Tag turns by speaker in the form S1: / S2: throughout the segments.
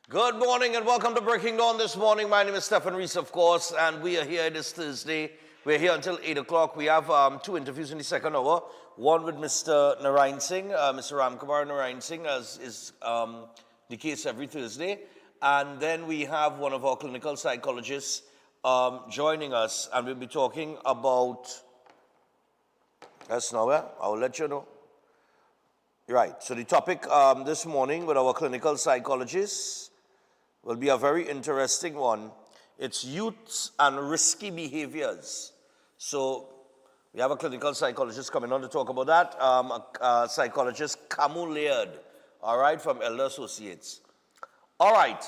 S1: Good morning and welcome to Breaking Dawn this morning. My name is Stephan Reis, of course, and we are here this Thursday. We're here until 8 o'clock. We have two interviews in the second hour. One with Mr. Narayan Singh, Mr. Ramkumar Narayan Singh, as is the case every Thursday. And then we have one of our clinical psychologists joining us, and we'll be talking about... Yes, now, I'll let you know. Right, so the topic this morning with our clinical psychologists will be a very interesting one. It's youths and risky behaviors. So we have a clinical psychologist coming on to talk about that. A psychologist, Camu Laird, all right, from Elder Associates. All right.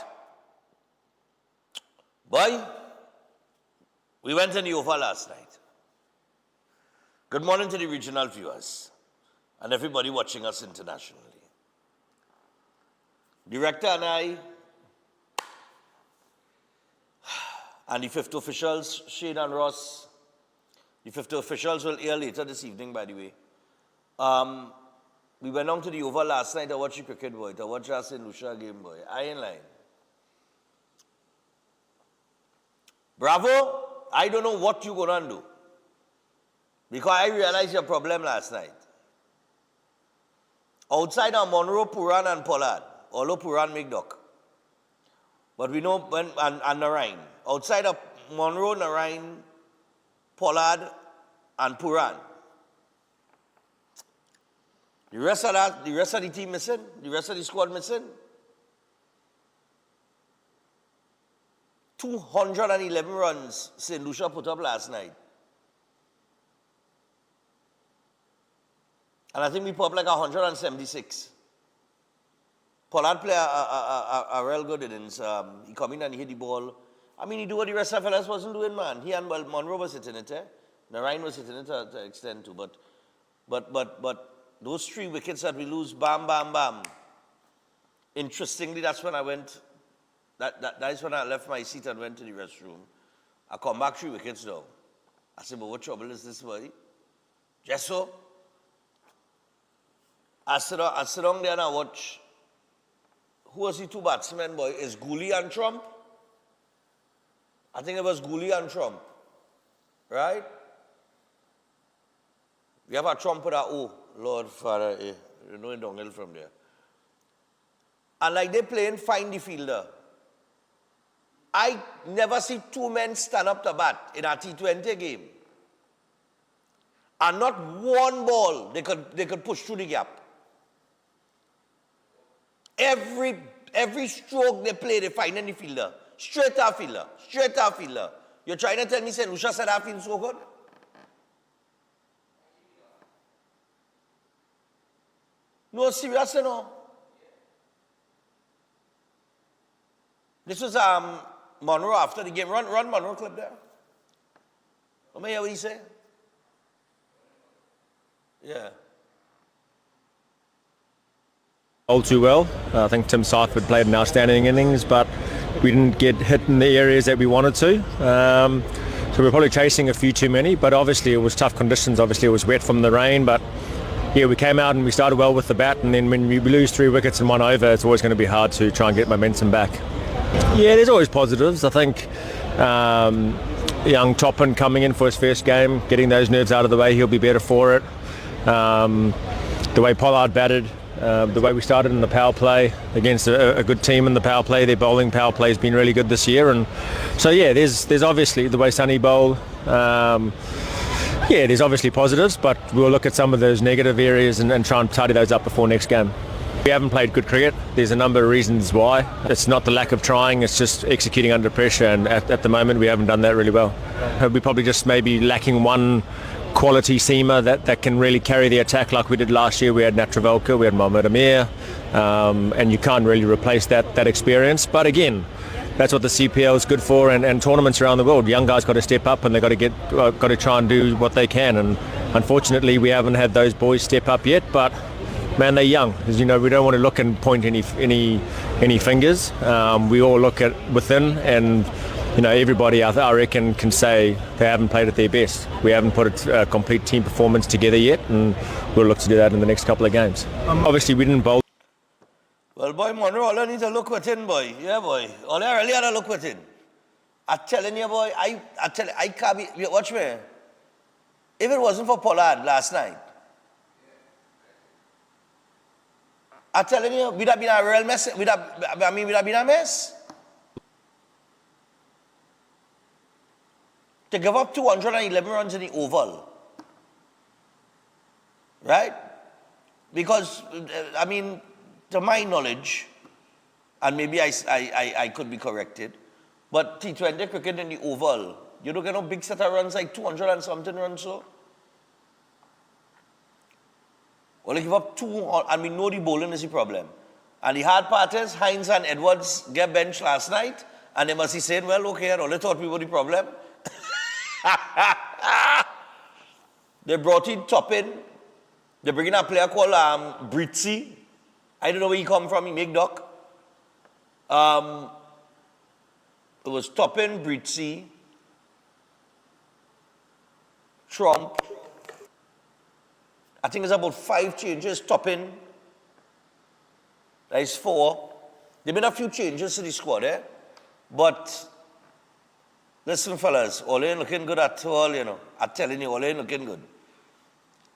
S1: Boy, we went in the Oval last night. Good morning to the regional viewers and everybody watching us internationally. Director and I, and the 50 officials, Shane and Ross, the 50 officials will hear later this evening, by the way. We went on to the Oval last night to watch the cricket, boy, to watch our St. Lucia game, boy. I ain't lying. Bravo, I don't know what you're going to do. Because I realized your problem last night. Outside are Monroe, Puran, and Pollard. Although Puran make duck. But we know when and Narayan. Outside of Monroe, Narayan, Pollard, and Puran. The rest of the team missing? The rest of the squad missing? 211 runs St. Lucia put up last night. And I think we put up like 176. Pollard play a real good innings. He come in and he hit the ball. I mean, he do what the rest of the fellas wasn't doing, man. He and Monroe was hitting it, Narayan was hitting it to extent too. But those 3 wickets that we lose, bam, bam, bam. Interestingly, that's when I went, that is when I left my seat and went to the restroom. I come back 3 wickets down. I said, but what trouble is this, boy? Just so. I sit down there and I watch. Who was the 2 batsmen, boy? Is Gooley and Trump? I think it was Gooley and Trump. Right? We have a Trump with a O. Lord Father, you know it downhill from there. And like they playing find the fielder. I never see 2 men stand up to bat in a T20 game. And not one ball they could push through the gap. Every stroke they play, they find any fielder. Straight off fielder. Straight off fielder. You're trying to tell me St. Lucia said I feel so good? No, serious, you know. This was Monroe after the game. Run Monroe clip there. Let me hear what he say. Yeah.
S2: All too well. I think Tim Seifert played an outstanding innings, but we didn't get hit in the areas that we wanted to. So we're probably chasing a few too many, but obviously it was tough conditions. Obviously it was wet from the rain, but yeah, we came out and we started well with the bat, and then when we lose 3 wickets in 1 over, it's always going to be hard to try and get momentum back. Yeah, there's always positives. I think young Toppin coming in for his first game, getting those nerves out of the way, he'll be better for it. The way Pollard batted, the way we started in the power play against a good team in the power play. Their bowling power play has been really good this year, and so yeah, there's obviously the way Sonny bowled. Yeah, there's obviously positives, but we'll look at some of those negative areas and try and tidy those up before next game. We haven't played good cricket. There's a number of reasons why. It's not the lack of trying, it's just executing under pressure, and at the moment we haven't done that really well. We probably just maybe lacking one quality seamer that can really carry the attack like we did last year. We had Nat Travolka, we had Mohamed Amir, and you can't really replace that experience. But again, that's what the CPL is good for, and tournaments around the world. Young guys got to step up, and they've got to try and do what they can. And unfortunately, we haven't had those boys step up yet. But man, they're young. As you know, we don't want to look and point any fingers. We all look at within, and you know, everybody I reckon can say they haven't played at their best. We haven't put a complete team performance together yet, and we'll look to do that in the next couple of games. Obviously, we didn't bowl.
S1: Well, Well, boy, Monroe, all I need to look within, boy. Yeah, boy. All I really had to look within. I'm telling you, boy, I can't be, watch me. If it wasn't for Pollard last night, I'm telling you, we'd have been a real mess. We'd have been a mess. To give up 211 runs in the Oval. Right? Because, to my knowledge, and maybe I could be corrected, but T20 cricket in the Oval, you don't get no big set of runs like 200 and something runs, so. Well, they give up 200, and we know the bowling is the problem. And the hard part is, Hines and Edwards get benched last night, and they must be saying, well, okay, I only thought we were the problem. They brought in Toppin. They bring in a player called Britzy. I don't know where he come from, he make duck. It was Toppin, Britzy, Trump. I think it's about 5 changes. Toppin. That is 4. There been a few changes to the squad, but listen, fellas, all ain't looking good at all, you know. I'm telling you, all ain't looking good.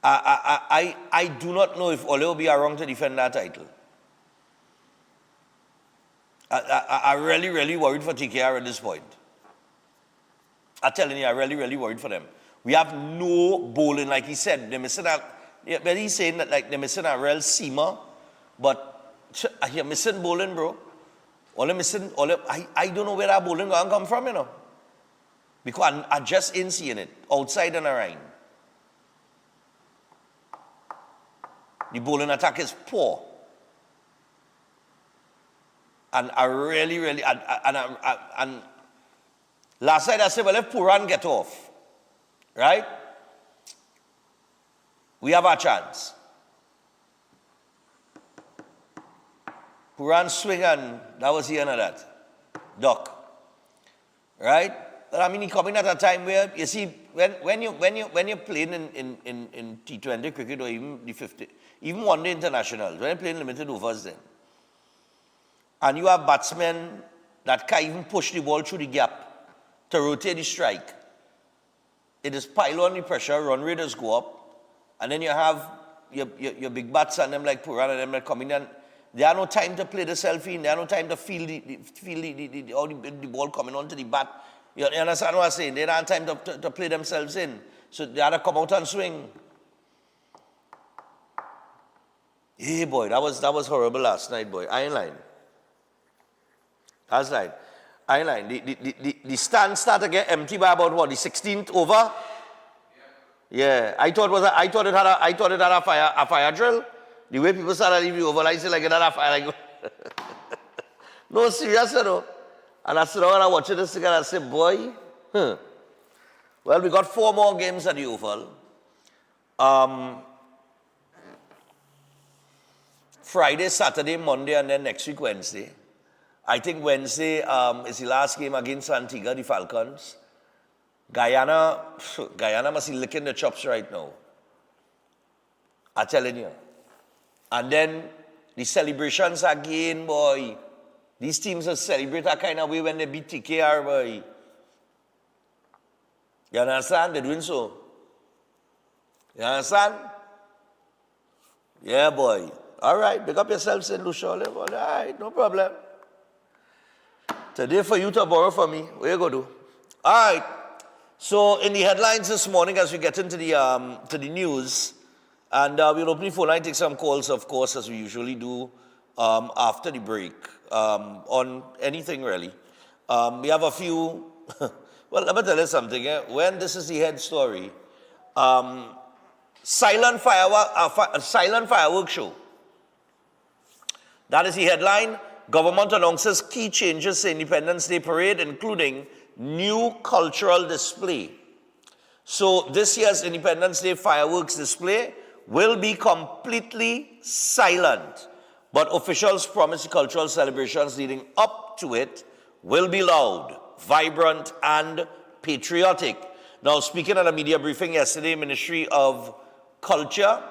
S1: I do not know if Ole will be around to defend that title. I'm really, really worried for TKR at this point. I'm telling you, I'm really, really worried for them. We have no bowling, like he said. They're missing out. Yeah, but he's saying that like they're missing a real seamer, but you're missing bowling, bro. I don't know where that bowling going to come from, you know. Because I just ain't seeing it outside and around. The bowling attack is poor. And I really, really, and last night I said, well, if Puran get off, right, we have a chance. Puran swing, and that was the end of that. Duck. Right? But I mean, he coming at a time where, you see, when you're playing in T20 cricket or even the 50, even one day internationals, when you're playing limited overs then, and you have batsmen that can't even push the ball through the gap to rotate the strike, it is pile on the pressure, run rates go up, and then you have your big bats and them like Puran and them like coming in. They have no time to play the selfie, they have no time to feel the ball coming onto the bat. You understand what I'm saying? They don't have time to play themselves in. So they had to come out and swing. Hey boy, that was horrible last night, boy. I ain't lying. Last night. I ain't lying. The stand started to get empty by about what, the 16th over? Yeah. I thought it had a fire drill. The way people started leaving the over, like say like it had a fire, like no, serious, you know. And I sit down and I watch this thing and I say, boy, Well, we got 4 more games at the Oval. Friday, Saturday, Monday, and then next week, Wednesday. I think Wednesday is the last game against Antigua, the Falcons. Guyana must be licking the chops right now. I'm telling you. And then the celebrations again, boy. These teams will celebrate that kind of way when they beat TKR, boy. You understand? They're doing so. You understand? Yeah, boy. All right, pick up yourself, St. Lucia. All right, no problem. Today for you to borrow from me. What you going to do? All right. So in the headlines this morning, as we get into the news, and we'll open the phone line, take some calls, of course, as we usually do after the break, on anything really. We have a few. Well, let me tell you something. When this is the head story, silent fireworks show. That is the headline. Government announces key changes to Independence Day parade, including new cultural display. So this year's Independence Day fireworks display will be completely silent, but officials promise the cultural celebrations leading up to it will be loud, vibrant, and patriotic. Now, speaking at a media briefing yesterday, Ministry of Culture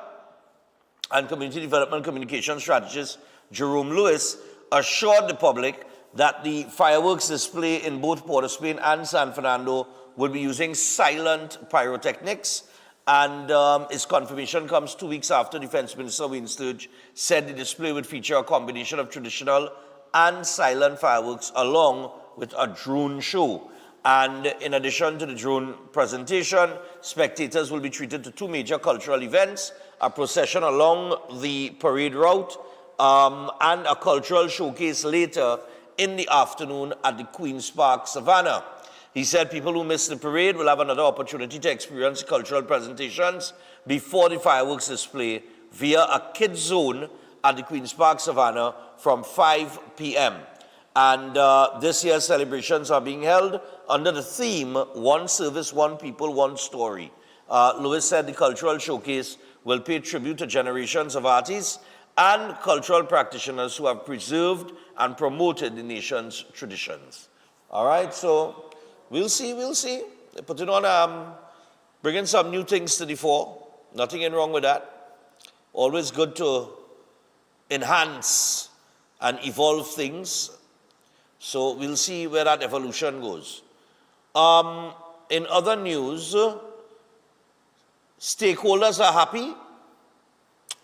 S1: and Community Development Communication Strategist Jerome Lewis, assured the public that the fireworks display in both Port of Spain and San Fernando will be using silent pyrotechnics. And its confirmation comes 2 weeks after Defense Minister Wayne Sturge said the display would feature a combination of traditional and silent fireworks along with a drone show. And in addition to the drone presentation, spectators will be treated to 2 major cultural events, a procession along the parade route, and a cultural showcase later in the afternoon at the Queen's Park Savannah. He said people who miss the parade will have another opportunity to experience cultural presentations before the fireworks display via a kids zone at the Queen's Park Savannah from 5 p.m. And this year's celebrations are being held under the theme, One Service, One People, One Story. Lewis said the cultural showcase will pay tribute to generations of artists and cultural practitioners who have preserved and promoted the nation's traditions. All right, so we'll see. They're putting on, bringing some new things to the fore. Nothing wrong with that. Always good to enhance and evolve things. So we'll see where that evolution goes. In other news, stakeholders are happy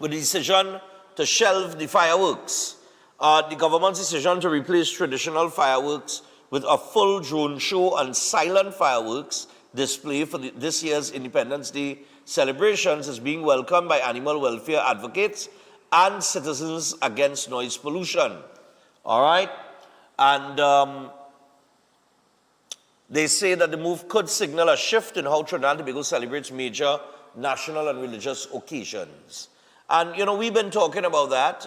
S1: with the decision to shelve the fireworks. The government's decision to replace traditional fireworks with a full drone show and silent fireworks display for this year's Independence Day celebrations is being welcomed by animal welfare advocates and citizens against noise pollution. All right? And they say that the move could signal a shift in how Trinidad and Tobago celebrates major national and religious occasions. And, you know, we've been talking about that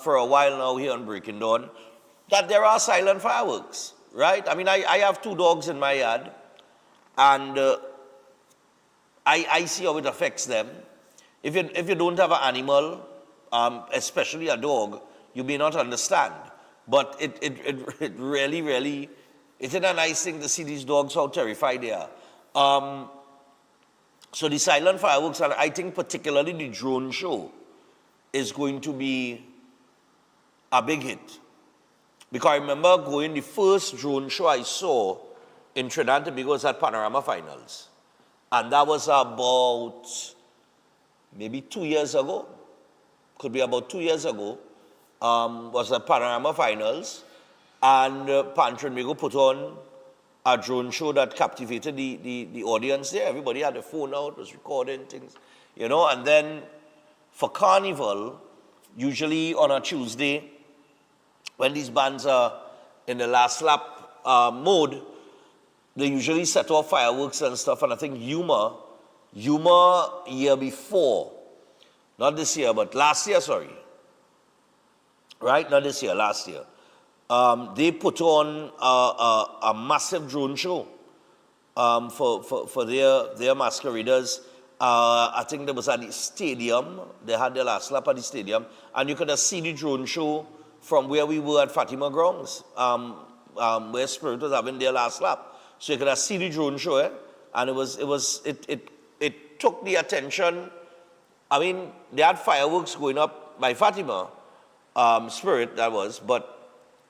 S1: for a while now here on Breaking Dawn, that there are silent fireworks, right? I mean, I have 2 dogs in my yard, and I see how it affects them. If you don't have an animal, especially a dog, you may not understand. But it really, it's a nice thing to see these dogs, how terrified they are. So the silent fireworks, and I think particularly the drone show, is going to be a big hit. Because I remember the first drone show I saw in Trinidad and Tobago was at Panorama Finals. And that was about maybe 2 years ago. Could be about 2 years ago. Was at Panorama Finals. And Pan Trinidad put on a drone show that captivated the audience there. Everybody had their phone out, was recording things, you know. And then for Carnival, usually on a Tuesday, when these bands are in the last lap mode, they usually set off fireworks and stuff. And I think Yuma year before, not this year, but last year, sorry. Right? Not this year, last year. They put on a massive drone show for their masqueraders. I think there was at the stadium. They had their last lap at the stadium. And you could have seen the drone show from where we were at Fatima Grounds, where Spirit was having their last lap. So you could have seen the drone show, and it took the attention. I mean, they had fireworks going up by Fatima, Spirit, that was, but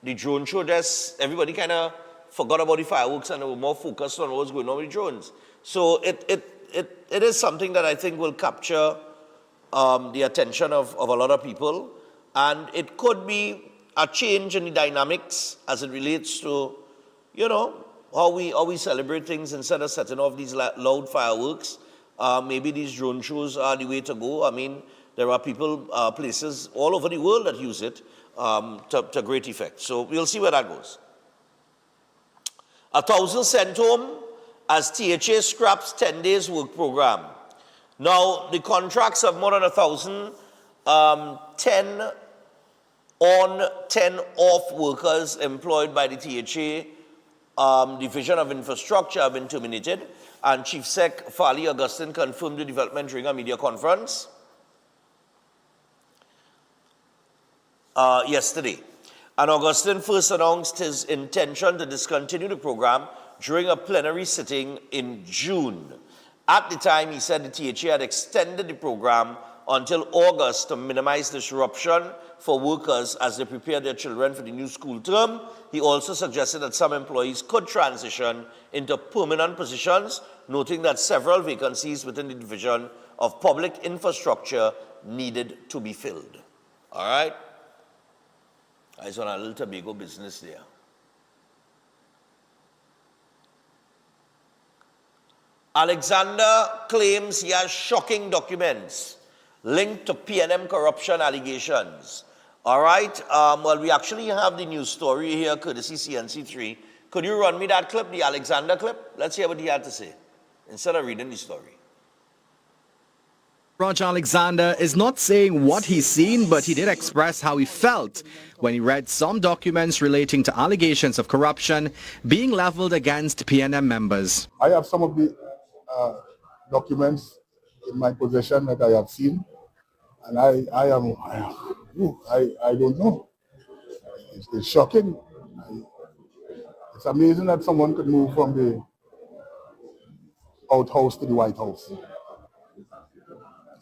S1: the drone show, just everybody kind of forgot about the fireworks and they were more focused on what was going on with the drones. So it is something that I think will capture the attention of a lot of people, and it could be a change in the dynamics as it relates to, you know, how we celebrate things. Instead of setting off these loud fireworks, maybe these drone shows are the way to go. I mean, there are people, places all over the world that use it to great effect. So we'll see where that goes. 1,000 sent home as THA scraps 10 days work program. Now, the contracts of more than 1,000, 10 on, 10 off workers employed by the THA Division of Infrastructure have been terminated, and Chief Sec Farley Augustine confirmed the development during a media conference yesterday. And Augustine first announced his intention to discontinue the program during a plenary sitting in June. At the time, he said the THA had extended the program until August to minimize disruption for workers as they prepare their children for the new school term. He also suggested that some employees could transition into permanent positions, noting that several vacancies within the Division of Public Infrastructure needed to be filled. All right? I saw a little Tobago business there. Alexander claims he has shocking documents linked to PNM corruption allegations. All right, well, we actually have the news story here, courtesy CNC3. Could you run me that clip, the Alexander clip? Let's hear what he had to say, instead of reading the story.
S3: Roger Alexander is not saying what he's seen, but he did express how he felt when he read some documents relating to allegations of corruption being leveled against PNM members.
S4: I have some of the documents in my possession that I have seen, and I don't know. It's shocking. It's amazing that someone could move from the outhouse to the White House.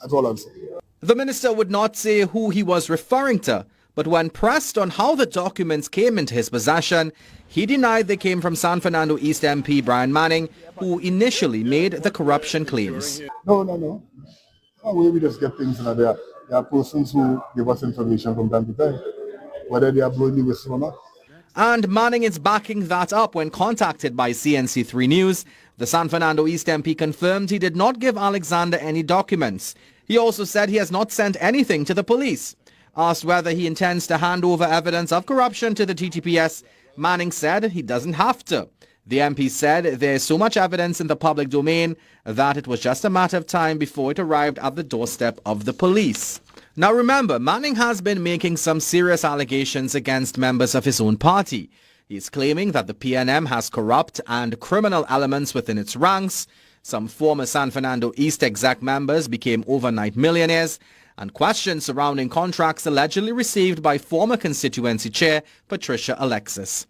S4: That's all I'm saying.
S3: The minister would not say who he was referring to, but when pressed on how the documents came into his possession, he denied they came from San Fernando East MP Brian Manning, who initially made the corruption claims.
S4: No. We just get things in there. There are persons who give us information from time to time, whether they are blowing the whistle or not.
S3: And Manning is backing that up when contacted by CNC3 News. The San Fernando East MP confirmed he did not give Alexander any documents. He also said he has not sent anything to the police. Asked whether he intends to hand over evidence of corruption to the TTPS, Manning said he doesn't have to. The MP said there is so much evidence in the public domain that it was just a matter of time before it arrived at the doorstep of the police. Now remember, Manning has been making some serious allegations against members of his own party. He's claiming that the PNM has corrupt and criminal elements within its ranks. Some former San Fernando East exec members became overnight millionaires, and questions surrounding contracts allegedly received by former constituency chair Patricia Alexis.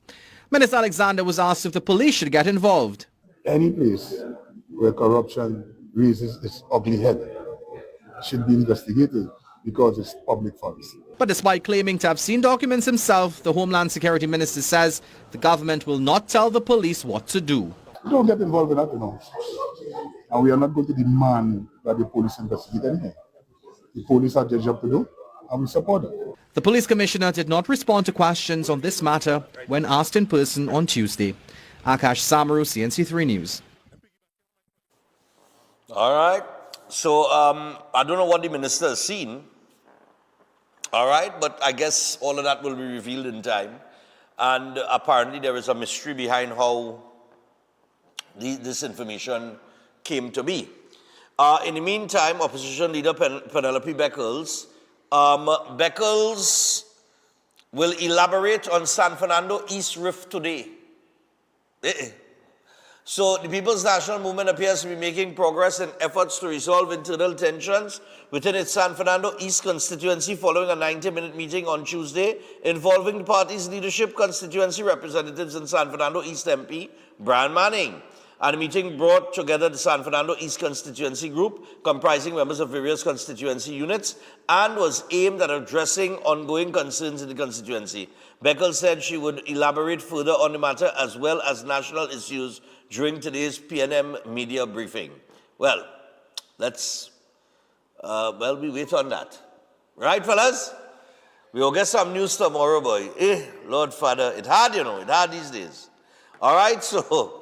S3: Minister Alexander was asked if the police should get involved.
S4: Any place where corruption raises its ugly head should be investigated because it's public funds.
S3: But despite claiming to have seen documents himself, the Homeland Security Minister says the government will not tell the police what to do.
S4: We don't get involved in that, And we are not going to demand that the police investigate anything. The police have their job to do, and we support them.
S3: The police commissioner did not respond to questions on this matter when asked in person on Tuesday. Akash Samaru, CNC3 News.
S1: All right. So I don't know what the minister has seen. All right. But I guess all of that will be revealed in time. And apparently there is a mystery behind how this information came to be. In the meantime, opposition leader Penelope Beckles will elaborate on San Fernando East rift today. So the People's National Movement appears to be making progress in efforts to resolve internal tensions within its San Fernando East constituency following a 90-minute meeting on Tuesday involving the party's leadership, constituency representatives and San Fernando East MP Brian Manning. And the meeting brought together the San Fernando East constituency group comprising members of various constituency units and was aimed at addressing ongoing concerns in the constituency. Beckles said she would elaborate further on the matter as well as national issues during today's PNM media briefing. Well, let's, we wait on that. Right, fellas? We will get some news tomorrow, boy. Lord Father, it's hard, it's hard these days. All right, so...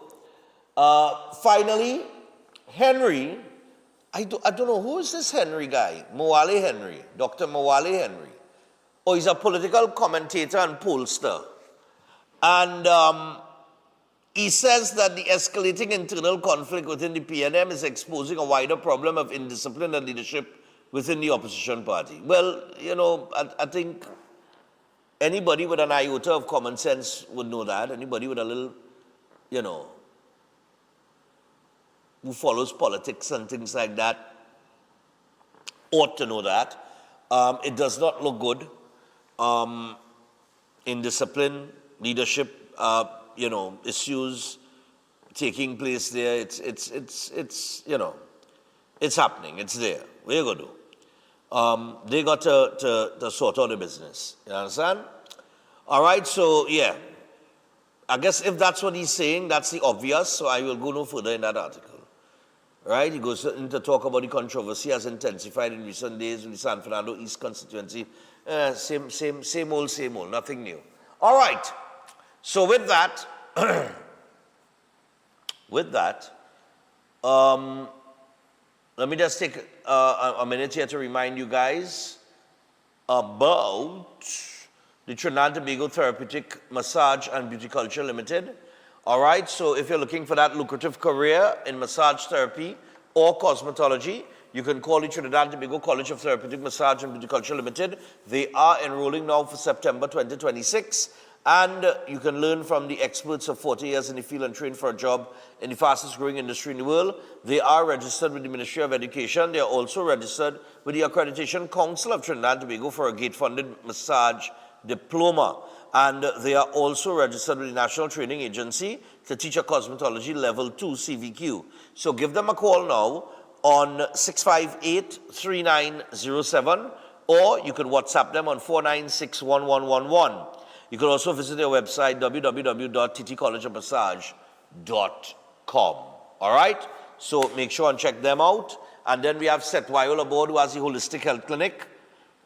S1: finally, Henry, I don't know, who is this Henry guy? Moale Henry, Dr. Moale Henry. Oh, he's a political commentator and pollster. And he says that the escalating internal conflict within the PNM is exposing a wider problem of indiscipline and leadership within the opposition party. Well, I think anybody with an iota of common sense would know that. Anybody with a little, who follows politics and things like that ought to know that. It does not look good. Indiscipline, leadership, issues taking place there. It's happening. It's there. What are you going to do? They got to sort out the business. You understand? All right, so yeah. I guess if that's what he's saying, that's the obvious, so I will go no further in that article. Right? He goes in to talk about the controversy has intensified in recent days with the San Fernando East constituency. Same old, nothing new. All right. So with that, let me just take a minute here to remind you guys about the Trinidad and Tobago Therapeutic Massage and Beauty Culture Limited. All right, so if you're looking for that lucrative career in massage therapy or cosmetology, you can call the Trinidad and Tobago College of Therapeutic Massage and Beauty Culture Limited. They are enrolling now for September 2026, and you can learn from the experts of 40 years in the field and train for a job in the fastest growing industry in the world. They are registered with the Ministry of Education. They are also registered with the Accreditation Council of Trinidad and Tobago for a gate-funded massage diploma. And they are also registered with the National Training Agency to teach a cosmetology level 2 CVQ. So give them a call now on 658-3907, or you can WhatsApp them on 4961111. You can also visit their website, www.ttcollegeofmassage.com. All right? So make sure and check them out. And then we have Seth Weil aboard, who has the Holistic Health Clinic.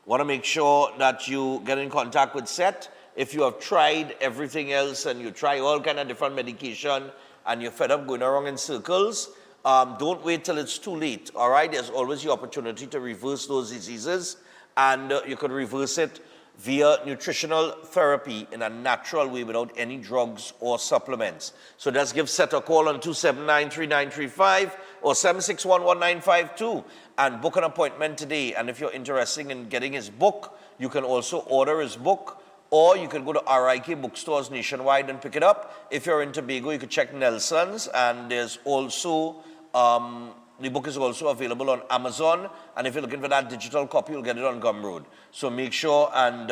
S1: Want to make sure that you get in contact with Seth. If you have tried everything else and you try all kind of different medication and you're fed up going around in circles, don't wait till it's too late, all right? There's always the opportunity to reverse those diseases, and you can reverse it via nutritional therapy in a natural way without any drugs or supplements. So just give Seth a call on 279-3935 or 761-1952 and book an appointment today. And if you're interested in getting his book, you can also order his book, or you can go to RIK bookstores nationwide and pick it up. If you're in Tobago, you can check Nelson's, and there's also, the book is also available on Amazon, and if you're looking for that digital copy, you'll get it on Gumroad. So make sure and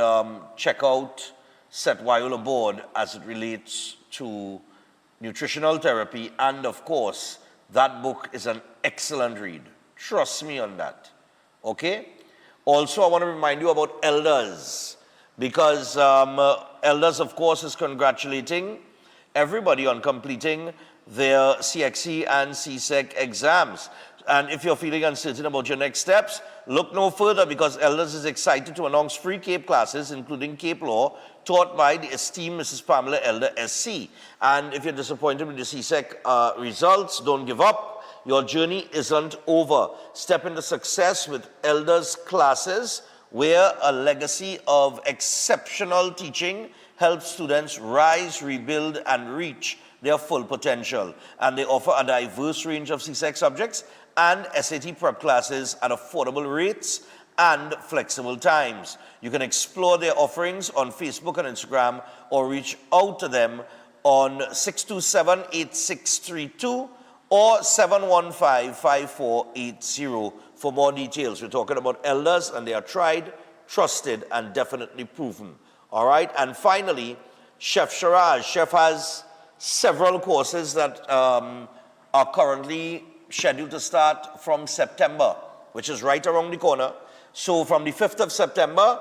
S1: check out Seth Weil aboard as it relates to nutritional therapy, and of course, that book is an excellent read. Trust me on that, okay? Also, I want to remind you about Elders, because Elders, of course, is congratulating everybody on completing their CXC and CSEC exams. And if you're feeling uncertain about your next steps, look no further, because Elders is excited to announce free CAPE classes, including CAPE Law, taught by the esteemed Mrs. Pamela Elder, SC. And if you're disappointed with the CSEC results, don't give up. Your journey isn't over. Step into success with Elders classes, where a legacy of exceptional teaching helps students rise, rebuild, and reach their full potential. And they offer a diverse range of CSEC subjects and SAT prep classes at affordable rates and flexible times. You can explore their offerings on Facebook and Instagram, or reach out to them on 627-8632 or 715-5480 for more details. We're talking about Elders, and they are tried, trusted, and definitely proven. All right, and finally, Chef Sharaj. Chef has several courses that are currently scheduled to start from September, which is right around the corner. So from the 5th of September,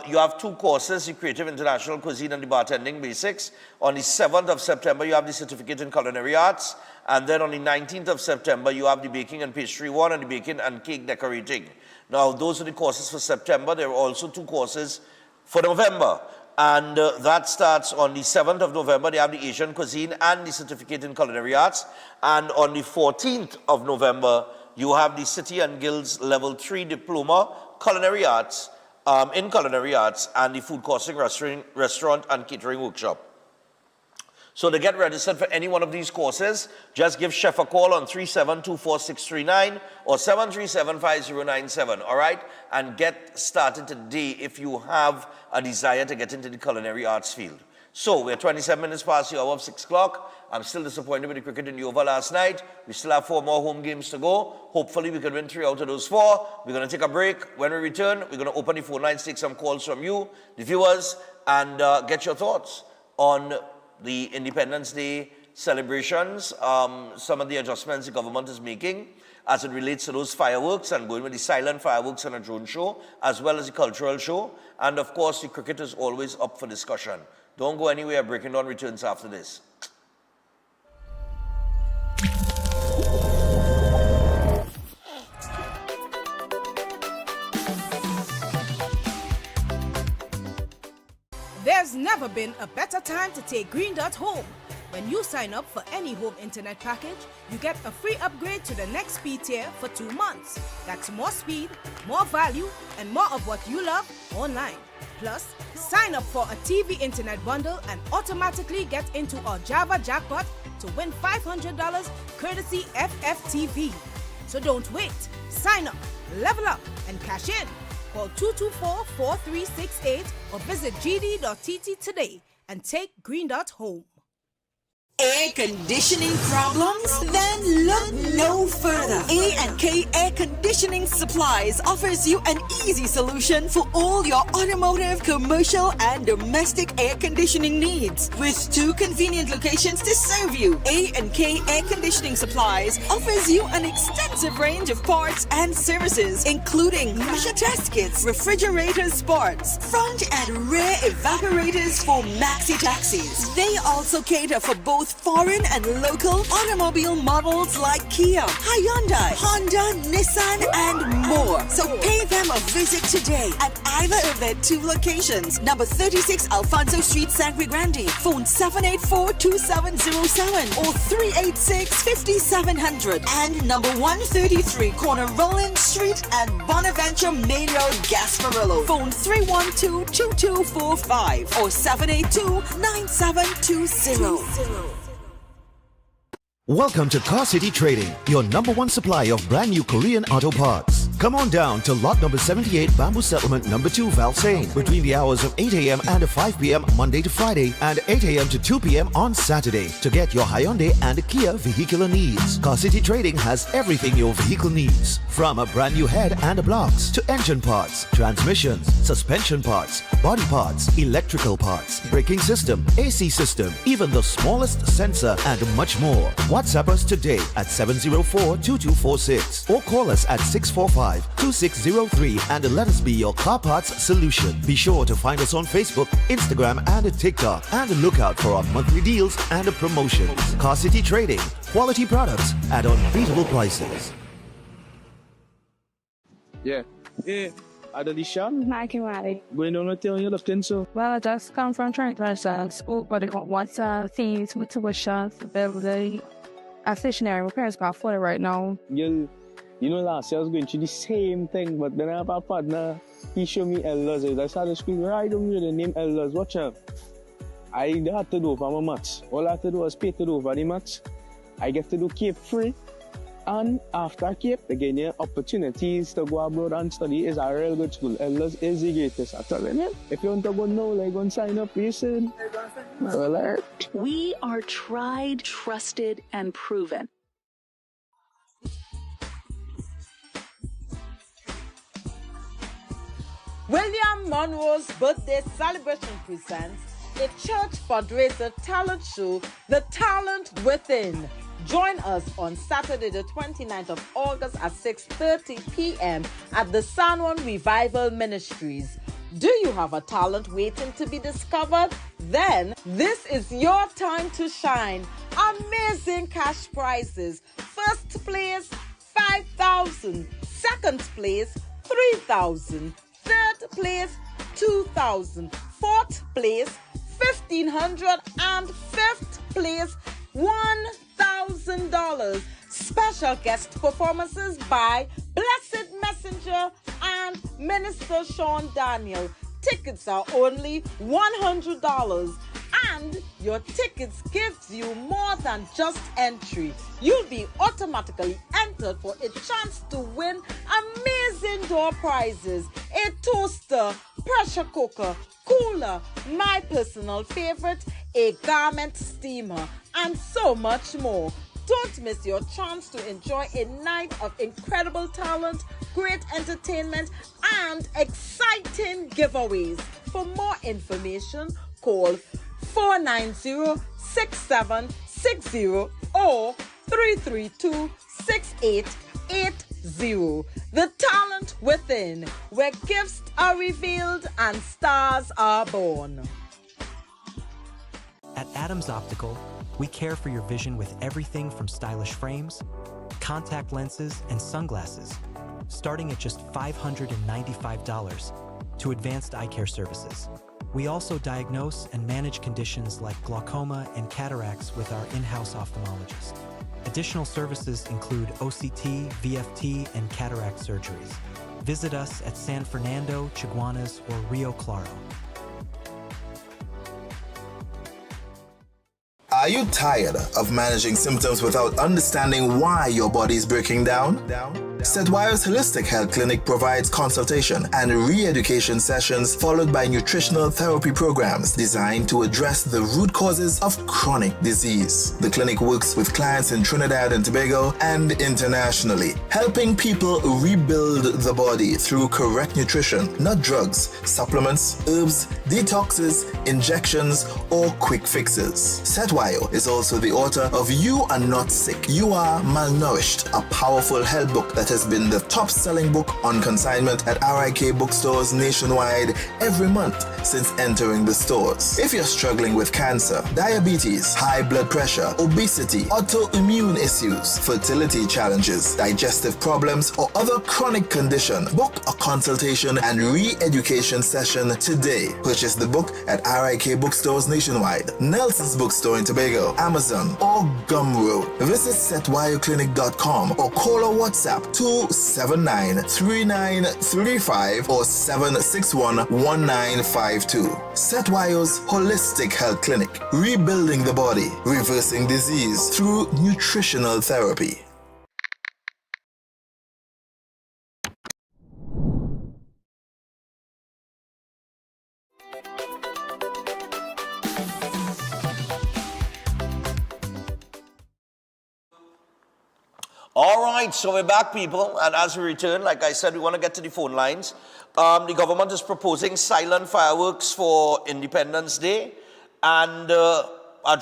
S1: you have 2 courses, the Creative International Cuisine and the Bartending Basics. On the 7th of September, you have the Certificate in Culinary Arts. And then on the 19th of September, you have the Baking and Pastry 1 and the Baking and Cake Decorating. Now, those are the courses for September. There are also 2 courses for November. And that starts on the 7th of November. They have the Asian Cuisine and the Certificate in Culinary Arts. And on the 14th of November, you have the City and Guilds Level 3 Diploma Culinary Arts, in Culinary Arts, and the Food Costing Restaurant and Catering Workshop. So to get registered for any one of these courses, just give Chef a call on 3724639 or 7375097, all right? And get started today if you have a desire to get into the culinary arts field. So we're 27 minutes past the hour of 6 o'clock. I'm still disappointed with the cricket in the over last night. We still have 4 more home games to go. Hopefully we can win 3 out of those 4. We're going to take a break. When we return, we're going to open the phone lines, take some calls from you, the viewers, and get your thoughts on the Independence Day celebrations, some of the adjustments the government is making, as it relates to those fireworks and going with the silent fireworks and a drone show, as well as the cultural show. And of course, the cricket is always up for discussion. Don't go anywhere. Breaking Dawn returns after this.
S5: There's never been a better time to take Green Dot home. When you sign up for any home internet package, you get a free upgrade to the next speed tier for 2 months. That's more speed, more value, and more of what you love online. Plus, sign up for a TV internet bundle and automatically get into our Java jackpot to win $500 courtesy FFTV. So don't wait. Sign up, level up, and cash in. Call 224-4368 or visit gd.tt today and take Green Dot home.
S6: Air conditioning problems? Then look no further. A&K Air Conditioning Supplies offers you an easy solution for all your automotive, commercial, and domestic air conditioning needs. With 2 convenient locations to serve you, A&K Air Conditioning Supplies offers you an extensive range of parts and services, including pressure test kits, refrigerator parts, front and rear evaporators for maxi taxis. They also cater for both foreign and local automobile models like Kia, Hyundai, Honda, Nissan, and more. So pay them a visit today at either of their 2 locations. Number 36 Alfonso Street, Sangre Grande. Phone 784-2707 or 386-5700. And number 133 Corner Roland Street and Bonaventure Main Road, Gasparillo. Phone 312-2245 or 782-9720.
S7: Welcome to Car City Trading, your #1 supplier of brand new Korean auto parts. Come on down to lot number 78, Bamboo Settlement number 2, Valsayn, between the hours of 8 a.m. and 5 p.m. Monday to Friday and 8 a.m. to 2 p.m. on Saturday to get your Hyundai and Kia vehicular needs. Car City Trading has everything your vehicle needs, from a brand new head and blocks to engine parts, transmissions, suspension parts, body parts, electrical parts, braking system, AC system, even the smallest sensor, and much more. WhatsApp us today at 704-2246 or call us at 645-2603 and let us be your car parts solution. Be sure to find us on Facebook, Instagram, and TikTok, and look out for our monthly deals and promotions. Car City Trading, quality products at unbeatable prices.
S8: Yeah. Hey, Adelisha.
S9: Hi, Kimari.
S8: Going on with you left in so?
S9: Well, I just come from Trinidad and Tobago, but I got water, fees, tuition, the stationary. My parents got afford it right now.
S8: You know, last year I was going through the same thing, but then I have a partner. He showed me elders. I started screaming, right over the name elders. Watch out. I had to do for my match. All I had to do was pay to do for the match. I get to do Cape free. And after Cape, again, yeah, opportunities to go abroad and study is a real good school. Elders is the greatest. I tell you, if you want to go now, like, go and sign up, listen. Alert.
S10: We are tried, trusted, and proven.
S11: William Monroe's birthday celebration presents a church fundraiser talent show, The Talent Within. Join us on Saturday, the 29th of August at 6:30 p.m. at the San Juan Revival Ministries. Do you have a talent waiting to be discovered? Then this is your time to shine. Amazing cash prizes. First place, $5,000. Second place, $3,000. Third place, $2,000. Fourth place, $1,500. And fifth place, $1,000. Special guest performances by Blessed Messenger and Minister Sean Daniel. Tickets are only $100, and your tickets gives you more than just entry. You'll be automatically entered for a chance to win amazing door prizes, a toaster, pressure cooker, cooler, my personal favorite, a garment steamer, and so much more. Don't miss your chance to enjoy a night of incredible talent, great entertainment, and exciting giveaways. For more information, call 490-6760 or 332-6888. The talent within, where gifts are revealed and stars are born.
S12: At Adams Optical, we care for your vision with everything from stylish frames, contact lenses, and sunglasses, starting at just $595 to advanced eye care services. We also diagnose and manage conditions like glaucoma and cataracts with our in-house ophthalmologist. Additional services include OCT, VFT, and cataract surgeries. Visit us at San Fernando, Chaguanas, or Rio Claro.
S13: Are you tired of managing symptoms without understanding why your body is breaking down? Setwayo's Holistic Health Clinic provides consultation and re-education sessions followed by nutritional therapy programs designed to address the root causes of chronic disease. The clinic works with clients in Trinidad and Tobago and internationally, helping people rebuild the body through correct nutrition, not drugs, supplements, herbs, detoxes, injections, or quick fixes. Setwayo is also the author of You Are Not Sick, You Are Malnourished, a powerful health book that has been the top-selling book on consignment at RIK bookstores nationwide every month since entering the stores. If you're struggling with cancer, diabetes, high blood pressure, obesity, autoimmune issues, fertility challenges, digestive problems, or other chronic condition, book a consultation and re-education session today. Purchase the book at RIK bookstores nationwide, Nelson's Bookstore in Tobago, Amazon, or Gumroad. Visit setwayoclinic.com or call or WhatsApp 279-3935 or 761-1952. Setwayo's Holistic Health Clinic, rebuilding the body, reversing disease through nutritional therapy.
S1: All right, so we're back, people, and as we return, like I said, we want to get to the phone lines. The government is proposing silent fireworks for Independence Day and a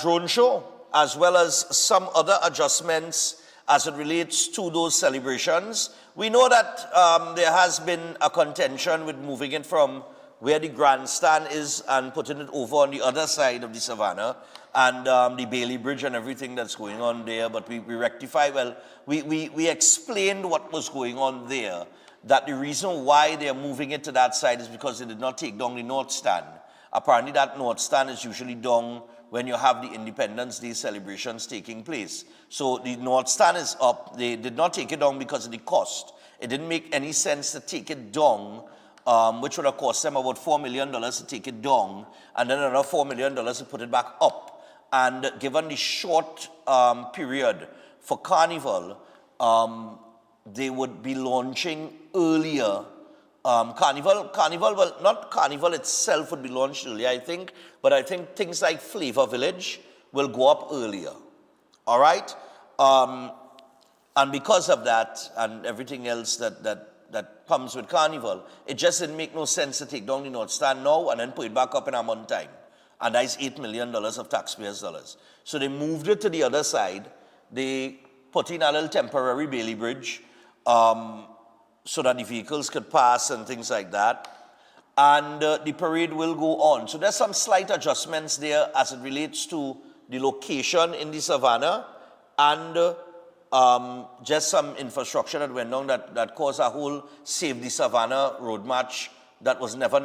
S1: drone show, as well as some other adjustments as it relates to those celebrations. We know that there has been a contention with moving it from where the grandstand is and putting it over on the other side of the Savannah and the Bailey Bridge and everything that's going on there. But we rectify, well, we explained what was going on there, that the reason why they're moving it to that side is because they did not take down the North Stand. Apparently that North Stand is usually down when you have the Independence Day celebrations taking place. So the North Stand is up. They did not take it down because of the cost. It didn't make any sense to take it down, which would have cost them about $4 million to take it down, and then another $4 million to put it back up. And given the short period for Carnival, they would be launching earlier. Carnival, well, not Carnival itself would be launched earlier, I think, but I think things like Flavor Village will go up earlier. All right? And because of that and everything else that comes with Carnival, it just didn't make no sense to take down the North Stand now and then put it back up in a month time. And that is $8 million of taxpayers' dollars. So they moved it to the other side. They put in a little temporary Bailey Bridge so that the vehicles could pass and things like that. And the parade will go on. So there's some slight adjustments there as it relates to the location in the Savannah and just some infrastructure that went down that caused a whole Save the Savannah road march that was never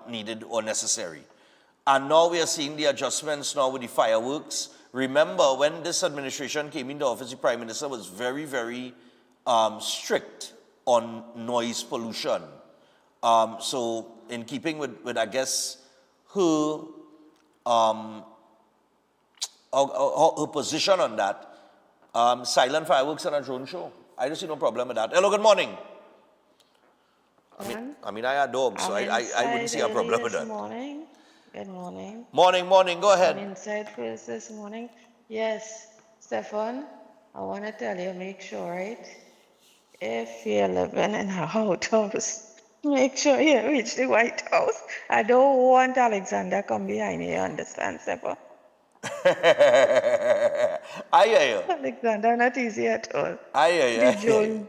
S1: needed or necessary. And now we are seeing the adjustments now with the fireworks. Remember, when this administration came into office, the Prime Minister was very, very strict on noise pollution. So in keeping with I guess, her position on that, silent fireworks and a drone show. I don't see no problem with that. Hello, good morning. I mean, I had dogs, so I wouldn't see a problem with that.
S14: Morning. Good morning.
S1: Morning, go ahead.
S14: I'm inside first this morning. Yes, Stephan, I want to tell you, make sure, right? If you're living in a outhouse, make sure you reach the White House. I don't want Alexander come behind you, understand, Stephan?
S1: I hear you.
S14: Alexander, not easy at all.
S1: I hear you. I
S14: The
S1: hear you.
S14: Jones,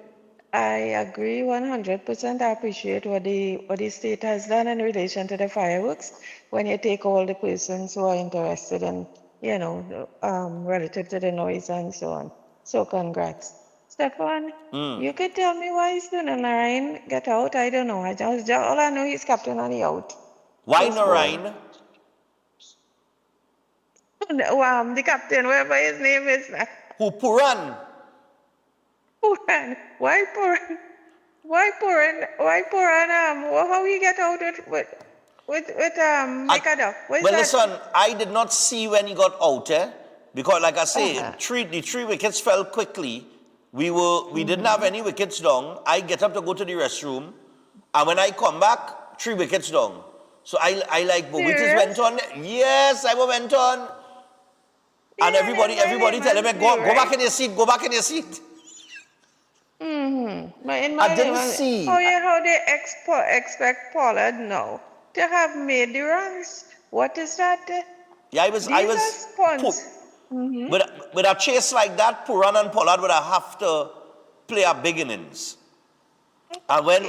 S14: I agree 100%. I appreciate what the state has done in relation to the fireworks. When you take all the persons who are interested in, relative to the noise and so on. So congrats. Stefan, you could tell me why Stephan Reis get out? I don't know. All I know he's captain and he out.
S1: Why
S14: First ball.
S1: Narain?
S14: The captain, whatever his name is.
S1: Who, Puran?
S14: Puran. Why Puran? Why Puran? Why Puran? How he get out with Mikado?
S1: Well, listen, I did not see when he got out, because, like I say, the three wickets fell quickly. We didn't have any wickets down. I get up to go to the restroom, and when I come back, 3 wickets down. So I like, but wickets went on. Yes, I went on. And everybody telling me, go back in your seat, go back in your seat.
S14: I
S1: didn't see.
S14: How they expect Pollard now to have made the runs? What is that?
S1: Yeah, with a chase like that, Puran and Pollard would have to play a big innings. And when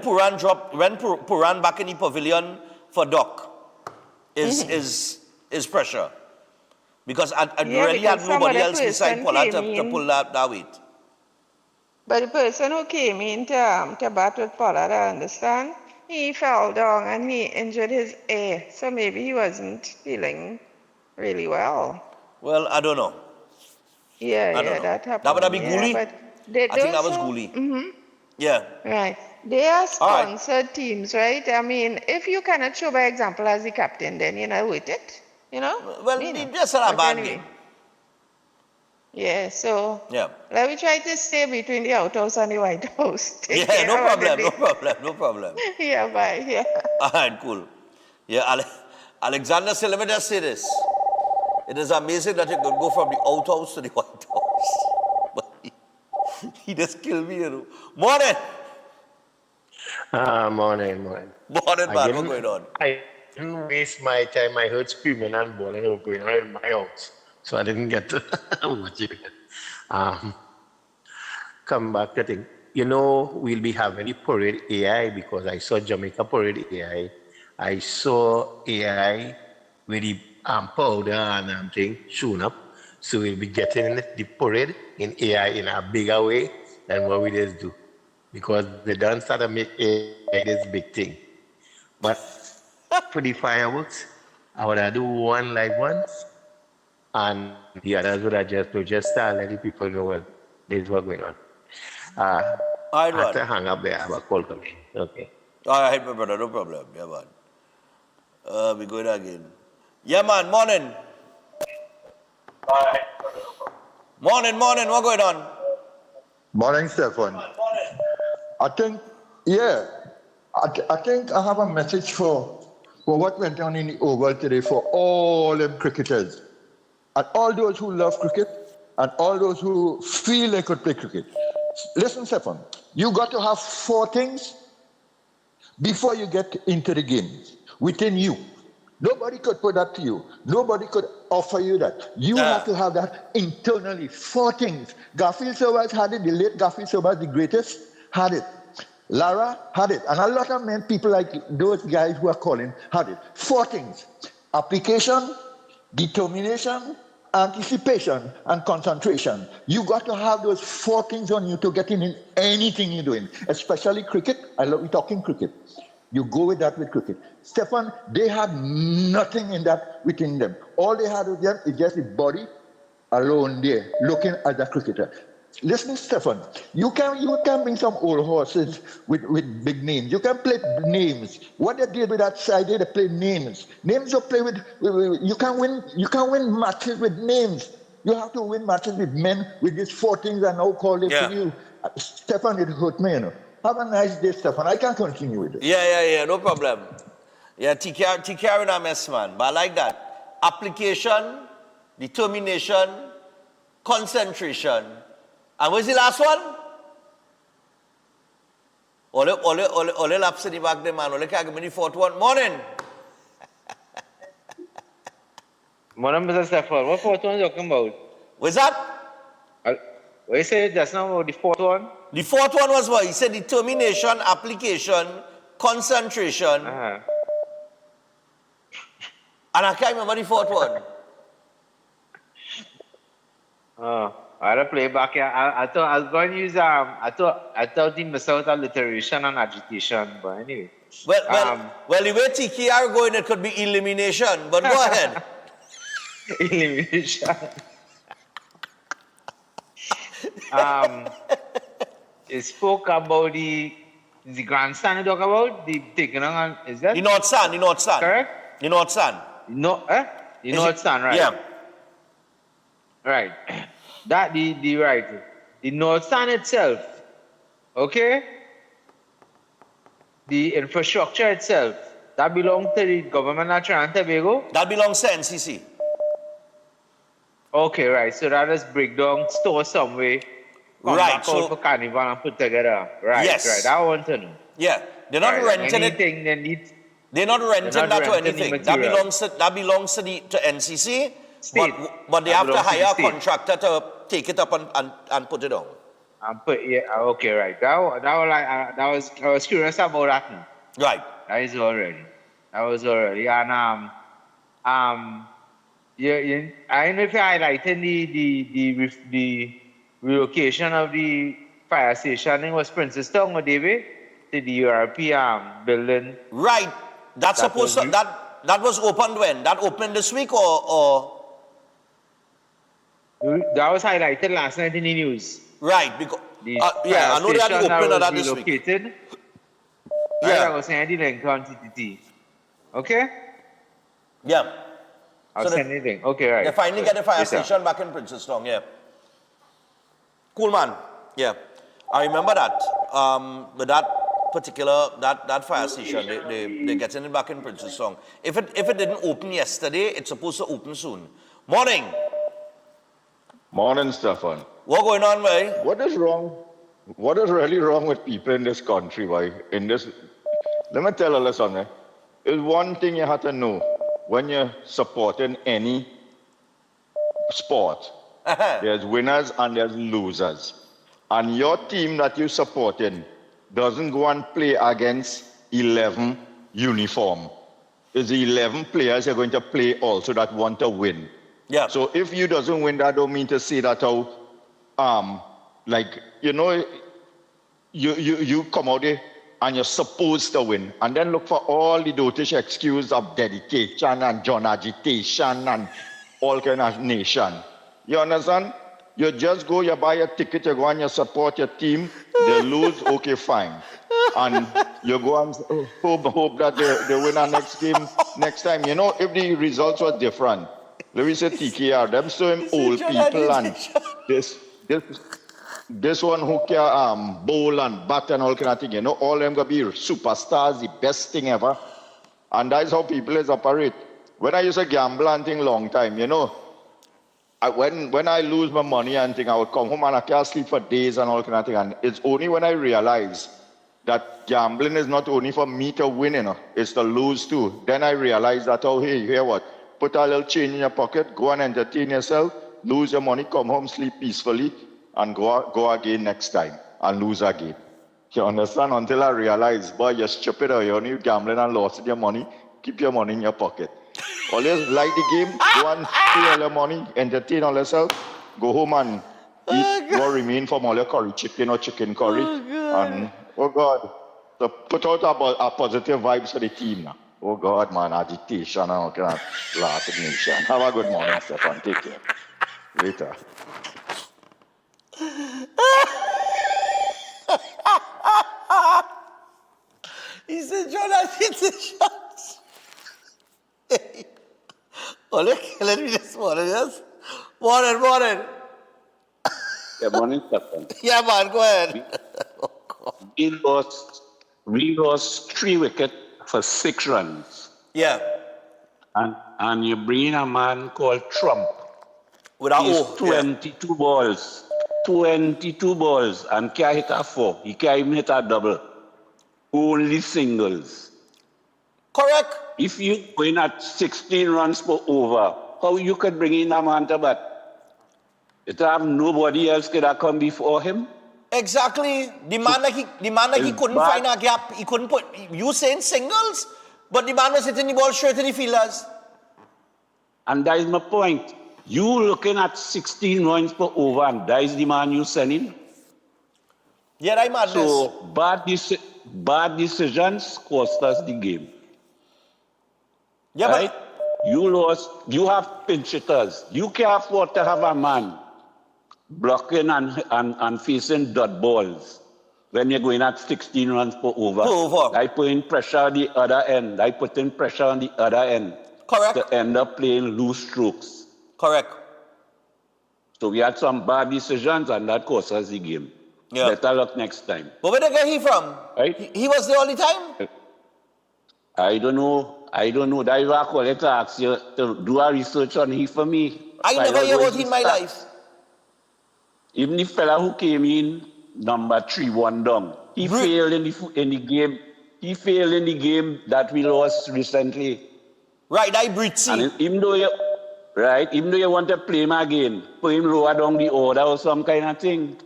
S1: Puran back in the pavilion for Doc is pressure. Because I really had nobody else beside Pollard to pull that weight.
S14: But the person who came in to bat with Pollard, I understand, he fell down and he injured his ear. So maybe he wasn't feeling really well.
S1: Well, I don't know.
S14: That happened.
S1: That would have been Gooley?
S14: But
S1: I think that was Gooley. Yeah.
S14: Right. They are sponsored teams, right? I mean, if you cannot show by example as the captain, then you're not with it.
S1: Well, just a bad game.
S14: Yeah, so let me try to stay between the outhouse and the White House.
S1: No problem.
S14: Yeah, bye. Yeah.
S1: All right, cool. Yeah, Alexander Silver just say this. It is amazing that you could go from the outhouse to the White House. But he just killed me, Morning.
S15: Morning.
S1: Morning, man. What's going on?
S15: I didn't waste my time. I heard screaming and bawling going on in my house. So I didn't get to watch it. Come back to think. We'll be having the parade AI because I saw Jamaica parade AI. I saw AI with the powder and thing shown up. So we'll be getting the parade in AI in a bigger way than what we just do. Because they don't start to make AI this big thing. But for the fireworks, I would do one live once. And the others would have just start letting people know what is what's going on. I have to hang up there. I have a call coming. Okay.
S1: All right, my brother, no problem. Yeah, man. We going again. Yeah, man. Morning.
S16: Bye.
S1: Morning. What going on?
S16: Morning, Stephan. I think I have a message for what went on in the Oval today for all them cricketers. And all those who love cricket, and all those who feel they could play cricket. Listen, Stephan, you got to have 4 things before you get into the game, within you. Nobody could put that to you. Nobody could offer you that. You have to have that internally. 4 things. Garfield Sobers had it, the late Garfield Sobers, the greatest, had it. Lara had it. And a lot of men, people like those guys who are calling, had it. 4 things. Application, determination, anticipation, and concentration. You got to have those 4 things on you to get in anything you're doing, especially cricket. I love you talking cricket. You go with that with cricket. Stephan, they had nothing in that within them. All they had with them is just the body alone there, looking at the cricketer. Listen, Stephan, you can bring some old horses with big names. You can play names. What they did with that side, they play names. Names you play with, you can win matches with names. You have to win matches with men with these 4 things I now call it to you. Stephan, it hurt me, Have a nice day, Stephan. I can continue with it.
S1: Yeah, no problem. Yeah, take care in a mess, man. But I like that. Application, determination, concentration. And what's the last one? Ole laps in the back there, man. Ole can't give me the 4th one. Morning.
S17: Madam Mr. Stephan, what fourth one are you talking about?
S1: What's that?
S17: What you said just now about the fourth one?
S1: The fourth one was what? He said determination, application, concentration. And I can't remember the fourth one.
S17: I had to play back here. I thought I was going to use I thought he missed out alliteration and agitation, but anyway.
S1: Well, the way TKR going, it could be elimination, but go ahead.
S17: Elimination. He spoke about the grandstand you talk about, the taking on, is that?
S1: The North Stand.
S17: Correct?
S1: The North Stand.
S17: The North Stand, right?
S1: Yeah.
S17: Right. That the North Stand itself, okay? The infrastructure itself, that belongs to the government of Trinidad and Tobago?
S1: That belongs to NCC.
S17: Okay, right. So that is breakdown, store somewhere, come
S1: right.
S17: back
S1: So
S17: out for carnival and put together. Right,
S1: yes.
S17: right. I want to know.
S1: Yeah. They're not renting
S17: anything
S1: it. They're not renting that to anything. That belongs to NCC. But they have to hire a contractor to take it up and put it on.
S17: Okay, right. I was curious about that now.
S1: Right.
S17: That was already. And I don't know if you're highlighting the relocation of the fire station. It was Princess Town or David to the URP building.
S1: Right. That was opened when? That opened this week or?
S17: That was highlighted last night in the news.
S1: Right, because I know they had the opening of that this week.
S17: Yeah, I was saying the link on TTT. Okay?
S1: Yeah.
S17: I'll send the link. Okay, right.
S1: They finally get the fire station back in Princestown, yeah. Cool, man. Yeah. I remember that. But that particular, that fire station, they're getting it back in Princestown. If it didn't open yesterday, it's supposed to open soon. Morning.
S18: Morning, Stephan.
S1: What going on, boy?
S18: What is wrong? What is really wrong with people in this country, boy? Let me tell you something. There's one thing you have to know when you're supporting any sport. There's winners and there's losers. And your team that you're supporting doesn't go and play against 11 uniform. It's 11 players you're going to play also that want to win.
S1: Yeah.
S18: So if you doesn't win, that don't mean to say that you come out there and you're supposed to win, and then look for all the dotish excuse of dedication and John agitation and all kind of nation. You understand? You just go, you buy a ticket, you go and you support your team. They lose, okay, fine. And you go and hope that they win our next game next time. You know, if the results were different, let me say TKR, them same old people and this one who can bowl and bat and all kind of thing, you know, all them gonna be superstars, the best thing ever. And that's how people is operate. When I used to gamble and thing long time, you know, when I lose my money and thing, I would come home and I can't sleep for days and all kind of thing. And it's only when I realize that gambling is not only for me to win, you know, it's to lose too. Then I realize that, oh, hey, you hear what? Put a little change in your pocket, go and entertain yourself, lose your money, come home, sleep peacefully, and go again next time and lose again. You understand? Until I realize, boy, you're stupid or you're only gambling and lost your money, keep your money in your pocket. Always like the game, go and pay all your money, entertain all yourself, go home and eat what remain from all your curry chicken or chicken curry. And, oh God, so put out a positive vibes for the team now. Oh God, man, agitation and all kind of laughing nation. Have a good morning, Stephan. Take care. Later.
S1: He said, John, I hit the shots. Oh, look, let me this morning, yes? Morning.
S19: Yeah, morning, Stephan.
S1: Yeah, man, go ahead.
S19: We lost 3 wickets for 6 runs.
S1: Yeah.
S19: And you bring in a man called Trump.
S1: He's
S19: 22 balls. 22 balls and can't hit a 4. He can't even hit a double. Only singles.
S1: Correct.
S19: If you win at 16 runs per over, How you could bring in a man to bat? It have nobody else could have come before him.
S1: Exactly. The man like he couldn't find a gap. He couldn't put. You saying singles, but the man was hitting the ball straight to the fielders.
S19: And that is my point. You looking at 16 runs per over, and that is the man you sending.
S1: Yeah, that madness.
S19: So bad decisions cost us the game.
S1: Yeah,
S19: right? You lost. You have pinch hitters. You can't afford to have a man blocking and facing dot balls when you're going at 16 runs per over. I putting pressure on the other end. I putting pressure on the other end.
S1: Correct.
S19: To end up playing loose strokes.
S1: Correct.
S19: So we had some bad decisions and that cost us the game.
S1: Yeah.
S19: Better luck next time.
S1: But where the guy he from?
S19: Right?
S1: He was there all the time?
S19: I don't know. That is why I call it to ask you to do a research on him for me.
S1: I never hear about him in my life.
S19: Even the fella who came in number 3-1 down, he failed in the game. He failed in the game that we lost recently.
S1: Right, I Britzy.
S19: And even though you want to play him again, put him lower down the order or some kind of thing.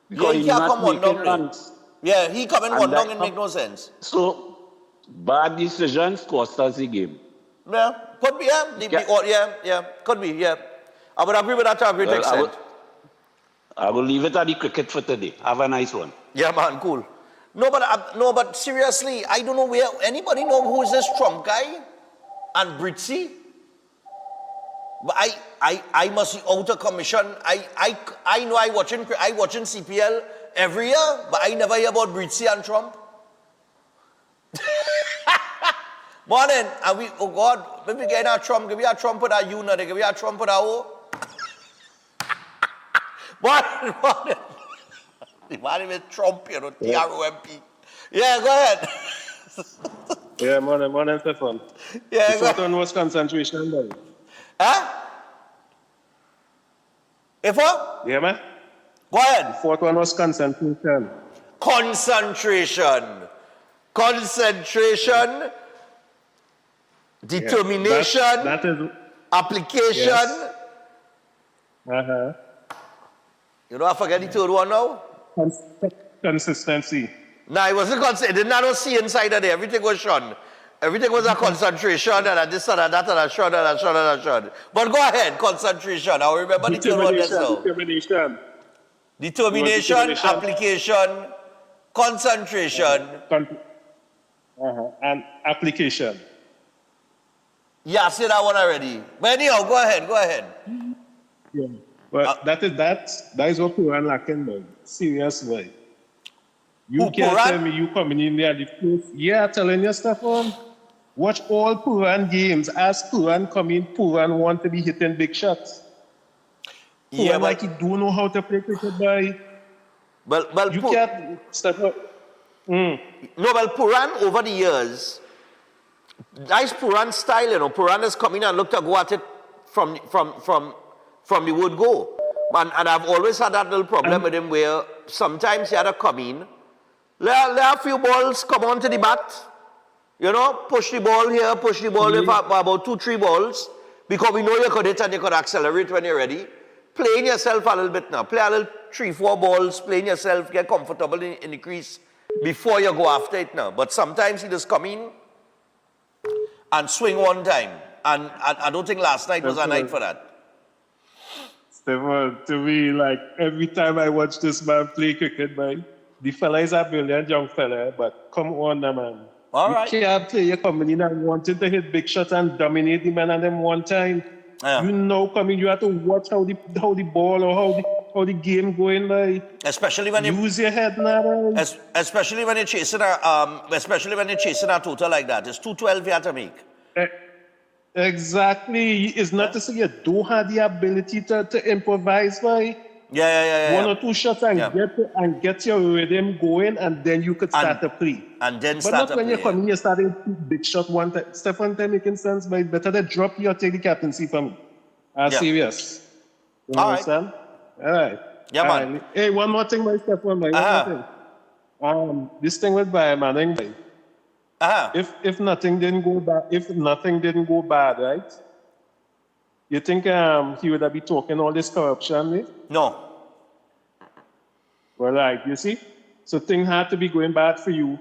S1: Yeah, he can't come one down.
S19: Runs.
S1: Yeah, he come in one down and make no sense.
S19: So bad decisions cost us the game.
S1: Yeah, could be, yeah. Could be, yeah. I would agree with that to a great extent.
S19: I will leave it at the cricket for today. Have a nice one.
S1: Yeah, man, cool. No, but seriously, I don't know where anybody know who is this Trump guy and Britzy. But I must be out of commission. I know I watching CPL every year, but I never hear about Britzy and Trump. Morning, and we, oh God, maybe get a Trump, give me a Trump with a unit, give me a Trump with a O. Morning. The man with Trump, you know, T-R-O-M-P. Yeah, go ahead.
S20: Yeah, morning, Stephan.
S1: Yeah,
S20: the fourth one was concentration, buddy.
S1: Huh? If what?
S20: Yeah, man.
S1: Go ahead.
S20: The fourth one was concentration.
S1: Concentration, determination,
S20: that is,
S1: application.
S20: Yes. Uh-huh.
S1: You know, I forget the third one now?
S20: Consistency.
S1: No, it wasn't consistent. Did not see inside of there. Everything was shun. Everything was a concentration and this and that and a shun. But go ahead, concentration. I remember the third one now. Determination, application, concentration.
S20: And application.
S1: Yeah, I said that one already. But anyhow, go ahead.
S20: Yeah. But that is what Puran lacking, man. Seriously. You can't tell me you coming in there the first. Yeah, telling you, Stephan. Watch all Puran games. As Puran come in, Puran want to be hitting big shots. Puran
S1: Yeah,
S20: like he don't know how to play cricket, boy.
S1: Well,
S20: you can't step up.
S1: No, well, Puran over the years, that's Puran's style, you know. Puran has come in and looked to go at it from the word go. And I've always had that little problem with him where sometimes he had to come in, let a few balls come onto the bat, you know, push the ball here, push the ball there for about 2-3 balls, because we know you could hit and you could accelerate when you're ready. Playing yourself a little bit now. Play a little 3-4 balls, playing yourself, get comfortable in the crease before you go after it now. But sometimes he just come in and swing one time. And I don't think last night was a night for that.
S20: Stephan, to me, like, every time I watch this man play cricket, man, the fella is a brilliant young fella, but come on, man.
S1: All right.
S20: You can't play your coming in and wanting to hit big shots and dominate the man and them one time.
S1: Yeah.
S20: You know, coming, you have to watch how the ball or how the game going, like.
S1: Especially when
S20: use your head now.
S1: Especially when you're chasing a total like that. It's 212 you have to make.
S20: Exactly. It's not to say you don't have the ability to improvise, right?
S1: Yeah.
S20: 1 or 2 shots and get your rhythm going, and then you could start to play.
S1: And then
S20: but
S1: start
S20: not
S1: to
S20: when
S1: play.
S20: you're coming, you're starting big shot one time. Stephan, that making sense, but better to drop you or take the captaincy from me. Serious. You understand? All right.
S1: Yeah, man.
S20: Right. Hey, one more thing, my Stephan, one more thing. This thing with Manning, if nothing didn't go bad, right? You think he would have been talking all this corruption? Eh?
S1: No.
S20: Well, like, you see? So things had to be going bad for you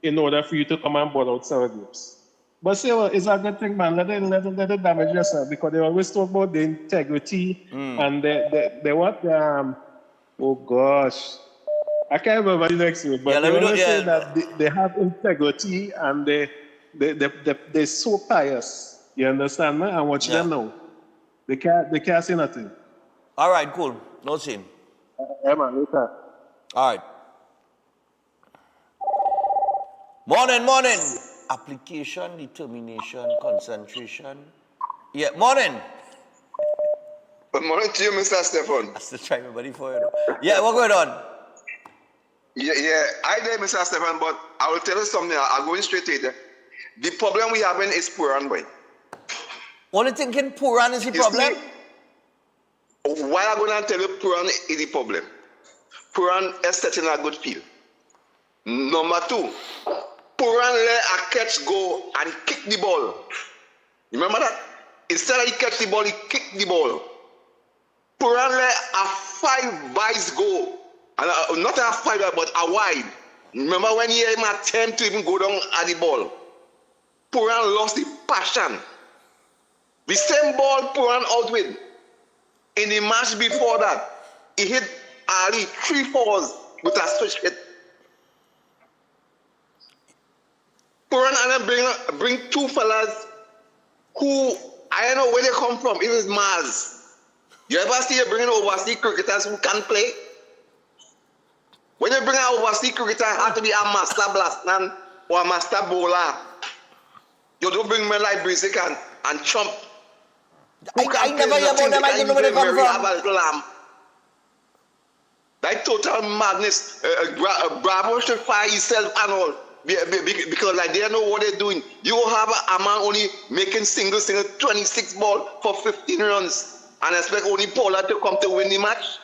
S20: in order for you to come and board out Sarah groups. But say, well, it's a good thing, man. Let it damage yourself because they always talk about the integrity and the what? Oh, gosh. I can't remember the next word, but they always say that they have integrity and they're so pious. You understand, man? And watch them now. They can't say nothing.
S1: All right, cool. No scene.
S20: Yeah, man, later.
S1: All right. Morning. Application, determination, concentration. Yeah, morning.
S21: Good morning to you, Mr. Stephan.
S1: I still trying my body for you. Yeah, what's going on?
S21: Yeah, I did, Mr. Stephan, but I will tell you something. I'll go in straight to it. The problem we having is Puran, boy.
S1: Only thinking Puran is the problem?
S21: Why I'm going to tell you Puran is the problem? Puran is setting a good field. Number two, Puran let a catch go and kick the ball. Remember that? Instead of he catch the ball, he kick the ball. Puran let a 5 buys go. And not a 5, but a wide. Remember when he had my 10 to even go down at the ball? Puran lost the passion. The same ball Puran out with. In the match before that, he hit Ali 3 fours with a switch hit. Puran and then bring 2 fellas who, I don't know where they come from. It is Mars. You ever see you bringing overseas cricketers who can play? When you bring an overseas cricketer, it has to be a master blaster or a master bowler. You don't bring men like Brisic and Trump.
S1: I never hear about them. I don't know where they come from.
S21: That total madness. Bravo should fire himself and all. Because like they don't know what they're doing. You have a man only making single 26 ball for 15 runs and expect only Paula to come to win the match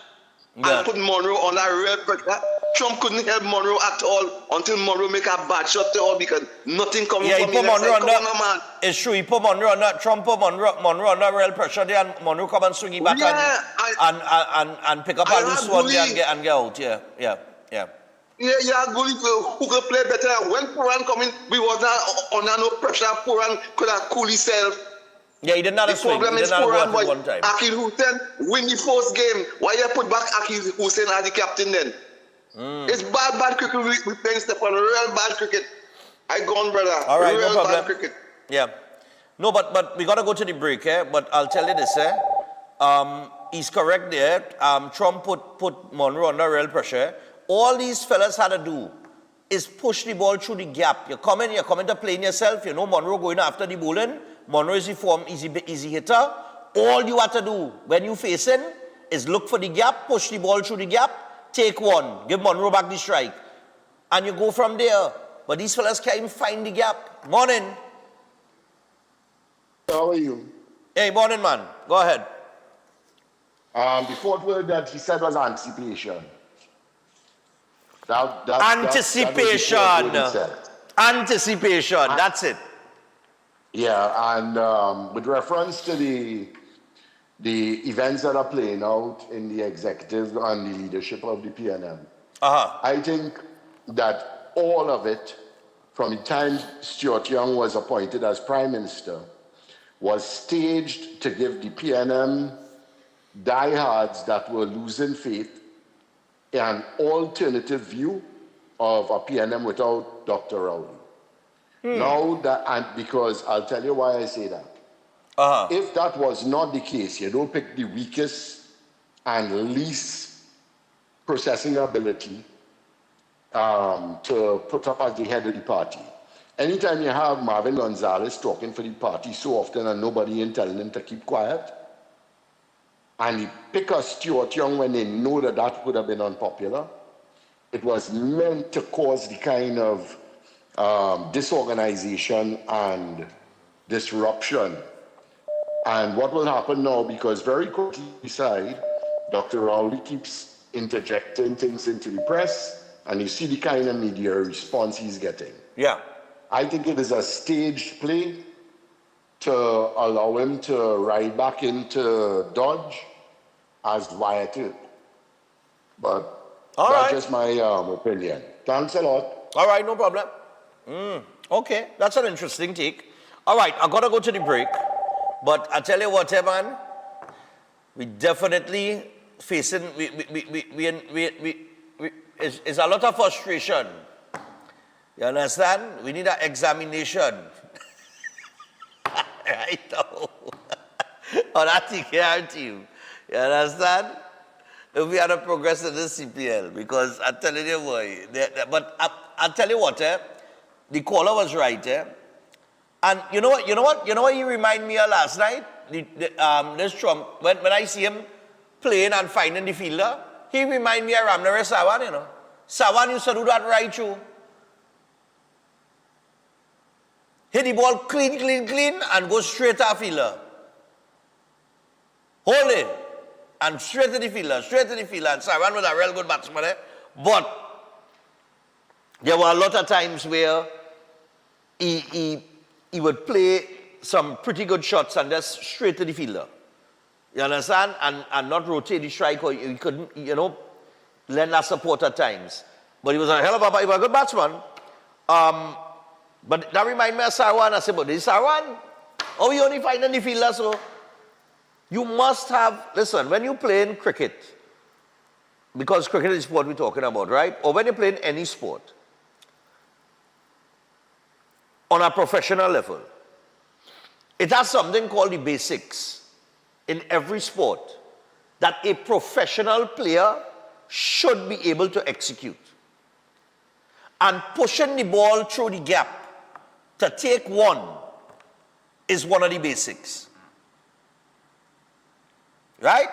S21: and put Monroe on that real pressure. Trump couldn't help Monroe at all until Monroe make a bad shot to all because nothing coming from
S1: he put Monroe on that.
S21: Man.
S1: It's true, he put Monroe on that. Trump put Monroe on that real pressure there and Monroe come and swing it back and pick up a loose one there and get out. Yeah.
S21: Yeah, Gully who could play better. When Puran come in, we was not under no pressure. Puran could have cool himself.
S1: Yeah, he did not swing.
S21: The problem is Puran, boy.
S1: One time.
S21: Akil Hussein win the first game. Why you put back Akil Hussein as the captain then? It's bad cricket we playing, Stephan. Real bad cricket. I gone, brother.
S1: All right,
S21: real
S1: no problem.
S21: Bad cricket.
S1: Yeah. No, but we got to go to the break, But I'll tell you this, he's correct there. Trump put Monroe under real pressure. All these fellas had to do is push the ball through the gap. You're coming to play in yourself. You know Monroe going after the bowling. Monroe is the form, easy hitter. All you have to do when you facing is look for the gap, push the ball through the gap, take one, give Monroe back the strike. And you go from there. But these fellas can't even find the gap. Morning.
S18: How are you?
S1: Hey, morning, man. Go ahead.
S18: The fourth word that he said was anticipation.
S1: Anticipation. Anticipation. That's it.
S18: Yeah, and with reference to the events that are playing out in the executive and the leadership of the PNM, I think that all of it, from the time Stuart Young was appointed as Prime Minister, was staged to give the PNM diehards that were losing faith an alternative view of a PNM without Dr. Rowley. Now that, and because I'll tell you why I say that. If that was not the case, you don't pick the weakest and least processing ability to put up as the head of the party. Anytime you have Marvin Gonzalez talking for the party so often and nobody in telling him to keep quiet, and you pick a Stuart Young when they know that that would have been unpopular, it was meant to cause the kind of disorganization and disruption. And what will happen now, because very quickly beside, Dr. Rowley keeps interjecting things into the press, and you see the kind of media response he's getting.
S1: Yeah.
S18: I think it is a staged play
S2: to allow him to ride back into Dodge as Wyatt. But that's just my opinion. Thanks a lot.
S1: All right, no problem. Okay, that's an interesting take. All right, I gotta go to the break. But I tell you what, man, we definitely facing, it's a lot of frustration. You understand? We need an examination. Right now. On that TKR team. You understand? If we had to progress in this CPL, because I'm telling you, boy, but I'll tell you what, the caller was right, and you know what he reminded me of last night? This Trump, when I see him playing and finding the fielder, he reminded me of Ramnere Sawan, you know. Sawan used to do that right through. Hit the ball clean, and go straight to the fielder. Hold it. And straight to the fielder. And Sawan was a real good batsman, But there were a lot of times where he would play some pretty good shots and just straight to the fielder. You understand? And not rotate the strike, or he couldn't, lend that support at times. But he was a hell of a good batsman. But that reminds me of Sarwan. I said, but this Sarwan, you only find any fielder, so you must have, listen, when you play in cricket, because cricket is what we're talking about, right? Or when you play in any sport, on a professional level, it has something called the basics in every sport that a professional player should be able to execute. And pushing the ball through the gap to take one is one of the basics. Right?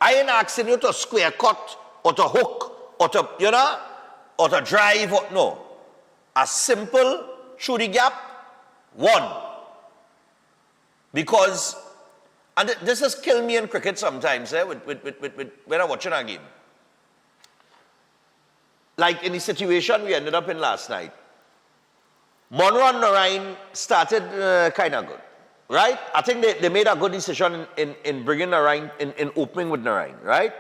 S1: I ain't asking you to square cut or to hook or to, or to drive. No. A simple through the gap, one. Because, and this has killed me in cricket sometimes, when I'm watching a game. Like in the situation we ended up in last night. Monroe and Narain started kind of good, right? I think they made a good decision in bringing Narain, in opening with Narain, right?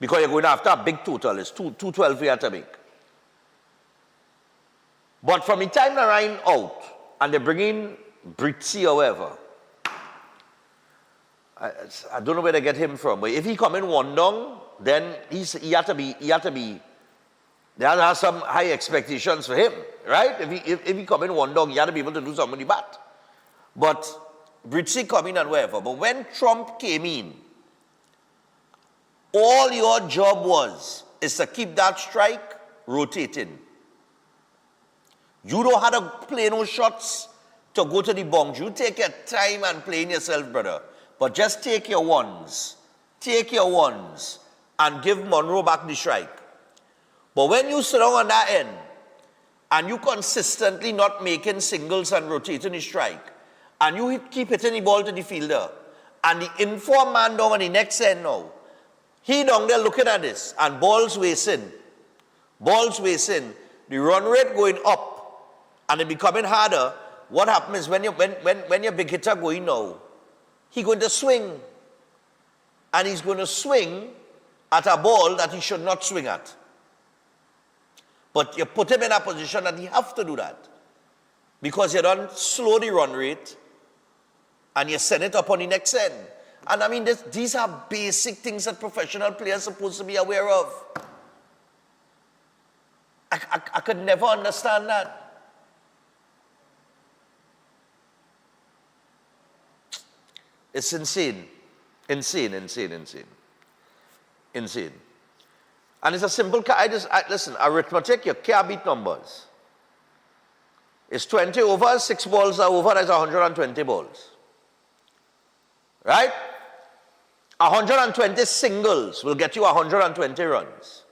S1: Because you're going after a big total. It's 212 we have to make. But from the time Narain out, and they bring in Britzi or whatever, I don't know where they get him from, but if he come in one down, then he had to be, there are some high expectations for him, right? If he come in one dog, he had to be able to do something with the bat. But Britzi come in and whatever. But when Trump came in, all your job is to keep that strike rotating. You don't have to play no shots to go to the bunks. You take your time and play in yourself, brother. But just take your ones. And give Monroe back the strike. But when you sit down on that end, and you consistently not making singles and rotating the strike, and you keep hitting the ball to the fielder, and the inform man down on the next end now, he down there looking at this, and balls wasting, the run rate going up, and it becoming harder. What happens is when your big hitter going now, he going to swing, and he's going to swing at a ball that he should not swing at. But you put him in a position that he have to do that. Because you don't slow the run rate and you send it up on the next end. And I mean, these are basic things that professional players are supposed to be aware of. I could never understand that. It's insane. And it's a simple, listen, arithmetic, you can't beat numbers. It's 20 overs, 6 balls are over, that's 120 balls. Right? 120 singles will get you 120 runs.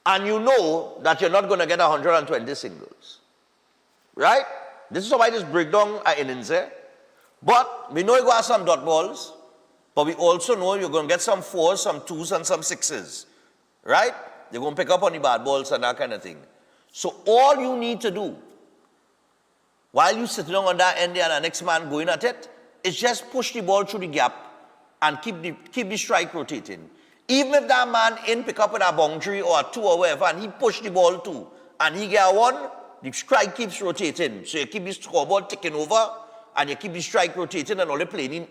S1: And you know that you're not going to get 120 singles. Right? This is why this breakdown are innings there. But we know you got some dot balls. But we also know you're going to get some 4s, some 2s, and some 6s. Right? You're going to pick up on the bad balls and that kind of thing. So all you need to do while you sitting on that end there and the next man going at it, it's just push the ball through the gap and keep the strike rotating. Even if that man in pick up with a boundary or a 2 or whatever, and he push the ball too, and he get a 1, the strike keeps rotating. So you keep the scoreboard ticking over, and you keep the strike rotating, and all the playing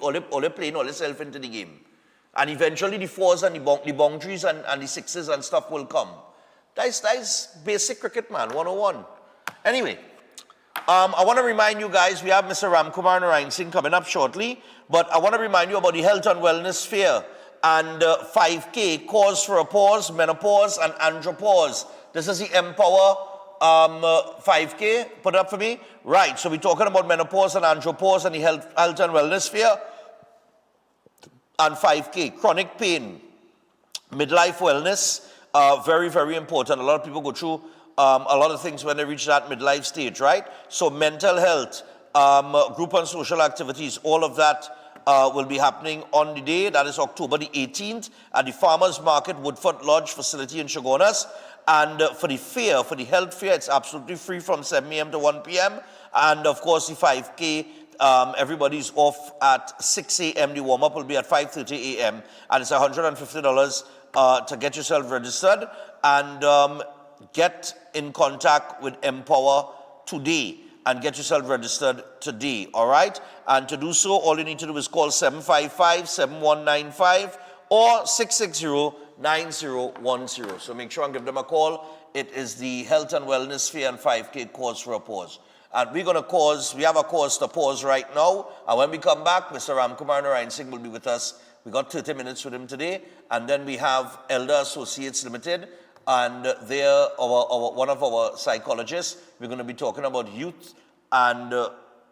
S1: yourself into the game. And eventually the 4s and the boundaries and the 6s and stuff will come. That is basic cricket, man, 101. Anyway, I want to remind you guys, we have Mr. Ramkumar Narayan Singh coming up shortly, but I want to remind you about the Health and Wellness Fair and 5K, Cause for a Pause, Menopause, and Andropause. This is the Empower 5K. Put it up for me. Right, so we're talking about menopause and andropause and the Health and Wellness Fair and 5K. Chronic pain, midlife wellness, very, very important. A lot of people go through a lot of things when they reach that midlife stage, right? So mental health, group and social activities, all of that will be happening on the day. That is October the 18th at the Farmers Market Woodford Lodge facility in Chagonas. And for the fair, for the health fair, it's absolutely free from 7 a.m. to 1 p.m. And of course, the 5K, everybody's off at 6 a.m. The warm-up will be at 5:30 a.m. And it's $150 to get yourself registered. And get in contact with Empower today and get yourself registered today, all right? And to do so, all you need to do is call 755-7195 or 660-9010. So make sure and give them a call. It is the Health and Wellness Fair and 5K Cause for a Pause. And we have a cause to pause right now. And when we come back, Mr. Ramkumar Narayan Singh will be with us. We got 30 minutes with him today. And then we have Elder Associates Limited. And they're one of our psychologists. We're going to be talking about youth and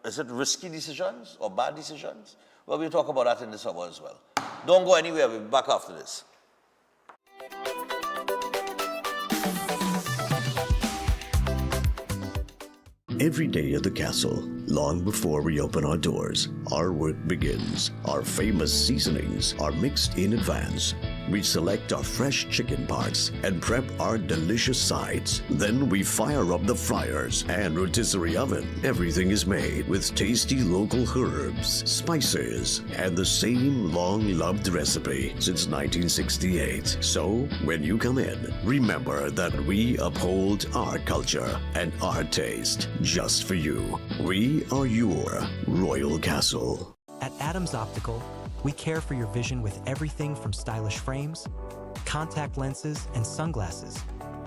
S1: is it risky decisions or bad decisions? Well, we'll talk about that in this hour as well. Don't go anywhere. We'll be back after this.
S4: Every day at the castle, long before we open our doors, our work begins. Our famous seasonings are mixed in advance. We select our fresh chicken parts and prep our delicious sides. Then we fire up the fryers and rotisserie oven. Everything is made with tasty local herbs, spices, and the same long-loved recipe since 1968. So, when you come in, remember that we uphold our culture and our taste just for you. We are your Royal Castle.
S12: At Adams Optical, we care for your vision with everything from stylish frames, contact lenses, and sunglasses,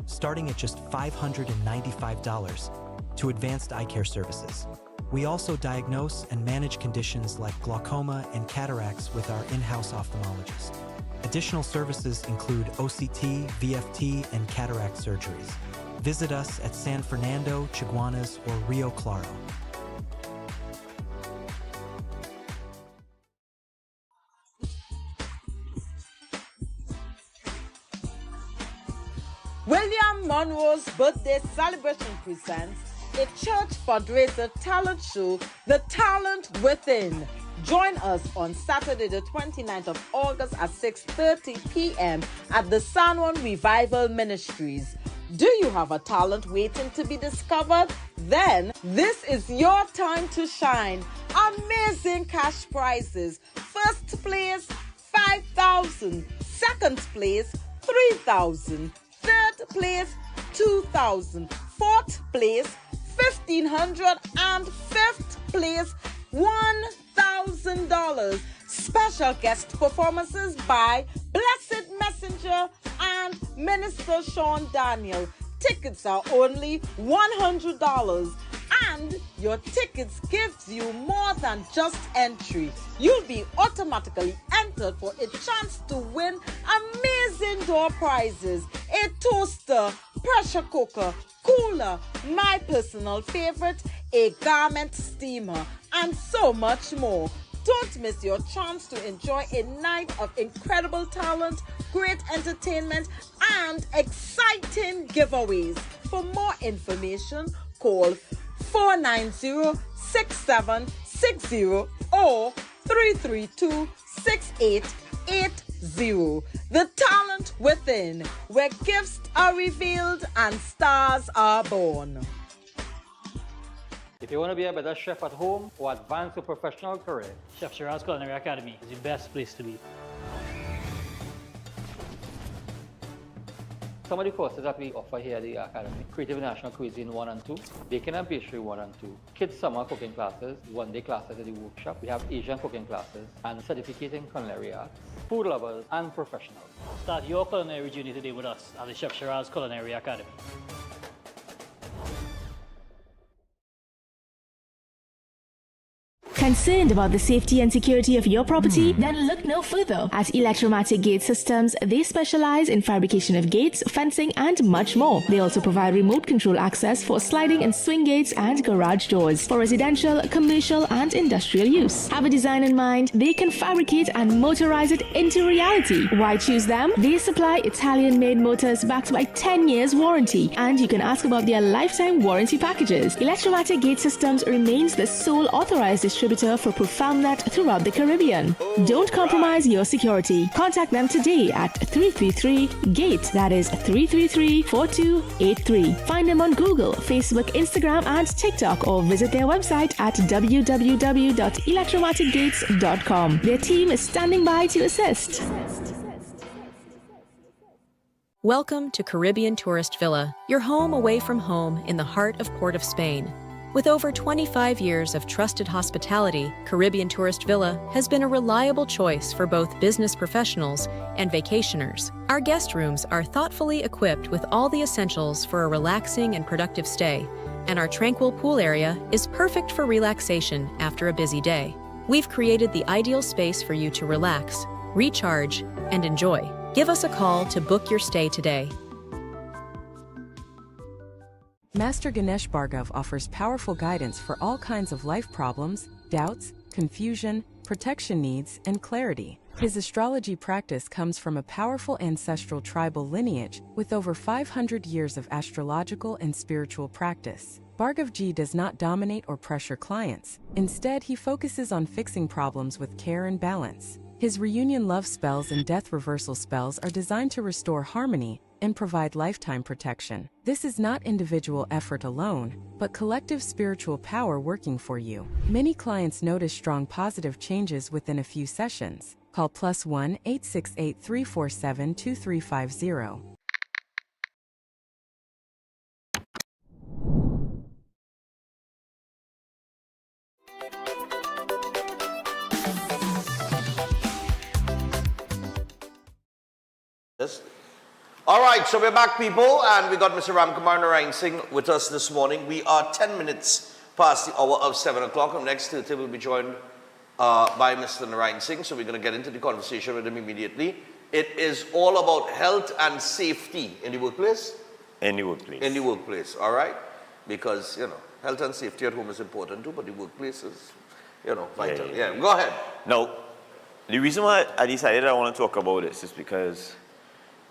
S12: starting at just $595 to advanced eye care services. We also diagnose and manage conditions like glaucoma and cataracts with our in-house ophthalmologist. Additional services include OCT, VFT, and cataract surgeries. Visit us at San Fernando, Chaguanas, or Rio Claro.
S11: William Monroe's birthday celebration presents a church fundraiser talent show, The Talent Within. Join us on Saturday, the 29th of August at 6:30 p.m. at the San Juan Revival Ministries. Do you have a talent waiting to be discovered? Then this is your time to shine. Amazing cash prizes. First place, $5,000. Second place, $3,000. Third place, $2,000. Fourth place, $1,500. And fifth place, $1,000. Special guest performances by Blessed Messenger and Minister Sean Daniel. Tickets are only $100. And your tickets gives you more than just entry. You'll be automatically entered for a chance to win amazing door prizes, a toaster, pressure cooker, cooler, my personal favorite, a garment steamer, and so much more. Don't miss your chance to enjoy a night of incredible talent, great entertainment, and exciting giveaways. For more information, call 490-6760 or 332-6880. The Talent Within, where gifts are revealed and stars are born.
S3: If you want to be a better chef at home or advance your professional career,
S22: Chef Shiraz Culinary Academy is the best place to be.
S3: Some of the courses that we offer here at the Academy: Creative National Cuisine 1 and 2, Baking and Pastry 1 and 2, Kids Summer Cooking Classes, one-day classes at the workshop. We have Asian cooking classes and certificate in culinary arts, food lovers and professionals.
S22: Start your culinary journey today with us at the Chef Shiraz Culinary Academy.
S23: Concerned about the safety and security of your property? Then look no further. At Electromatic Gate Systems, they specialize in fabrication of gates, fencing, and much more. They also provide remote control access for sliding and swing gates and garage doors for residential, commercial, and industrial use. Have a design in mind? They can fabricate and motorize it into reality. Why choose them? They supply Italian-made motors backed by 10 years warranty, and you can ask about their lifetime warranty packages. Electromatic Gate Systems remains the sole authorized distributor for ProfoundNet throughout the Caribbean. Don't compromise your security. Contact them today at 333-GATE. That is 333-4283. Find them on Google, Facebook, Instagram, and TikTok, or visit their website at www.electromaticgates.com. Their team is standing by to assist.
S24: Welcome to Caribbean Tourist Villa, your home away from home in the heart of Port of Spain. With over 25 years of trusted hospitality, Caribbean Tourist Villa has been a reliable choice for both business professionals and vacationers. Our guest rooms are thoughtfully equipped with all the essentials for a relaxing and productive stay, and our tranquil pool area is perfect for relaxation after a busy day. We've created the ideal space for you to relax, recharge, and enjoy. Give us a call to book your stay today.
S25: Master Ganesh Bhargav offers powerful guidance for all kinds of life problems, doubts, confusion, protection needs, and clarity. His astrology practice comes from a powerful ancestral tribal lineage with over 500 years of astrological and spiritual practice. Bhargavji does not dominate or pressure clients. Instead, he focuses on fixing problems with care and balance. His reunion love spells and death reversal spells are designed to restore harmony and provide lifetime protection. This is not individual effort alone, but collective spiritual power working for you. Many clients notice strong positive changes within a few sessions. Call +1 868 347 2350.
S1: Yes. All right, so we're back, people, and we got Mr. Ramkumar Narayan with us this morning. We are 10 minutes past the hour of 7 o'clock. Next Thursday, we'll be joined by Mr. Narayan Singh, so we're going to get into the conversation with him immediately. It is all about health and safety in the workplace?
S26: In the workplace.
S1: In the workplace, all right? Because, you know, health and safety at home is important too, but the workplace is, you know, vital. Yeah, go ahead.
S26: Now, the reason why I decided I want to talk about this is because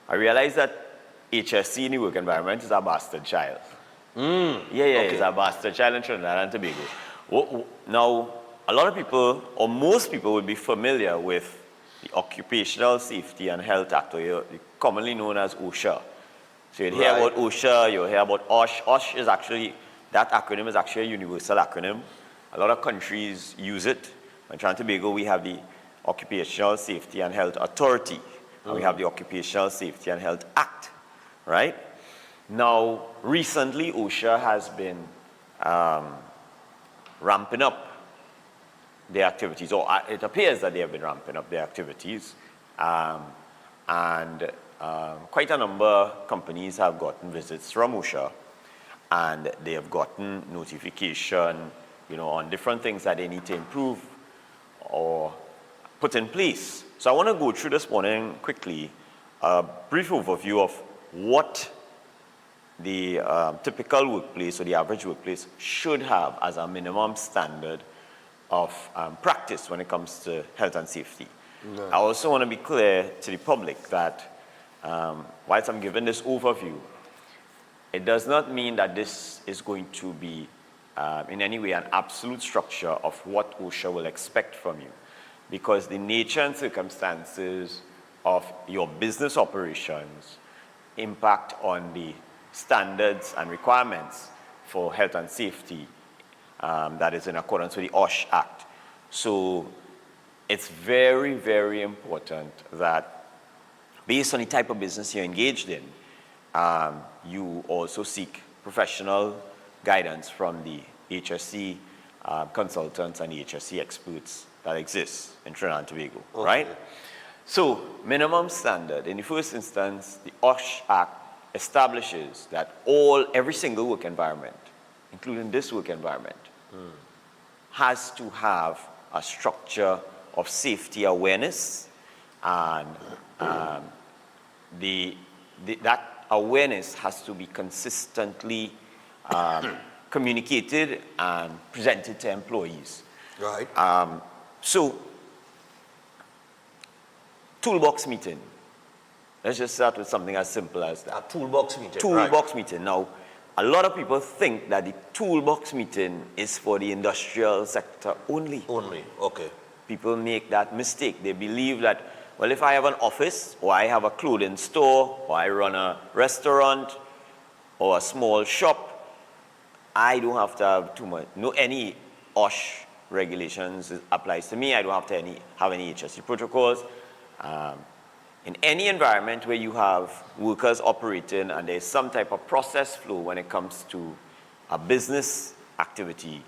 S26: I realized that HSC in the work environment is a bastard child. It's a bastard child in Trinidad and Tobago. Now, a lot of people, or most people, would be familiar with the Occupational Safety and Health Act, or commonly known as OSHA. So you'd hear about OSHA, you'll hear about OSH. OSH is actually, that acronym is actually a universal acronym. A lot of countries use it. In Trinidad and Tobago, we have the Occupational Safety and Health Authority. And we have the Occupational Safety and Health Act, right? Now, recently, OSHA has been ramping up their activities, or it appears that they have been ramping up their activities. Quite a number of companies have gotten visits from OSHA, and they have gotten notification, you know, on different things that they need to improve or put in place. So I want to go through this morning quickly a brief overview of what the typical workplace or the average workplace should have as a minimum standard of practice when it comes to health and safety. I also want to be clear to the public that whilst I'm giving this overview, it does not mean that this is going to be in any way an absolute structure of what OSHA will expect from you, because the nature and circumstances of your business operations impact on the standards and requirements for health and safety that is in accordance with the OSH Act. So it's very, very important that based on the type of business you're engaged in, you also seek professional guidance from the HSC consultants and the HSC experts that exist in Trinidad and Tobago, right? So, minimum standard, in the first instance, the OSH Act establishes that every single work environment, including this work environment, has to have a structure of safety awareness, and that awareness has to be consistently communicated and presented to employees.
S1: Right.
S26: So, toolbox meeting. Let's just start with something as simple as that.
S1: A toolbox meeting.
S26: Toolbox meeting. Now, a lot of people think that the toolbox meeting is for the industrial sector only.
S1: Only, okay.
S26: People make that mistake. They believe that, well, if I have an office, or I have a clothing store, or I run a restaurant, or a small shop, I don't have to have too much, any OSH regulations applies to me. I don't have to have any HSC protocols. In any environment where you have workers operating and there's some type of process flow when it comes to a business activity,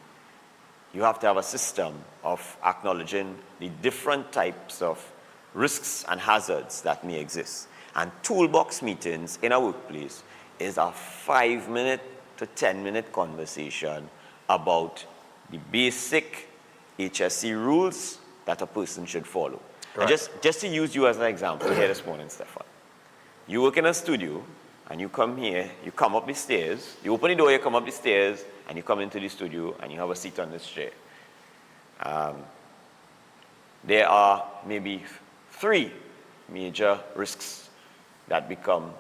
S26: you have to have a system of acknowledging the different types of risks and hazards that may exist. And toolbox meetings in a workplace is a 5-minute to 10-minute conversation about the basic HSC rules that a person should follow.
S1: Right.
S26: And just to use you as an example here this morning, Stephan. You work in a studio, and you come here, you come up the stairs, you open the door, you come up the stairs, and you come into the studio, and you have a seat on this chair. There are maybe 3 major risks that become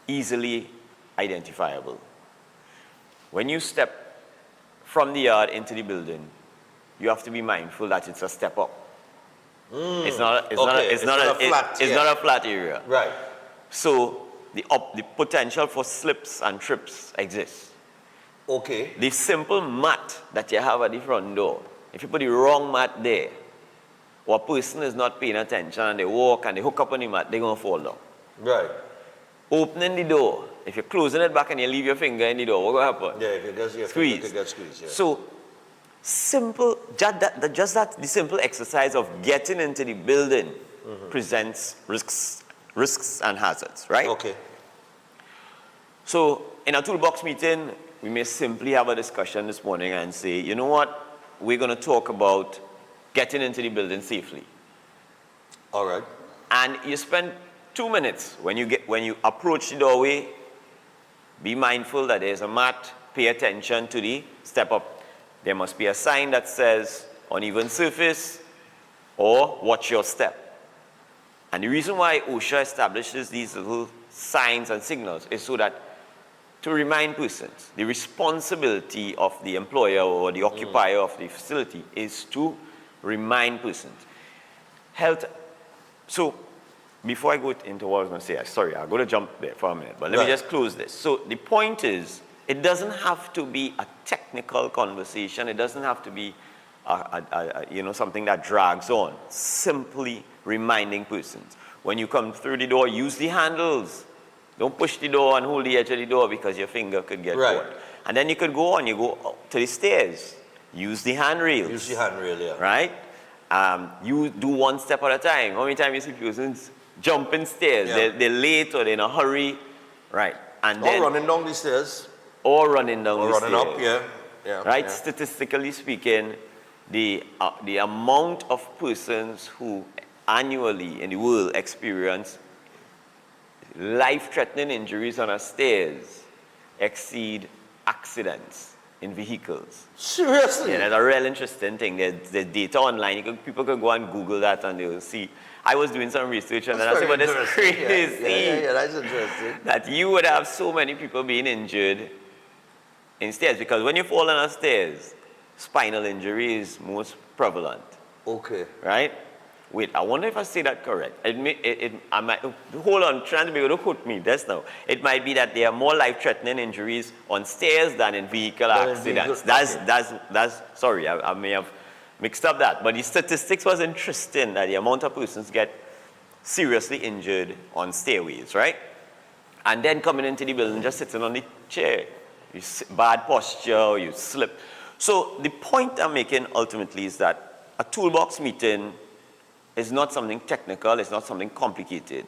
S26: easily identifiable. When you step from the yard into the building, you have to be mindful that it's a step up. It's not a flat area.
S1: Right.
S26: So the potential for slips and trips exists.
S1: Okay.
S26: The simple mat that you have at the front door, if you put the wrong mat there, or a person is not paying attention and they walk and they hook up on the mat, they're going to fall down.
S1: Right.
S26: Opening the door, if you're closing it back and you leave your finger in the door, what's going to happen?
S1: Yeah, if it does, your
S26: Squeeze.
S1: finger could get squeezed. Yeah.
S26: So, simple, the simple exercise of getting into the building presents risks and hazards, right?
S1: Okay.
S26: So, in a toolbox meeting, we may simply have a discussion this morning and say, you know what, we're going to talk about getting into the building safely.
S1: All right.
S26: And you spend 2 minutes when you approach the doorway. Be mindful that there's a mat. Pay attention to the step up. There must be a sign that says uneven surface or watch your step. And the reason why OSHA establishes these little signs and signals is so that to remind persons, the responsibility of the employer or the occupier of the facility is to remind persons. So, before I go into what I was going to say, sorry, I'm going to jump there for a minute, but let me just close this. So, the point is, it doesn't have to be a technical conversation. It doesn't have to be something that drags on. Simply reminding persons. When you come through the door, use the handles. Don't push the door and hold the edge of the door because your finger could get caught. And then you could go on. You go to the stairs. Use the handrails.
S1: Use the handrail, yeah.
S26: Right? You do one step at a time. How many times you see persons jumping stairs?
S1: Yeah.
S26: They're late or they're in a hurry. Right. And
S1: or running down the stairs.
S26: Or running down the stairs.
S1: Or running up, yeah.
S26: Right?
S1: Yeah.
S26: Statistically speaking, the amount of persons who annually in the world experience life-threatening injuries on our stairs exceed accidents in vehicles.
S1: Seriously?
S26: Yeah, that's a real interesting thing. There's data online. People can go and Google that and they'll see. I was doing some research and then I said, but it's crazy.
S1: Yeah, that's interesting.
S26: That you would have so many people being injured in stairs, because when you fall on a stairs, spinal injury is most prevalent.
S1: Okay.
S26: Right? wait, I wonder if I say that correct. I might, hold on, trying to be able to quote me this now. It might be that there are more life-threatening injuries on stairs than in vehicle accidents. That's sorry, I may have mixed up that. But the statistics was interesting that the amount of persons get seriously injured on stairways, right? And then coming into the building, just sitting on the chair. Bad posture, you slip. So the point I'm making ultimately is that a toolbox meeting is not something technical, it's not something complicated.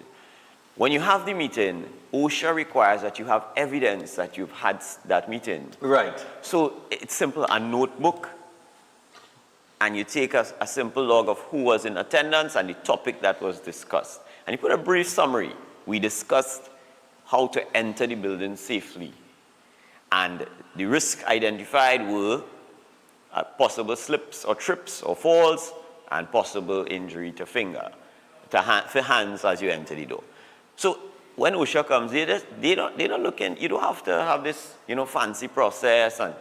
S26: When you have the meeting, OSHA requires that you have evidence that you've had that meeting.
S1: Right.
S26: So it's simple, a notebook, and you take a simple log of who was in attendance and the topic that was discussed. And you put a brief summary. We discussed how to enter the building safely. And the risks identified were possible slips or trips or falls, and possible injury to for hands as you enter the door. So when OSHA comes, they don't look in. You don't have to have this, fancy process, and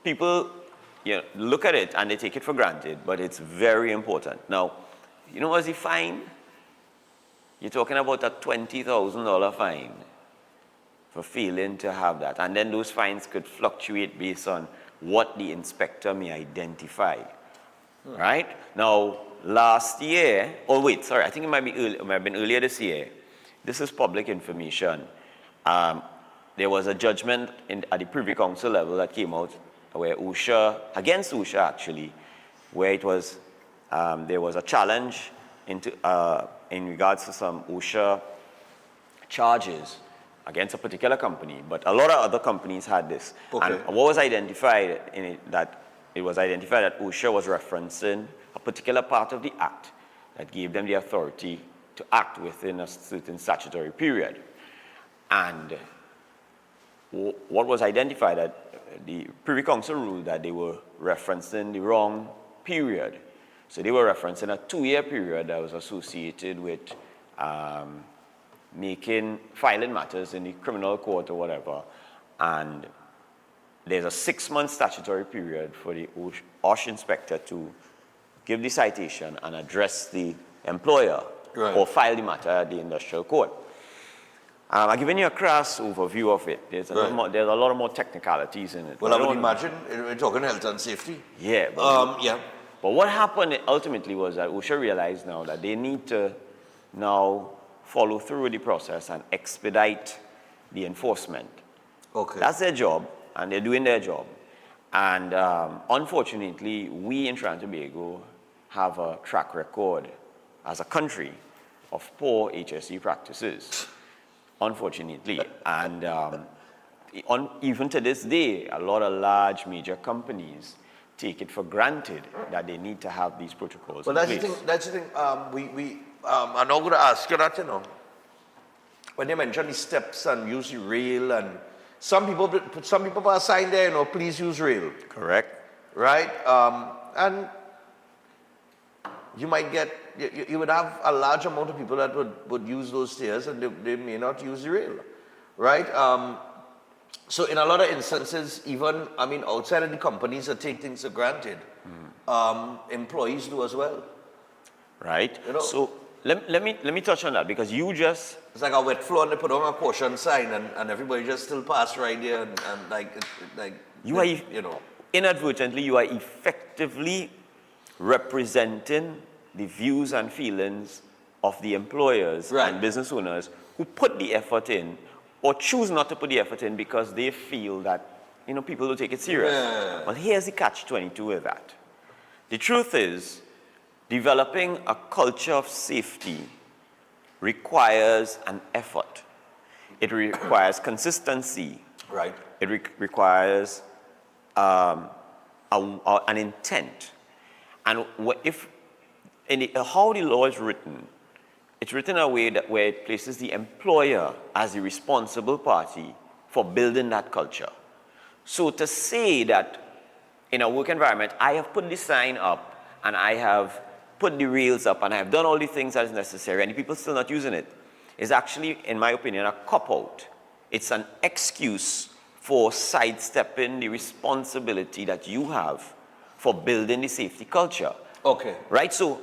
S26: people, look at it and they take it for granted. But it's very important. Now, what's the fine? You're talking about a $20,000 fine for failing to have that, and then those fines could fluctuate based on what the inspector may identify. Right? Now, last year, I think it might have been earlier this year. This is public information. There was a judgment at the Privy Council level that came out where against OSHA actually, where it was, there was a challenge in regards to some OSHA charges against a particular company, but a lot of other companies had this. Okay. And what was identified in it, that it was identified that OSHA was referencing a particular part of the act that gave them the authority to act within a certain statutory period. And what was identified, that the Privy Council ruled that they were referencing the wrong period. So they were referencing a 2-year period that was associated with filing matters in the criminal court or whatever, and there's a 6-month statutory period for the OSHA inspector to give the citation and address the employer, right, or file the matter at the industrial court. I've given you a crass overview of it. There's a lot of more technicalities in it.
S1: Well, I would imagine we're talking health and safety.
S26: Yeah. But what happened ultimately was that OSHA realized now that they need to now follow through with the process and expedite the enforcement. Okay. That's their job, and they're doing their job. And unfortunately, we in Trinidad and Tobago have a track record as a country of poor HSE practices, unfortunately. And even to this day, a lot of large major companies take it for granted that they need to have these protocols in place.
S1: That's the thing. I'm not going to ask you that, when they mention the steps and use the rail, and some people put a sign there, please use rail.
S26: Correct.
S1: Right? And you might you would have a large amount of people that would use those stairs, and they may not use the rail. Right? So in a lot of instances, even, outside of the companies that take things for granted, employees do as well.
S26: Right. So let me touch on that, because
S1: it's like a wet floor and they put on a caution sign, and everybody just still pass right there,
S26: inadvertently you are effectively representing the views and feelings of the employers and business owners who put the effort in or choose not to put the effort in because they feel that people don't take it serious. Yeah. Well, here's the catch-22 with that. The truth is, developing a culture of safety requires an effort. It requires consistency.
S1: Right.
S26: It requires an intent. And how the law is written, it's written in a way where it places the employer as the responsible party for building that culture. So to say that in a work environment, I have put the sign up and I have put the rails up and I have done all the things that is necessary and the people still not using it, is actually, in my opinion, a cop-out. It's an excuse for sidestepping the responsibility that you have for building the safety culture.
S1: Okay.
S26: Right? So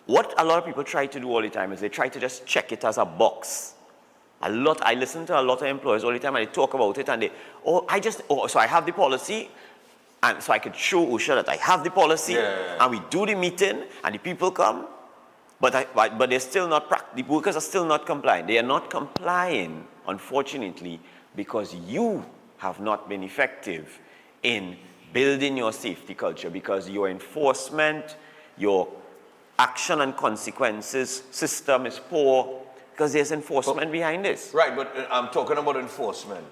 S26: What a lot of people try to do all the time is they try to just check it as a box. I listen to a lot of employers all the time and they talk about it and they, so I have the policy and so I could show OSHA that I have the policy and we do the meeting and the people come, but they're still not, the workers are still not complying. They are not complying, unfortunately, because you have not been effective in building your safety culture, because your enforcement, your action and consequences system is poor, because there's enforcement behind this.
S1: Right, but I'm talking about enforcement.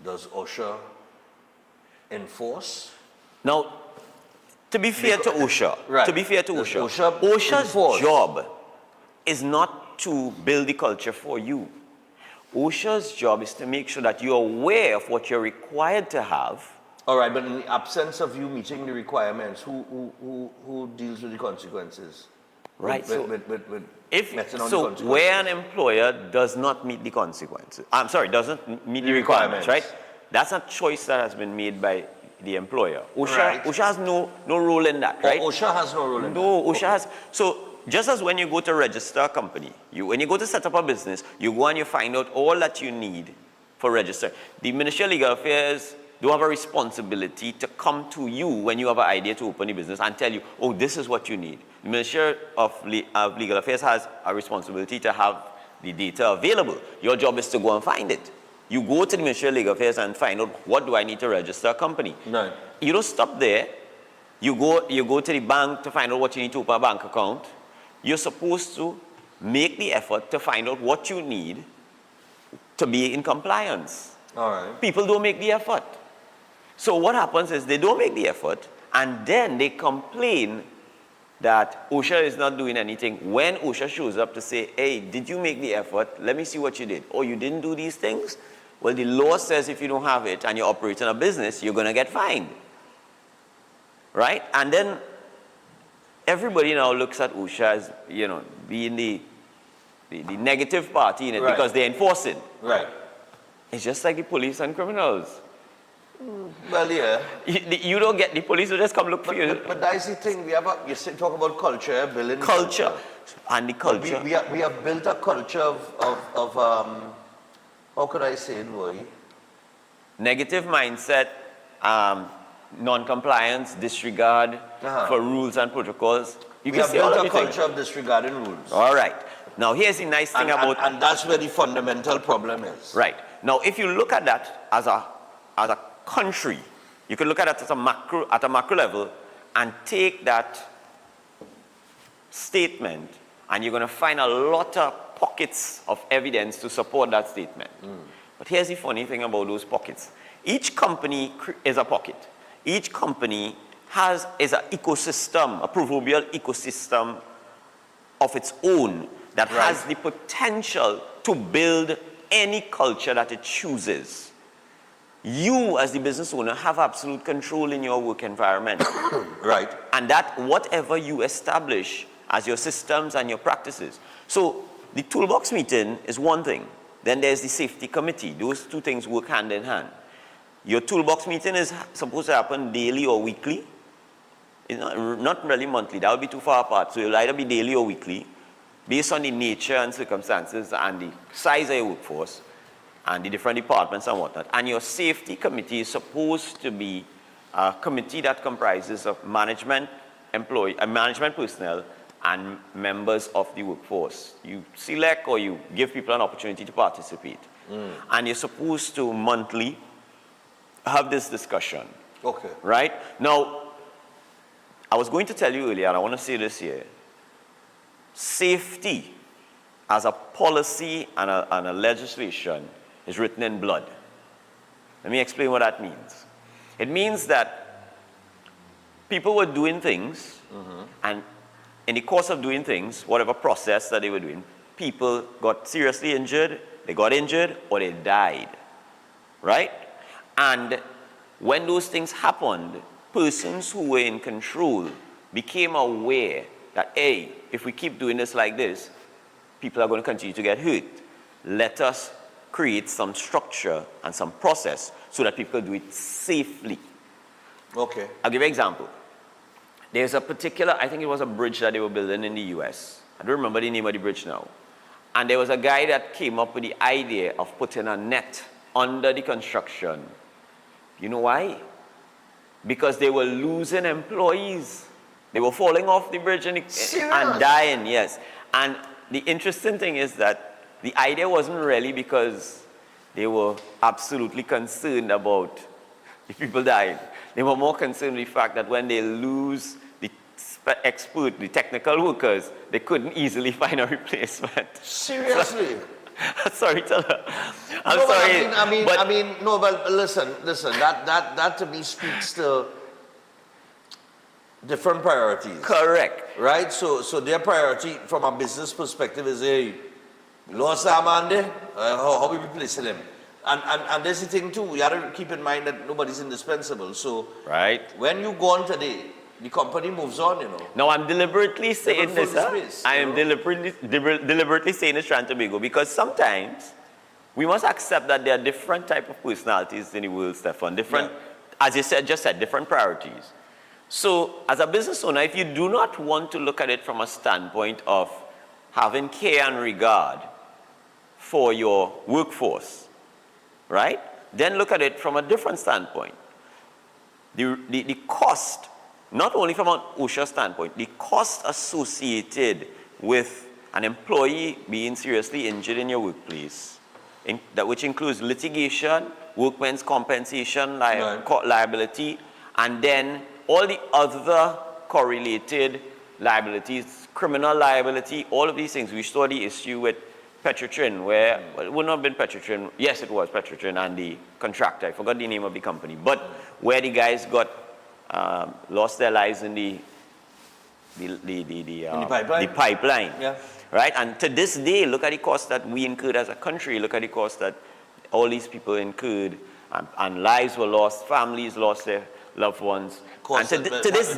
S1: Does OSHA enforce?
S26: Now, to be fair to OSHA,
S1: OSHA's
S26: OSHA's job is not to build the culture for you. OSHA's job is to make sure that you're aware of what you're required to have.
S1: All right, but in the absence of you meeting the requirements, who deals with the consequences?
S26: Right.
S1: With
S26: where an employer does not meet the consequences, doesn't meet the requirements, right? That's a choice that has been made by the employer. OSHA has no role in that, right?
S1: OSHA has no role in that.
S26: No, OSHA has. So just as when you go to register a company, when you go to set up a business, you go and you find out all that you need for register. The Ministry of Legal Affairs do have a responsibility to come to you when you have an idea to open a business and tell you, oh, this is what you need. The Ministry of Legal Affairs has a responsibility to have the data available. Your job is to go and find it. You go to the Ministry of Legal Affairs and find out, what do I need to register a company?
S1: No.
S26: You don't stop there. You go to the bank to find out what you need to open a bank account. You're supposed to make the effort to find out what you need to be in compliance.
S1: All right.
S26: People don't make the effort. So what happens is they don't make the effort and then they complain that OSHA is not doing anything. When OSHA shows up to say, hey, did you make the effort? Let me see what you did. Oh, you didn't do these things? Well, the law says if you don't have it and you're operating a business, you're going to get fined. Right? And then everybody now looks at OSHA as, being the negative party in it because they're enforcing.
S1: Right.
S26: It's just like the police and criminals.
S1: Well, yeah.
S26: You don't get, the police will just come look for you.
S1: But that's the thing, you talk about culture, building
S26: culture. And the culture.
S1: We have built a culture of how could I say it, boy?
S26: Negative mindset, non-compliance, disregard for rules and protocols.
S1: We have built a culture of disregarding rules.
S26: All right. Now, here's the nice thing about...
S1: And that's where the fundamental problem is.
S26: Right. Now, if you look at that as a country, you can look at it at a macro level and take that statement and you're going to find a lot of pockets of evidence to support that statement. But here's the funny thing about those pockets. Each company is a pocket. Each company is an ecosystem, a proverbial ecosystem of its own that has the potential to build any culture that it chooses. You, as the business owner, have absolute control in your work environment.
S1: Right.
S26: And that whatever you establish as your systems and your practices. So the toolbox meeting is one thing. Then there's the safety committee. Those two things work hand in hand. Your toolbox meeting is supposed to happen daily or weekly. It's not really monthly. That would be too far apart. So it'll either be daily or weekly, based on the nature and circumstances and the size of your workforce and the different departments and whatnot. And your safety committee is supposed to be a committee that comprises of management personnel and members of the workforce. You select or you give people an opportunity to participate. And you're supposed to monthly have this discussion.
S1: Okay.
S26: Right? Now, I was going to tell you earlier, and I want to say this here. Safety as a policy and a legislation is written in blood. Let me explain what that means. It means that people were doing things, and in the course of doing things, whatever process that they were doing, people got seriously injured, they got injured, or they died. Right? And when those things happened, persons who were in control became aware that, hey, if we keep doing this like this, people are going to continue to get hurt. Let us create some structure and some process so that people do it safely.
S1: Okay.
S26: I'll give you an example. there's a particular, I think it was a bridge that they were building in the US. I don't remember the name of the bridge now. And there was a guy that came up with the idea of putting a net under the construction. You know why? Because they were losing employees. They were falling off the bridge and dying, yes. And the interesting thing is that the idea wasn't really because they were absolutely concerned about the people dying. They were more concerned with the fact that when they lose the the technical workers, they couldn't easily find a replacement.
S1: Seriously?
S26: Sorry, tell her. I'm
S1: no,
S26: sorry.
S1: But listen, that to me speaks to different priorities.
S26: Correct.
S1: Right? So their priority from a business perspective is, hey, we lost our man there, how we replacing him? And there's the thing too, we have to keep in mind that nobody's indispensable. So
S26: right.
S1: When you go on today, the company moves on, you know.
S26: No, I'm deliberately saying this. I am deliberately saying this, Trinidad and Tobago, because sometimes we must accept that there are different type of personalities in the world, Stephan. Different, as you said, different priorities. So, as a business owner, if you do not want to look at it from a standpoint of having care and regard for your workforce, right? Then look at it from a different standpoint. The cost, not only from an OSHA standpoint, the cost associated with an employee being seriously injured in your workplace, which includes litigation, workmen's compensation, liability, and then all the other correlated liabilities, criminal liability, all of these things. We saw the issue with Petrotrin, where well, it would not have been Petrotrin. Yes, it was Petrotrin and the contractor. I forgot the name of the company, but where the guys got lost their lives in the pipeline.
S1: Yeah.
S26: Right? And to this day, look at the cost that we incurred as a country. Look at the cost that all these people incurred, and lives were lost, families lost their loved ones. And to this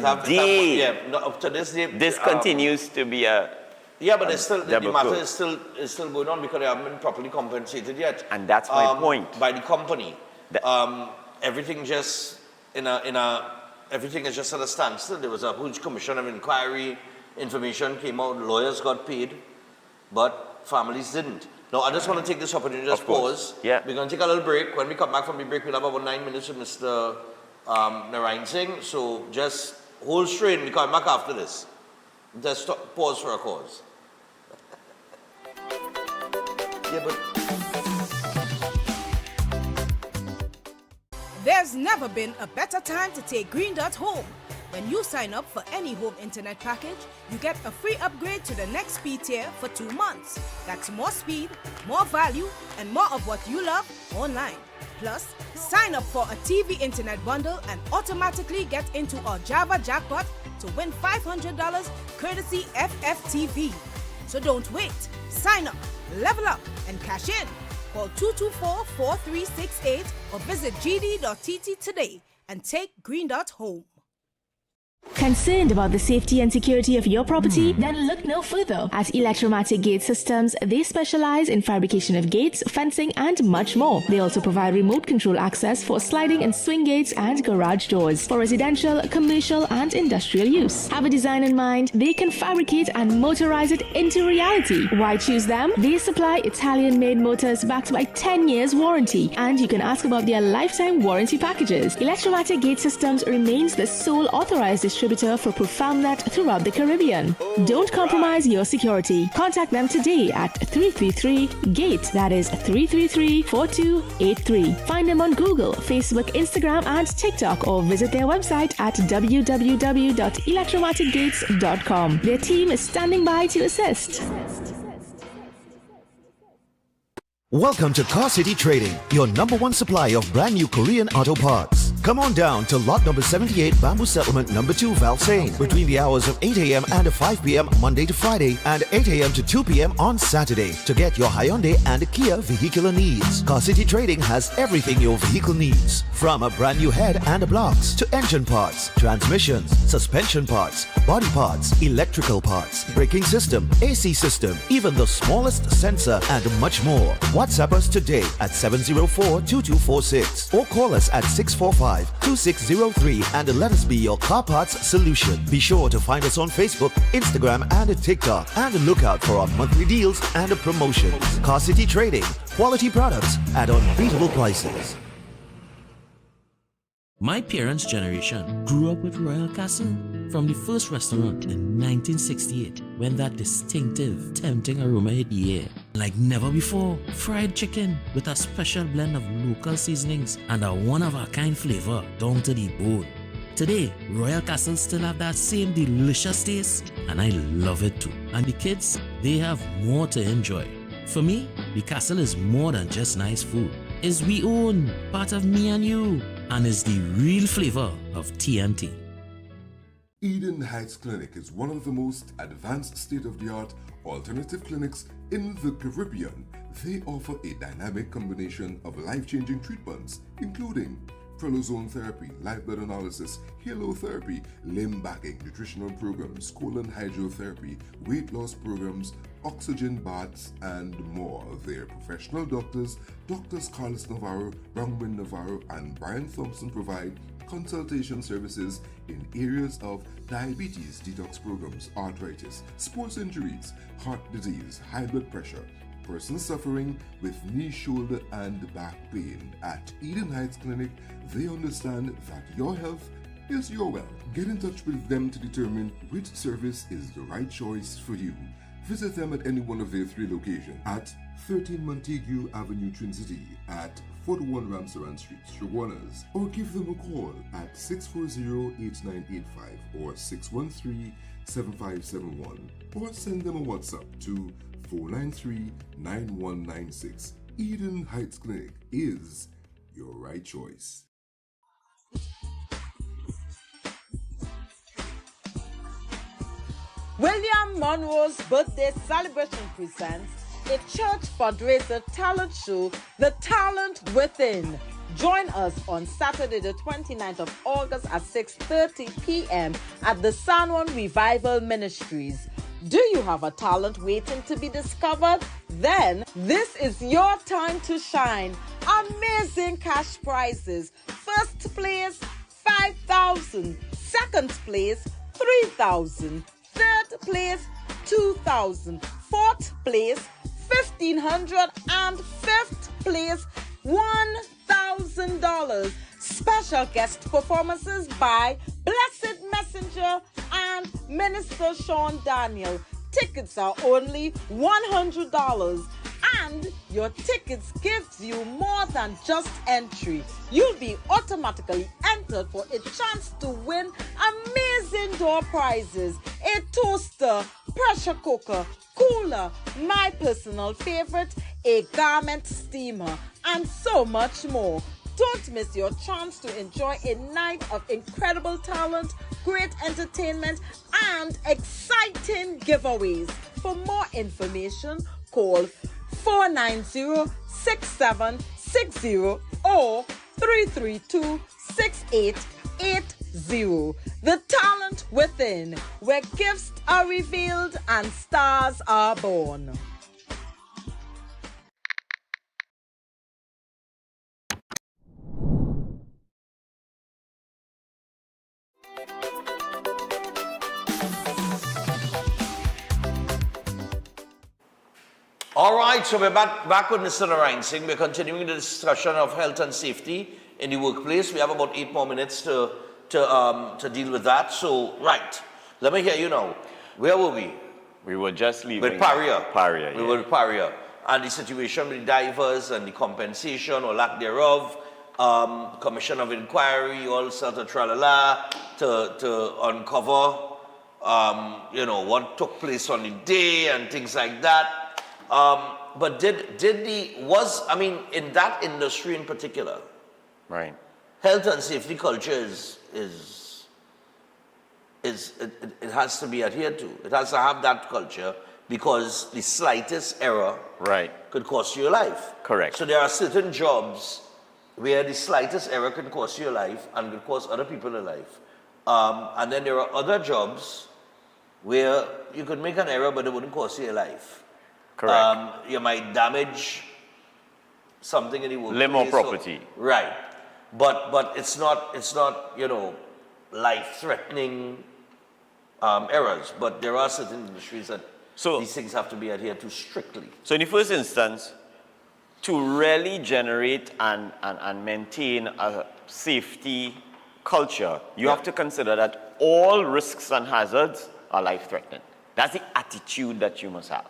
S26: day, this continues to be a
S1: but it's still, the matter is still going on because they haven't been properly compensated yet.
S26: And that's my point.
S1: By the company, everything just everything is just at a standstill. There was a huge commission of inquiry. Information came out. Lawyers got paid, but families didn't. Now, I just want to take this opportunity to just pause.
S26: Yeah.
S1: We're going to take a little break. When we come back from the break, we'll have about 9 minutes with Mr. Reis. So just hold straight. We'll come back after this. Just pause for a cause.
S5: There's never been a better time to take Green Dot home. When you sign up for any home internet package, you get a free upgrade to the next speed tier for 2 months. That's more speed, more value, and more of what you love online. Plus, sign up for a TV internet bundle and automatically get into our Java jackpot to win $500 courtesy FFTV. So don't wait. Sign up, level up, and cash in. Call 224-4368 or visit gd.tt today and take Green Dot home.
S23: Concerned about the safety and security of your property? Then look no further. At Electromatic Gate Systems, they specialize in fabrication of gates, fencing, and much more. They also provide remote control access for sliding and swing gates and garage doors for residential, commercial, and industrial use. Have a design in mind? They can fabricate and motorize it into reality. Why choose them? They supply Italian-made motors backed by 10 years warranty, and you can ask about their lifetime warranty packages. Electromatic Gate Systems remains the sole authorized distributor for ProfoundNet throughout the Caribbean. Don't compromise your security. Contact them today at 333-GATE. That is 333-4283. Find them on Google, Facebook, Instagram, and TikTok, or visit their website at www.electromaticgates.com. Their team is standing by to assist.
S6: Welcome to Car City Trading, your #1 supply of brand new Korean auto parts. Come on down to lot number 78, Bamboo Settlement number 2, Valsayn, between the hours of 8 a.m. and 5 p.m. Monday to Friday, and 8 a.m. to 2 p.m. on Saturday to get your Hyundai and Kia vehicular needs. Car City Trading has everything your vehicle needs, from a brand new head and blocks to engine parts, transmissions, suspension parts, body parts, electrical parts, braking system, AC system, even the smallest sensor, and much more. WhatsApp us today at 704-2246 or call us at 645 885-2603 and let us be your car parts solution. Be sure to find us on Facebook, Instagram, and TikTok. And look out for our monthly deals and promotions. Car City Trading. Quality products at unbeatable prices.
S7: My parents' generation grew up with Royal Castle. From the first restaurant in 1968, when that distinctive, tempting aroma hit the air. Like never before, fried chicken with a special blend of local seasonings and a one-of-a-kind flavor down to the bone. Today, Royal Castle still have that same delicious taste, and I love it too. And the kids, they have more to enjoy. For me, the Castle is more than just nice food. It's we own, part of me and you, and is the real flavor of TNT.
S8: Eden Heights Clinic is one of the most advanced state-of-the-art alternative clinics in the Caribbean. They offer a dynamic combination of life-changing treatments, including prolozone therapy, live blood analysis, halotherapy, limb backing, nutritional programs, colon hydrotherapy, weight loss programs, oxygen baths, and more. Their professional doctors, Drs. Carlos Navarro, Bronwyn Navarro, and Brian Thompson provide consultation services in areas of diabetes, detox programs, arthritis, sports injuries, heart disease, high blood pressure, persons suffering with knee, shoulder, and back pain. At Eden Heights Clinic, they understand that your health is your wealth. Get in touch with them to determine which service is the right choice for you. Visit them at any one of their 3 locations at 13 Montague Avenue, Trinity, at 41 Ramsaran Street, Shoguanas, or give them a call at 640-8985 or 613-7571, or send them a WhatsApp to 493-9196. Eden Heights Clinic is your right choice.
S11: William Monroe's birthday celebration presents a church fundraiser talent show, The Talent Within. Join us on Saturday, the 29th of August at 6:30 p.m. at the San Juan Revival Ministries. Do you have a talent waiting to be discovered? Then this is your time to shine. Amazing cash prizes. First place, 5,000. Second place, 3,000. Third place, 2,000. Fourth place, 1,500. And fifth place, $1,000. Special guest performances by Blessed Messenger and Minister Sean Daniel. Tickets are only $100. And your tickets gives you more than just entry. You'll be automatically entered for a chance to win amazing door prizes, a toaster, pressure cooker, cooler, my personal favorite, a garment steamer, and so much more. Don't miss your chance to enjoy a night of incredible talent, great entertainment, and exciting giveaways. For more information, call 490-6760 or 332-6880. The Talent Within, where gifts are revealed and stars are born.
S1: All right, so we're back with Mr. Reis. We're continuing the discussion of health and safety in the workplace. We have about 8 more minutes to deal with that. So, right, let me hear you now. Where were we?
S26: We were just leaving.
S1: With Paria.
S26: Paria,
S1: We were with Paria. And the situation with the divers and the compensation or lack thereof, commission of inquiry, all sort of tralala, to uncover, what took place on the day and things like that. But in that industry in particular,
S26: right,
S1: health and safety culture it has to be adhered to. It has to have that culture, because the slightest error could cost you your life.
S26: Correct.
S1: So there are certain jobs where the slightest error can cost you your life and could cost other people their life. And then there are other jobs where you could make an error, but it wouldn't cost you your life.
S26: Correct.
S1: You might damage something in the workplace.
S26: Limb or property.
S1: Right. but it's not life-threatening errors. But there are certain industries that these things have to be adhered to strictly.
S26: So in the first instance, to really generate and maintain a safety culture, you have to consider that all risks and hazards are life-threatening. That's the attitude that you must have.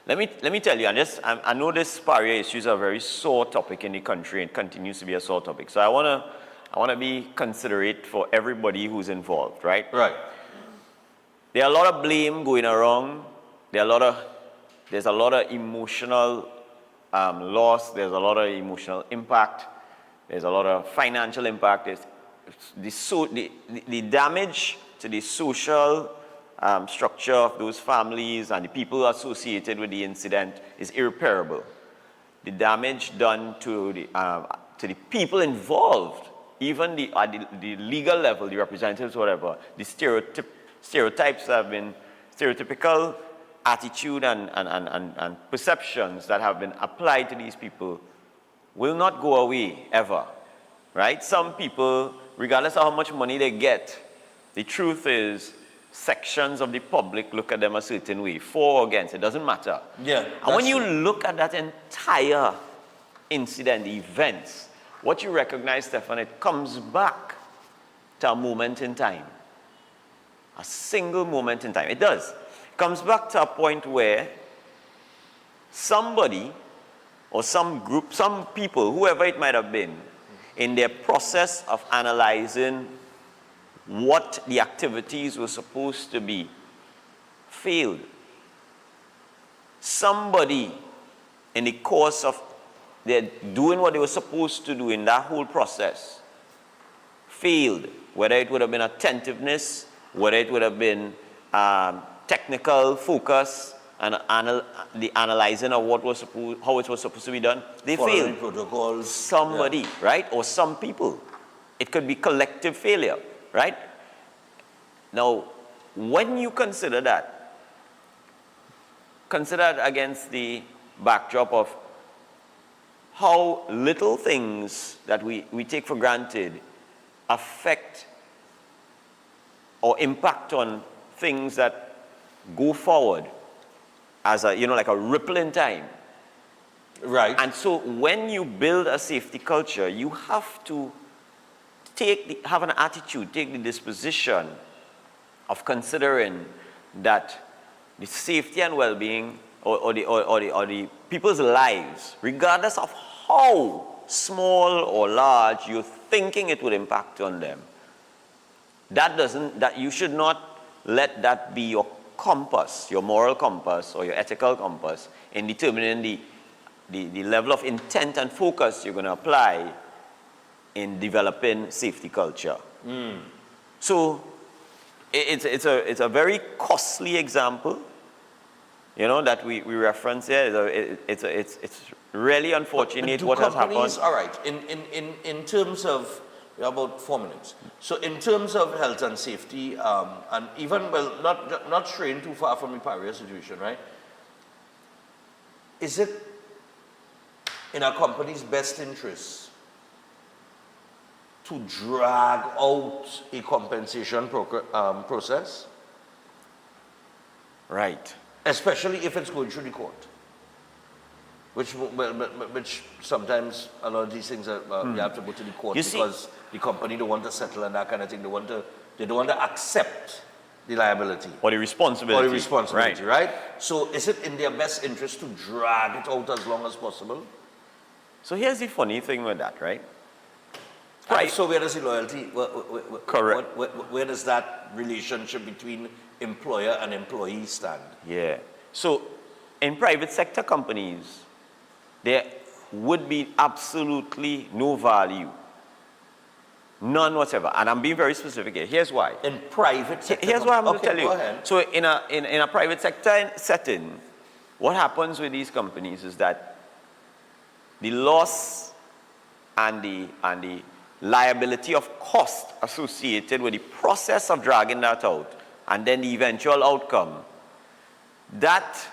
S26: Let me tell you, I know this barrier issue is a very sore topic in the country and continues to be a sore topic. So I wanna be considerate for everybody who's involved, right?
S1: Right.
S26: There are a lot of blame going around. There's a lot of emotional loss. There's a lot of emotional impact. There's a lot of financial impact. The damage to the social structure of those families and the people associated with the incident is irreparable. The damage done to the people involved, even at the legal level, the representatives, whatever, the stereotypes have been, stereotypical attitude and perceptions that have been applied to these people will not go away ever, right? Some people, regardless of how much money they get, the truth is sections of the public look at them a certain way, for or against, it doesn't matter.
S1: Yeah.
S26: And when you look at that entire incident, the events, what you recognize, Stephan, it comes back to a moment in time. A single moment in time. It does. It comes back to a point where somebody or some group, some people, whoever it might have been, in their process of analyzing what the activities were supposed to be, failed. Somebody, in the course of their doing what they were supposed to do in that whole process, failed. Whether it would have been attentiveness, whether it would have been technical focus, and the analyzing of how it was supposed to be done, they
S1: Following
S26: failed.
S1: protocols.
S26: Somebody, right? Or some people. It could be collective failure, right? Now, when you consider that, consider it against the backdrop of how little things that we take for granted affect or impact on things that go forward as like a ripple in time.
S1: Right.
S26: And so when you build a safety culture, you have to have an attitude, take the disposition of considering that the safety and well-being or the people's lives, regardless of how small or large you're thinking it would impact on them, that you should not let that be your compass, your moral compass or your ethical compass in determining the level of intent and focus you're going to apply in developing safety culture. So it's a very costly example, that we reference here. It's really unfortunate what has happened.
S1: All right, in terms of, we have about 4 minutes. So in terms of health and safety, and even, not straying too far from the barrier situation, right? Is it in a company's best interest to drag out a compensation process?
S26: Right.
S1: Especially if it's going through the court. Which sometimes a lot of these things are, you have to go to the court because the company don't want to settle and that kind of thing. They don't want to accept the liability.
S26: Or the responsibility.
S1: Right? So is it in their best interest to drag it out as long as possible?
S26: So here's the funny thing with that, right?
S1: Right. So where does the loyalty,
S26: Correct.
S1: Where does that relationship between employer and employee stand?
S26: Yeah. So in private sector companies, there would be absolutely no value. None whatsoever. And I'm being very specific here. Here's why.
S1: In private sector.
S26: Here's what I'm going to tell you.
S1: Go ahead.
S26: So in a private sector setting, what happens with these companies is that the loss and the liability of cost associated with the process of dragging that out and then the eventual outcome, that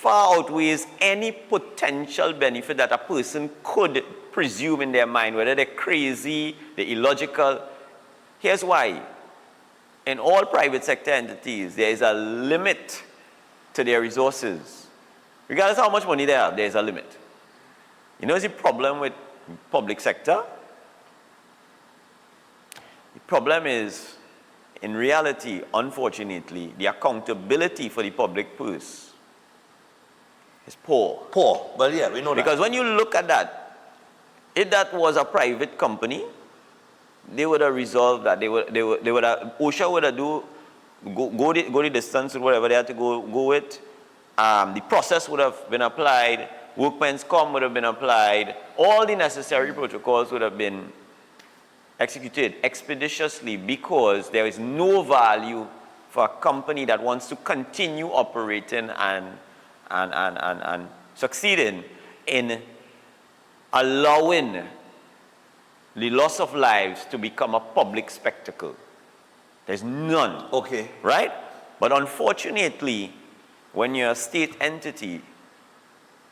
S26: far outweighs any potential benefit that a person could presume in their mind, whether they're crazy, they're illogical. Here's why. In all private sector entities, there is a limit to their resources. Regardless of how much money they have, there is a limit. You know, the problem with public sector? The problem is, in reality, unfortunately, the accountability for the public purse is poor.
S1: Poor, well, yeah, we know
S26: because when you look at that, if that was a private company, they would have resolved that. They would have, OSHA would have go the distance with whatever they had to go with. The process would have been applied. Workmen's comp would have been applied. All the necessary protocols would have been executed expeditiously, because there is no value for a company that wants to continue operating and succeeding in allowing the loss of lives to become a public spectacle. There's none.
S1: Okay.
S26: Right? But unfortunately, when you're a state entity,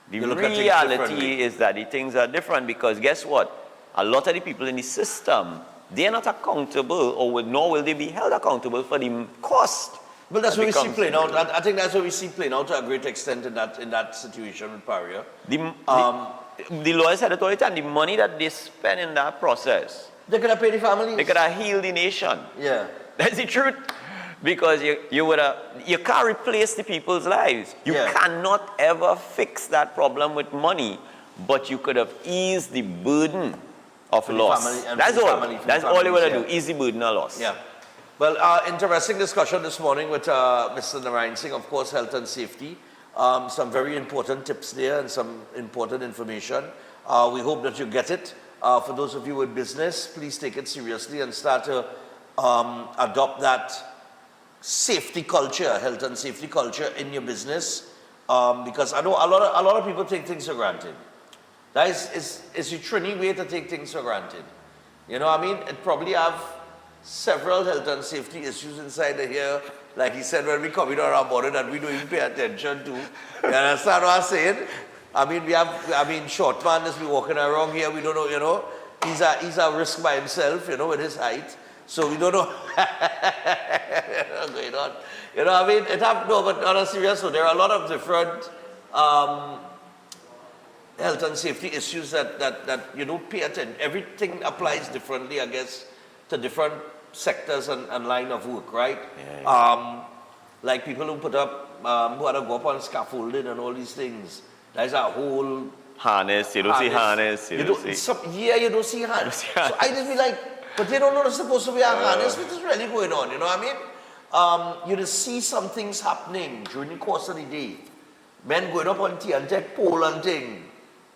S26: the reality is that the things are different, because guess what? A lot of the people in the system, they're not accountable, nor will they be held accountable for the cost.
S1: Well, that's what we see playing out. I think that's what we see playing out to a great extent in that situation with Paria.
S26: The lawyers said it all the time, the money that they spend in that process,
S1: they could have paid the families.
S26: They could have healed the nation.
S1: Yeah.
S26: That's the truth. Because you can't replace the people's lives. You cannot ever fix that problem with money, but you could have eased the burden of loss. That's all. That's all you want to do, ease the burden of loss.
S1: Yeah. Well, interesting discussion this morning with Mr. Narayan, of course, health and safety. Some very important tips there and some important information. We hope that you get it. For those of you with business, please take it seriously and start to adopt that safety culture, health and safety culture in your business. Because I know a lot of people take things for granted. That is a Trini way to take things for granted. You know what I mean? It probably have several health and safety issues inside here, like he said, when we come in on our border that we don't even pay attention to. You understand what I'm saying? I mean, short man is be walking around here, we don't know, you know, he's a risk by himself, you know, with his height. So we don't know what's going on. You know what I mean? But on a serious note, there are a lot of different health and safety issues that you don't pay attention. Everything applies differently, I guess, to different sectors and line of work, right? Yeah. Like people who put up, who had to go up on scaffolding and all these things. There's a whole
S26: harness. You don't see harness. You don't
S1: see harness. So I just be like, but they don't know there's supposed to be a harness. What is really going on? You know what I mean? You just see some things happening during the course of the day. Men going up on TNT pole and thing,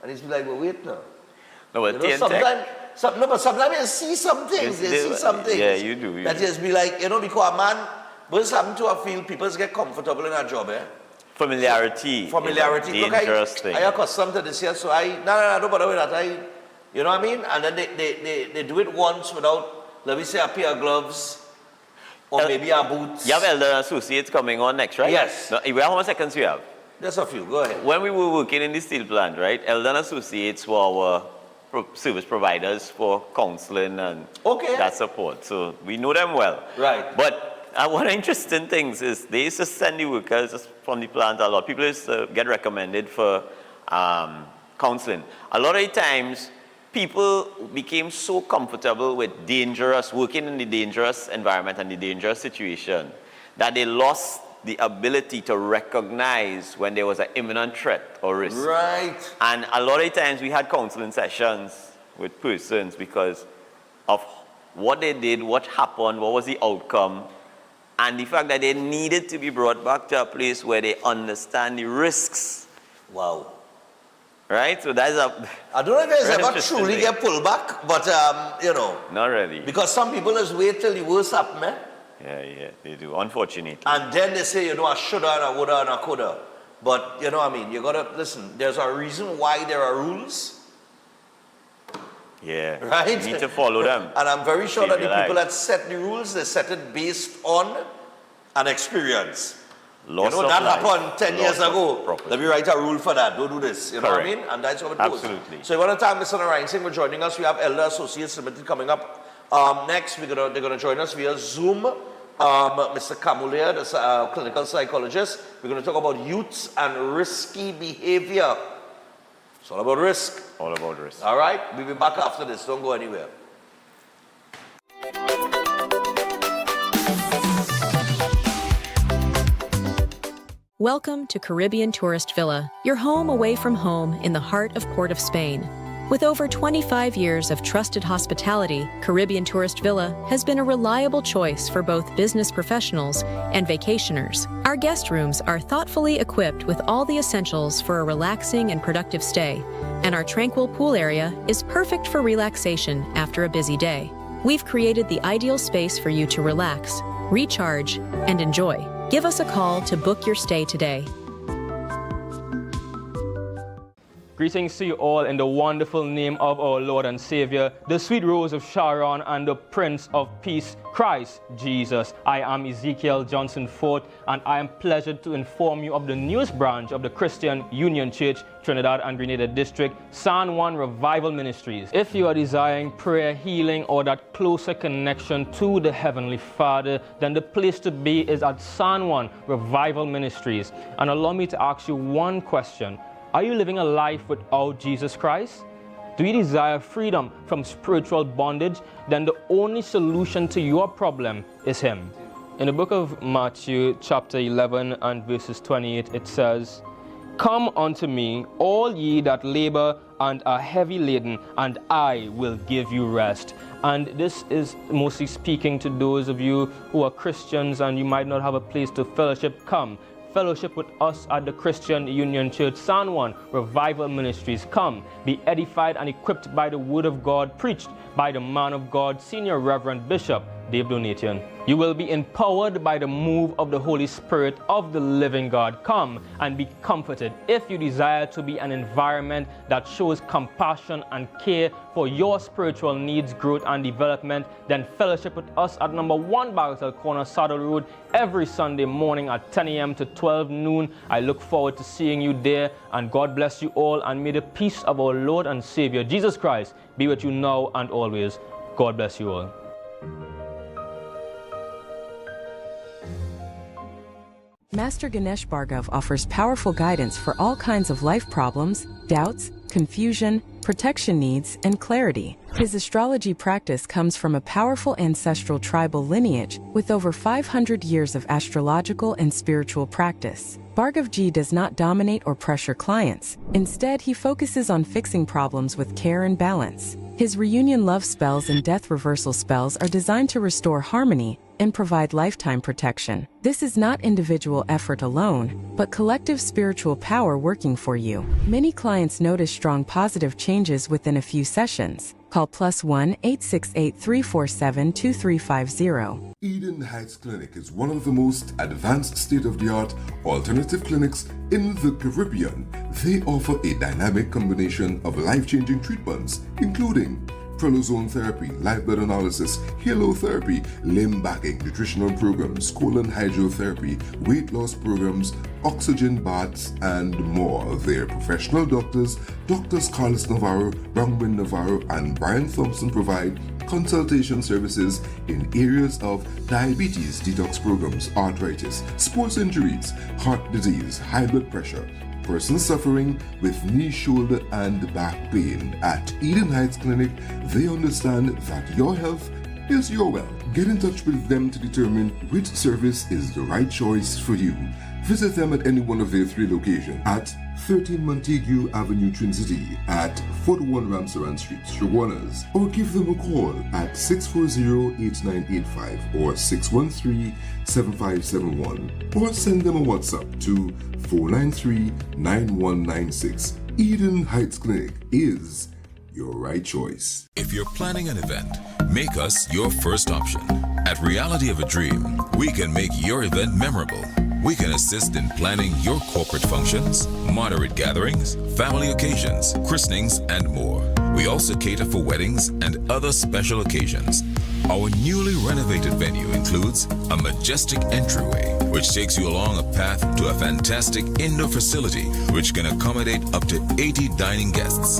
S1: and it's be like, well, wait now.
S26: No, but TNT.
S1: But sometimes you see some things.
S26: Yeah, you do.
S1: That just be like, you know, because a man, what's happened to a field, people get comfortable in a job, eh?
S26: Familiarity.
S1: Look,
S26: dangerous thing.
S1: I accustomed to this here, so don't bother with that. You know what I mean? And then they do it once without, let me say, a pair of gloves or maybe a boots.
S26: You have Elder Associates coming on next, right?
S1: Yes.
S26: Now, how many seconds you have?
S1: Just a few. Go ahead.
S26: When we were working in the steel plant, right? Elder Associates were our service providers for counseling and that support. So we know them well.
S1: Right.
S26: But one of the interesting things is they used to send the workers from the plant a lot. People used to get recommended for counseling. A lot of the times, people became so comfortable with working in the dangerous environment and the dangerous situation that they lost the ability to recognize when there was an imminent threat or risk.
S1: Right.
S26: And a lot of times we had counseling sessions with persons because of what they did, what happened, what was the outcome, and the fact that they needed to be brought back to a place where they understand the risks.
S1: Wow.
S26: Right? So that's
S1: I don't know if it's ever truly get pulled back, but you know.
S26: Not really.
S1: Because some people just wait till the worst happen, eh?
S26: Yeah, they do, unfortunately.
S1: And then they say, you know, I shoulda and I woulda and I coulda. But, you know what I mean? You gotta, listen, there's a reason why there are rules.
S26: Yeah.
S1: Right?
S26: You need to follow them.
S1: And I'm very sure that the people that set the rules, they set it based on an experience.
S26: Loss
S1: you know,
S26: of
S1: that
S26: life,
S1: happened 10 years
S26: loss of
S1: ago.
S26: property.
S1: Let me write a rule for that. Don't do this. You know what I
S26: Correct.
S1: mean? And that's how it goes.
S26: Absolutely.
S1: So I want to thank Mr. Reis for joining us. We have Elder Associates Limited coming up. Next, they're going to join us via Zoom. Mr. Kamulia, the clinical psychologist. We're going to talk about youths and risky behavior. It's all about risk.
S26: All about risk.
S1: All right? We'll be back after this. Don't go anywhere.
S24: Welcome to Caribbean Tourist Villa, your home away from home in the heart of Port of Spain. With over 25 years of trusted hospitality, Caribbean Tourist Villa has been a reliable choice for both business professionals and vacationers. Our guest rooms are thoughtfully equipped with all the essentials for a relaxing and productive stay, and our tranquil pool area is perfect for relaxation after a busy day. We've created the ideal space for you to relax, recharge, and enjoy. Give us a call to book your stay today.
S9: Greetings to you all in the wonderful name of our Lord and Savior, the sweet Rose of Sharon and the Prince of Peace, Christ Jesus. I am Ezekiel Johnson Fort, and I am pleasured to inform you of the newest branch of the Christian Union Church, Trinidad and Grenada District, San Juan Revival Ministries. If you are desiring prayer, healing, or that closer connection to the Heavenly Father, then the place to be is at San Juan Revival Ministries. And allow me to ask you one question. Are you living a life without Jesus Christ? Do you desire freedom from spiritual bondage? Then the only solution to your problem is Him. In the book of Matthew, chapter 11 and verses 28, it says, "Come unto me, all ye that labor and are heavy laden, and I will give you rest." And this is mostly speaking to those of you who are Christians and you might not have a place to fellowship. Come. Fellowship with us at the Christian Union Church, San Juan Revival Ministries. Come, be edified and equipped by the Word of God, preached by the man of God, Senior Reverend Bishop Dave Donation. You will be empowered by the move of the Holy Spirit of the living God. Come and be comforted. If you desire to be an environment that shows compassion and care for your spiritual needs, growth, and development, then fellowship with us at number 1 Bagatelle Corner, Saddle Road, every Sunday morning at 10 a.m. to 12 noon. I look forward to seeing you there, and God bless you all, and may the peace of our Lord and Savior, Jesus Christ, be with you now and always. God bless you all.
S25: Master Ganesh Bhargav offers powerful guidance for all kinds of life problems, doubts, confusion, protection needs, and clarity. His astrology practice comes from a powerful ancestral tribal lineage with over 500 years of astrological and spiritual practice. Bhargavji does not dominate or pressure clients. Instead, he focuses on fixing problems with care and balance. His reunion love spells and death reversal spells are designed to restore harmony and provide lifetime protection. This is not individual effort alone, but collective spiritual power working for you. Many clients notice strong positive changes within a few sessions. Call +1 868 347 2350.
S8: Eden Heights Clinic is one of the most advanced state-of-the-art alternative clinics in the Caribbean. They offer a dynamic combination of life-changing treatments, including prolozone therapy, live blood analysis, halotherapy, limb backing, nutritional programs, colon hydrotherapy, weight loss programs, oxygen baths, and more. Their professional doctors, Drs. Carlos Navarro, Bronwyn Navarro, and Brian Thompson provide consultation services in areas of diabetes detox programs, arthritis, sports injuries, heart disease, high blood pressure, persons suffering with knee, shoulder, and back pain. At Eden Heights Clinic, they understand that your health is your wealth. Get in touch with them to determine which service is the right choice for you. Visit them at any one of their 3 locations at 13 Montague Avenue, Trinity, at 41 Ramsaran Street, Shoguanas, or give them a call at 640-8985 or 613-7571, or send them a WhatsApp to 493-9196. Eden Heights Clinic is your right choice.
S10: If you're planning an event, make us your first option. At Reality of a Dream, we can make your event memorable. We can assist in planning your corporate functions, moderate gatherings, family occasions, christenings, and more. We also cater for weddings and other special occasions. Our newly renovated venue includes a majestic entryway, which takes you along a path to a fantastic indoor facility which can accommodate up to 80 dining guests.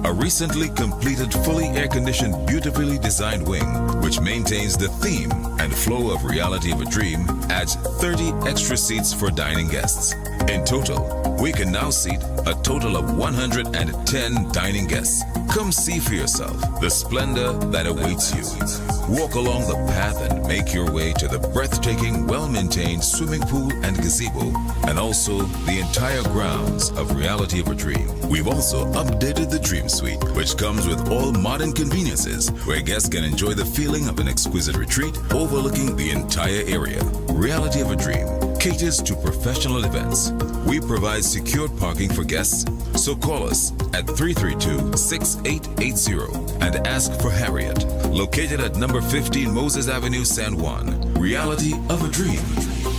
S10: A recently completed, fully air-conditioned, beautifully designed wing, which maintains the theme and flow of Reality of a Dream, adds 30 extra seats for dining guests. In total, we can now seat a total of 110 dining guests. Come see for yourself the splendor that awaits you. Walk along the path and make your way to the breathtaking, well-maintained swimming pool and gazebo, and also the entire grounds of Reality of a Dream. We've also updated the Dream Suite, which comes with all modern conveniences, where guests can enjoy the feeling of an exquisite retreat overlooking the entire area. Reality of a Dream caters to professional events. We provide secured parking for guests, so call us at 332-6880 and ask for Harriet, located at number 15 Moses Avenue, San Juan. Reality of a Dream,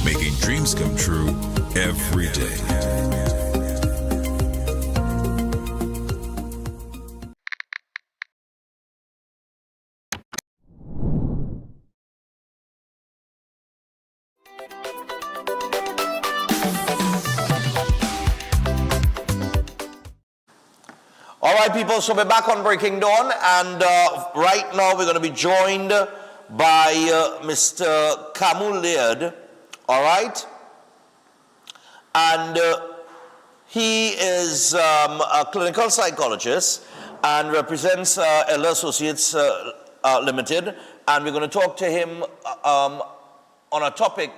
S10: making dreams come true every day.
S1: All right, people, so we're back on Breaking Dawn, and right now we're going to be joined by Mr. Camus Laird, all right? And he is a clinical psychologist and represents Elder Associates Limited, and we're going to talk to him on a topic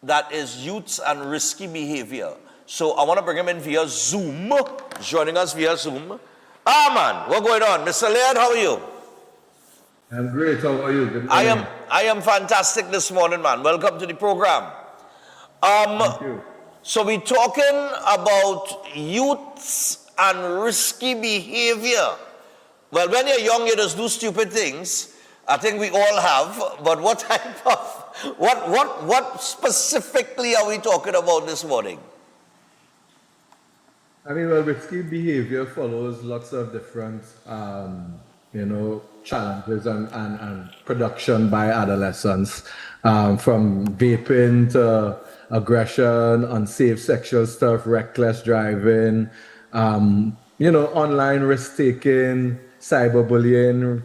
S1: that is youths and risky behavior. So I want to bring him in via Zoom, joining us via Zoom. Man, what's going on? Mr. Laird, how are you?
S13: I'm great. How are you? Good morning.
S1: I am fantastic this morning, man. Welcome to the program.
S13: Thank you.
S1: So we're talking about youths and risky behavior. Well, when you're young, you just do stupid things. I think we all have. But what type of, what specifically are we talking about this morning?
S13: I mean, well, risky behavior follows lots of different, challenges and production by adolescents, from vaping to aggression, unsafe sexual stuff, reckless driving, online risk-taking, cyberbullying,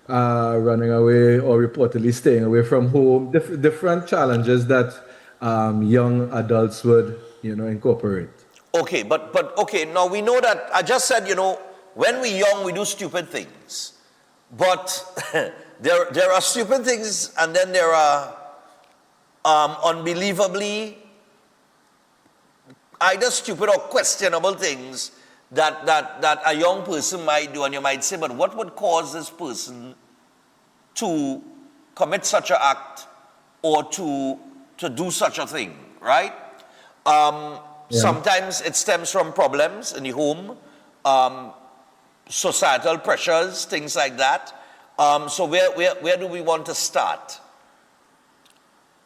S13: running away or reportedly staying away from home, different challenges that young adults would, incorporate.
S1: Okay, but okay, now we know that, I just said, when we're young, we do stupid things. But there are stupid things, and then there are unbelievably either stupid or questionable things that a young person might do, and you might say, but what would cause this person to commit such an act or to do such a thing, right? Sometimes it stems from problems in the home, societal pressures, things like that. So where do we want to start?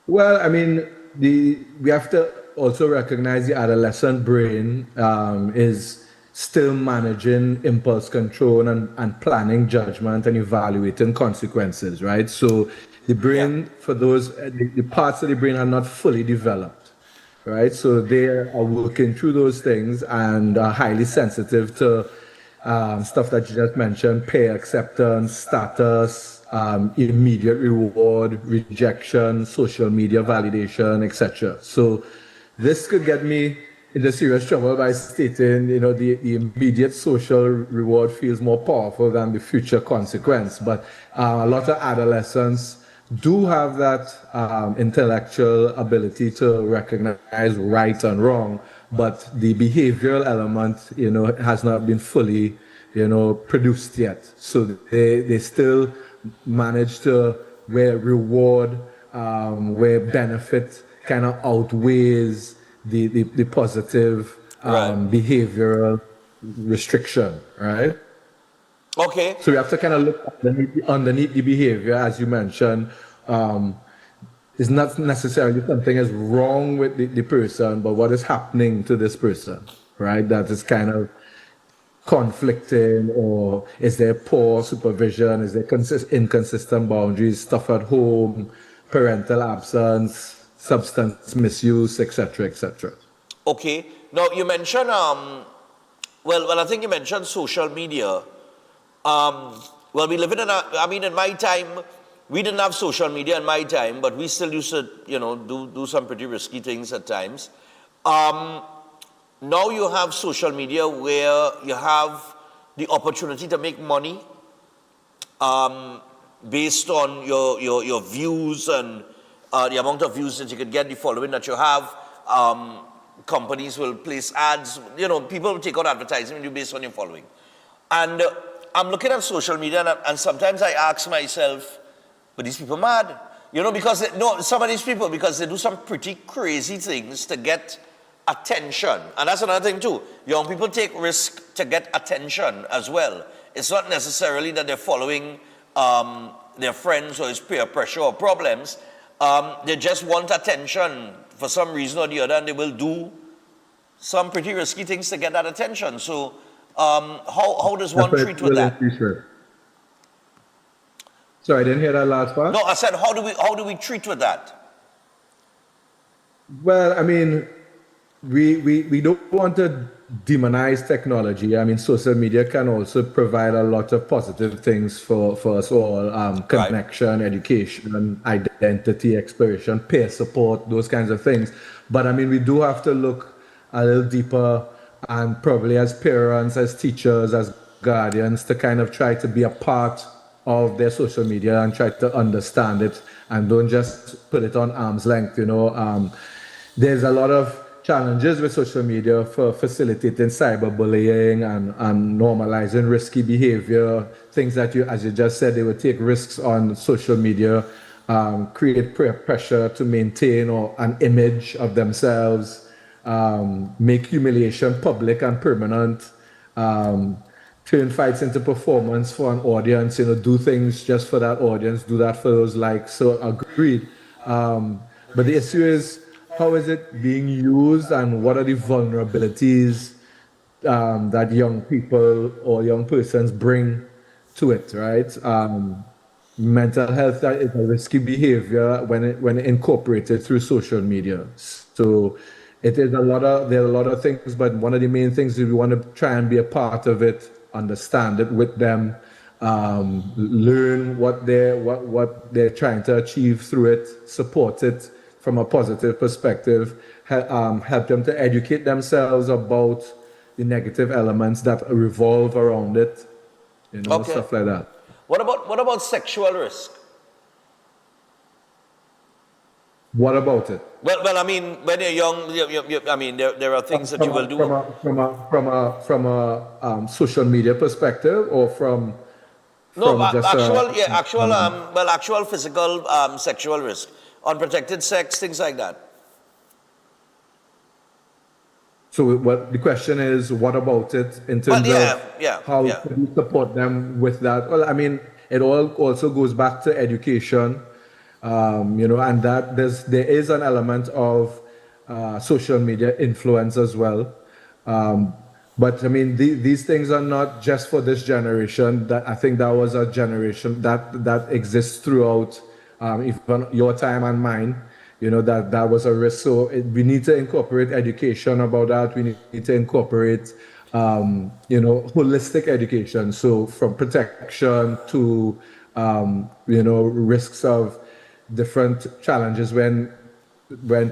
S13: Well, I mean, we have to also recognize the adolescent brain is still managing impulse control and planning judgment and evaluating consequences, right? So the brain, for those, the parts of the brain are not fully developed. Right, so they are working through those things and are highly sensitive to stuff that you just mentioned: peer acceptance, status, immediate reward, rejection, social media validation, etc. So this could get me into serious trouble by stating, the immediate social reward feels more powerful than the future consequence. But a lot of adolescents do have that intellectual ability to recognize right and wrong, but the behavioral element, has not been fully, produced yet. So they still manage to, where reward, where benefit kind of outweighs the positive behavioral restriction, right?
S1: Okay.
S13: So we have to kind of look underneath the behavior, as you mentioned. It's not necessarily something is wrong with the person, but what is happening to this person, right? That is kind of conflicting, or is there poor supervision? Is there inconsistent boundaries, stuff at home, parental absence, substance misuse, etc., etc.
S1: Okay. Now you mentioned, well, I think you mentioned social media. Well, we live in in my time, we didn't have social media in my time, but we still used to, do some pretty risky things at times. Now you have social media where you have the opportunity to make money based on your views and the amount of views that you could get, the following that you have. Companies will place ads, people will take out advertising based on your following. And I'm looking at social media and sometimes I ask myself, but these people mad? Because some of these people, because they do some pretty crazy things to get attention. And that's another thing too. Young people take risk to get attention as well. It's not necessarily that they're following their friends or it's peer pressure or problems. They just want attention for some reason or the other, and they will do some pretty risky things to get that attention. So how does one treat with that?
S13: Sorry, I didn't hear that last part.
S1: No, I said how do we treat with that?
S13: Well, we don't want to demonize technology. Social media can also provide a lot of positive things for us all. Connection, education, identity exploration, peer support, those kinds of things. But we do have to look a little deeper, and probably as parents, as teachers, as guardians, to kind of try to be a part of their social media and try to understand it, and don't just put it on arm's length. There's a lot of challenges with social media for facilitating cyberbullying and normalizing risky behavior. Things that as you just said, they would take risks on social media, create pressure to maintain an image of themselves, make humiliation public and permanent, turn fights into performance for an audience, do things just for that audience, do that for those likes. So agreed. But the issue is, how is it being used, and what are the vulnerabilities that young people or young persons bring to it, right? Mental health is a risky behavior when incorporated through social media. So there are a lot of things, but one of the main things is we want to try and be a part of it, understand it with them, learn what they're trying to achieve through it, support it from a positive perspective, help them to educate themselves about the negative elements that revolve around it, stuff like that.
S1: What about sexual risk?
S13: What about it?
S1: Well, when you're young, there are things that you will do.
S13: From a social media perspective, or from
S1: actual physical sexual risk, unprotected sex, things like that.
S13: So what the question is, what about it in terms of how can you support them with that? Well, it all also goes back to education, and that there is an element of social media influence as well. But these things are not just for this generation. That I think that was a generation that exists throughout even your time and mine. That was a risk. So we need to incorporate education about that. We need to incorporate, holistic education. So from protection to, risks of different challenges when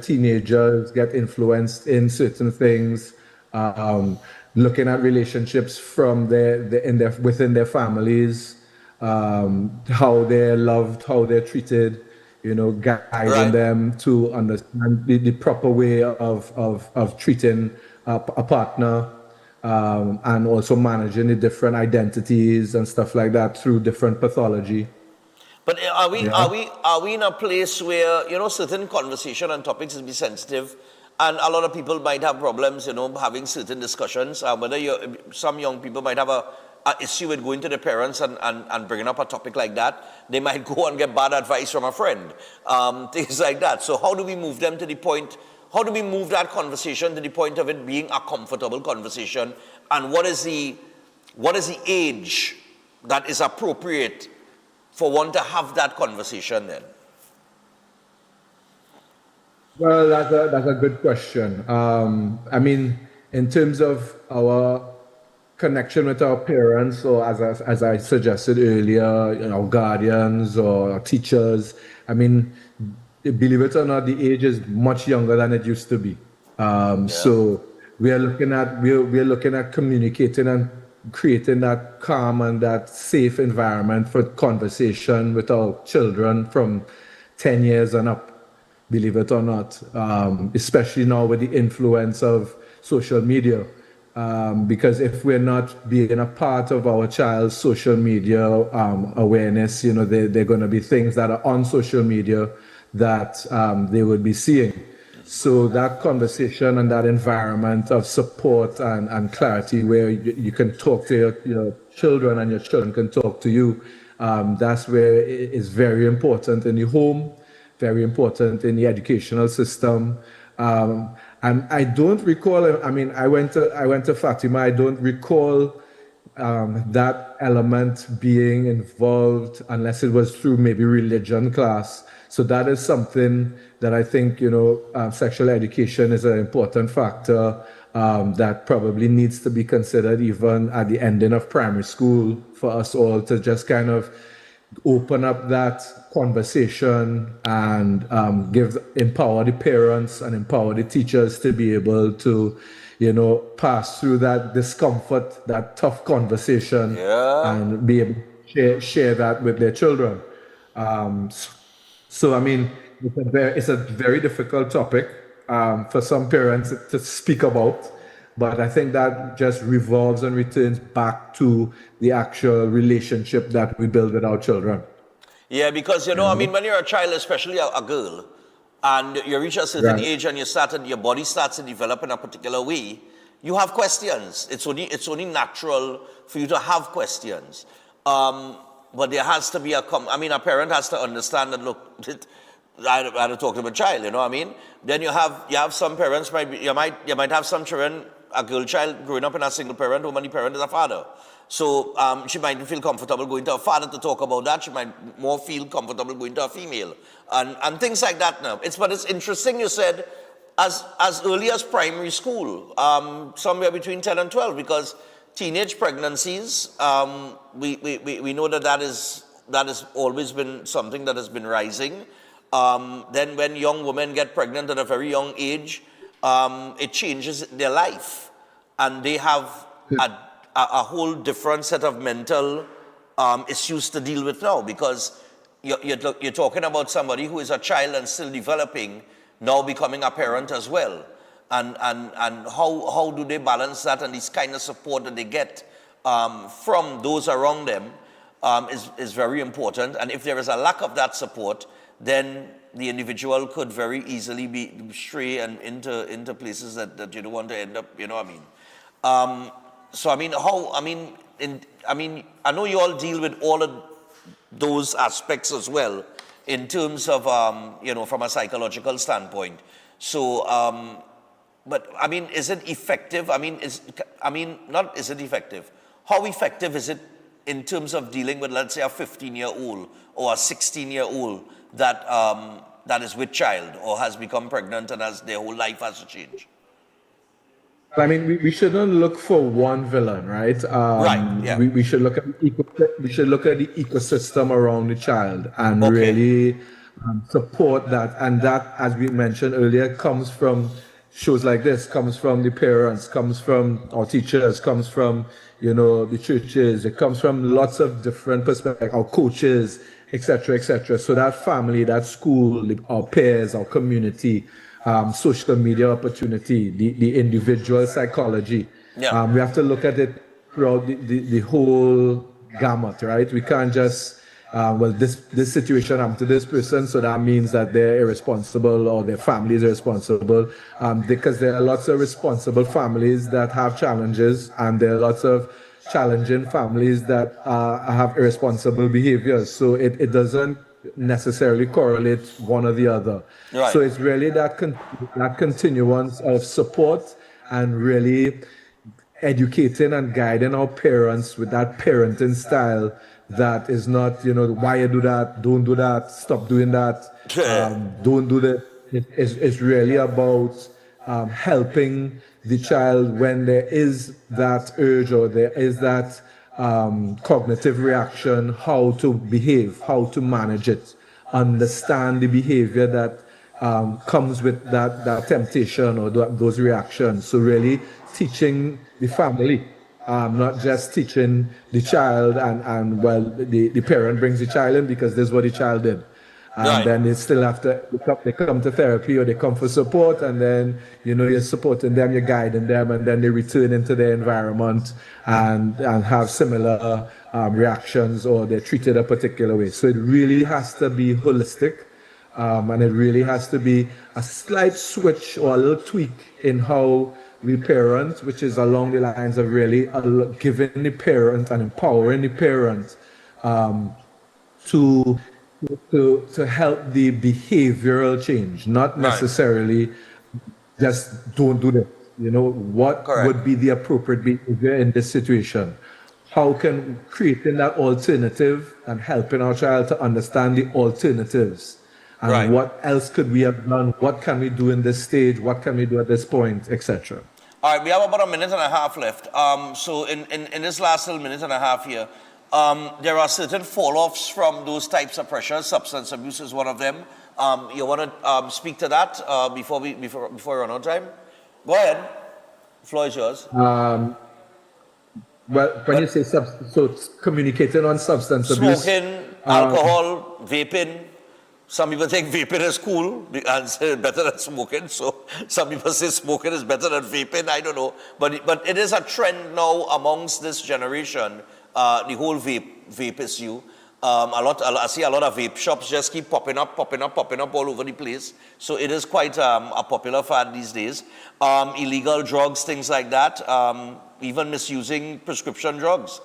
S13: teenagers get influenced in certain things, looking at relationships from within their families, how they're loved, how they're treated. Guiding them to understand the proper way of treating a partner, and also managing the different identities and stuff like that through different pathology.
S1: But are we in a place where certain conversation and topics will be sensitive, and a lot of people might have problems having certain discussions, some young people might have a issue with going to their parents and bringing up a topic like that. They might go and get bad advice from a friend, things like that. So how do we move them to the point, how do we move that conversation to the point of it being a comfortable conversation? And what is the age that is appropriate for one to have that conversation then?
S13: Well, that's a good question. I mean, in terms of our connection with our parents, or as I suggested earlier, you know, guardians or teachers. I mean, believe it or not, the age is much younger than it used to be. So we're looking at communicating and creating that calm and that safe environment for conversation with our children from 10 years and up, believe it or not, especially now with the influence of social media. Because if we're not being a part of our child's social media awareness, you know, they're going to be things that are on social media that they would be seeing. So that conversation and that environment of support and clarity where you can talk to your children and your children can talk to you, that's where it is very important in the home, very important in the educational system. And I don't recall, I mean, I went to Fatima, I don't recall that element being involved unless it was through maybe religion class. So that is something that I think, you know, sexual education is an important factor that probably needs to be considered even at the ending of primary school for us all to just kind of open up that conversation and empower the parents and empower the teachers to be able to, you know, pass through that discomfort, that tough conversation, and be able to share that with their children. So I mean, it's a very difficult topic for some parents to speak about. But I think that just revolves and returns back to the actual relationship that we build with our children.
S1: Yeah, because, you know, I mean, when you're a child, especially a girl, and you reach a certain age and your body starts to develop in a particular way, you have questions. It's only natural for you to have questions. But there has to be a parent has to understand that, look, I had to talk to my child, you know what I mean? Then you have some parents, you might have some children, a girl child growing up in a single parent home, and the parent is a father. So she might feel comfortable going to a father to talk about that. She might more feel comfortable going to a female, and things like that. Now, but it's interesting you said as early as primary school, somewhere between 10 and 12, because teenage pregnancies, we know that has always been something that has been rising. Then when young women get pregnant at a very young age, it changes their life, and they have a whole different set of mental issues to deal with now, because you're talking about somebody who is a child and still developing, now becoming a parent as well. And how do they balance that, and this kind of support that they get from those around them is very important. And if there is a lack of that support, then the individual could very easily be stray and into places that you don't want to end up, you know what I mean? So I mean, I know you all deal with all of those aspects as well in terms of you know, from a psychological standpoint. So but I mean, is it effective? Not is it effective. How effective is it in terms of dealing with, let's say, a 15-year-old or a 16-year-old that is with child or has become pregnant and their whole life has to change?
S13: I mean, we shouldn't look for one villain, right?
S1: Right. Yeah.
S13: We should look at the ecosystem around the child and really support that. And that, as we mentioned earlier, comes from shows like this, comes from the parents, comes from our teachers, comes from, you know, the churches. It comes from lots of different perspectives, our coaches, etc., etc. So that family, that school, our peers, our community, social media opportunity, the individual psychology.
S1: Yeah.
S13: We have to look at it throughout the whole gamut, right? We can't just, this situation happened to this person, so that means that they're irresponsible or their family is irresponsible, because there are lots of responsible families that have challenges, and there are lots of challenging families that have irresponsible behaviors. So it doesn't necessarily correlate one or the other.
S1: Right.
S13: So it's really that continuance of support and really educating and guiding our parents with that parenting style that is not, you know, why you do that, don't do that, stop doing that, don't do that. It's really about helping the child when there is that urge or there is that cognitive reaction, how to behave, how to manage it, understand the behavior that comes with that temptation or those reactions. So really teaching the family, not just teaching the child and well, the parent brings the child in because this is what the child did. And then they still have to, they come to therapy or they come for support, and then, you're supporting them, you're guiding them, and then they return into their environment and have similar reactions, or they're treated a particular way. So it really has to be holistic, and it really has to be a slight switch or a little tweak in how we parent, which is along the lines of really giving the parent and empowering the parent to help the behavioral change, not necessarily just don't do this. What would be the appropriate behavior in this situation? How can creating that alternative and helping our child to understand the alternatives and what else could we have done? What can we do in this stage? What can we do at this point, etc.
S1: All right, we have about a minute and a half left. So in this last little minute and a half here, there are certain fall-offs from those types of pressures. Substance abuse is one of them. You want to speak to that before we run out of time? Go ahead. The floor is yours.
S13: Well, when you say so it's communicating on substance abuse.
S1: Smoking, alcohol, vaping. Some people think vaping is cool and say better than smoking. So some people say smoking is better than vaping. I don't know. But it is a trend now amongst this generation. The whole vape issue. I see a lot of vape shops just keep popping up all over the place. So it is quite a popular fad these days. Illegal drugs, things like that. Even misusing prescription drugs.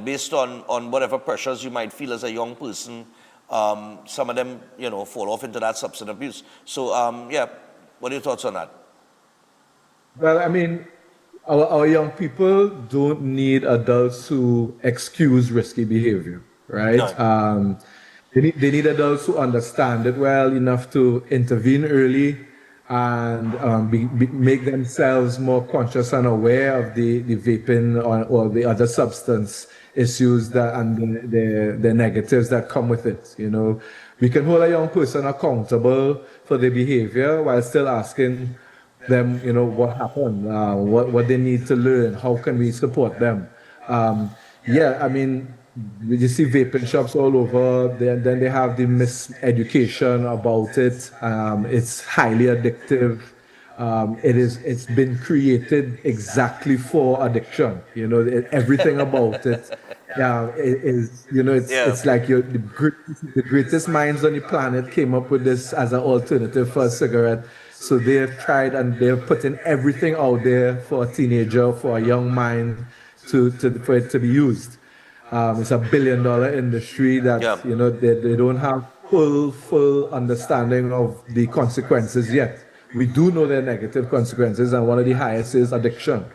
S1: Based on whatever pressures you might feel as a young person. Some of them, fall off into that substance abuse. So, what are your thoughts on that?
S13: Well, I mean, our young people don't need adults to excuse risky behavior, right? No. They need adults who understand it well enough to intervene early and make themselves more conscious and aware of the vaping or the other substance issues and the negatives that come with it. We can hold a young person accountable for their behavior while still asking them, what happened, what they need to learn, how can we support them. I mean, you see vaping shops all over, then they have the miseducation about it. It's highly addictive. It's been created exactly for addiction. Everything about it. It's like the greatest minds on the planet came up with this as an alternative for a cigarette. So they've tried and they've put in everything out there for a teenager, for a young mind for it to be used. It's $1 billion industry that they don't have full understanding of the consequences yet. We do know their negative consequences, and one of the highest is addiction.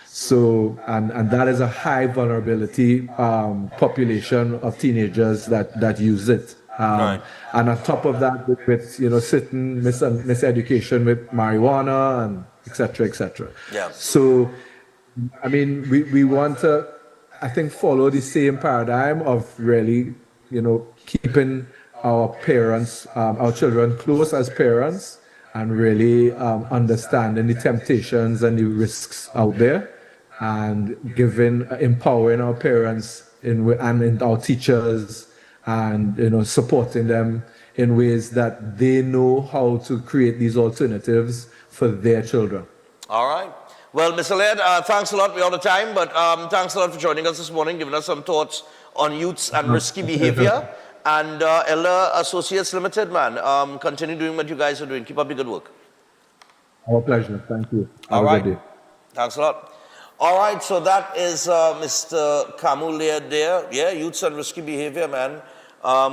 S13: So, and that is a high vulnerability population of teenagers that use it. And on top of that, with certain miseducation with marijuana and et cetera.
S1: Yeah.
S13: So, I mean, we want to, I think, follow the same paradigm of really, keeping our parents, our children close as parents, and really understanding the temptations and the risks out there, and empowering our parents and our teachers, and supporting them in ways that they know how to create these alternatives for their children.
S1: All right. Well, Mr. Laird, thanks a lot. We're out of time, but thanks a lot for joining us this morning, giving us some thoughts on youths and risky behavior. And Elder Associates Limited, man, continue doing what you guys are doing. Keep up the good work.
S13: Our pleasure. Thank you.
S1: All right. Thanks a lot. All right, so that is Mr. Kamu Laird there. Yeah, youths and risky behavior, man.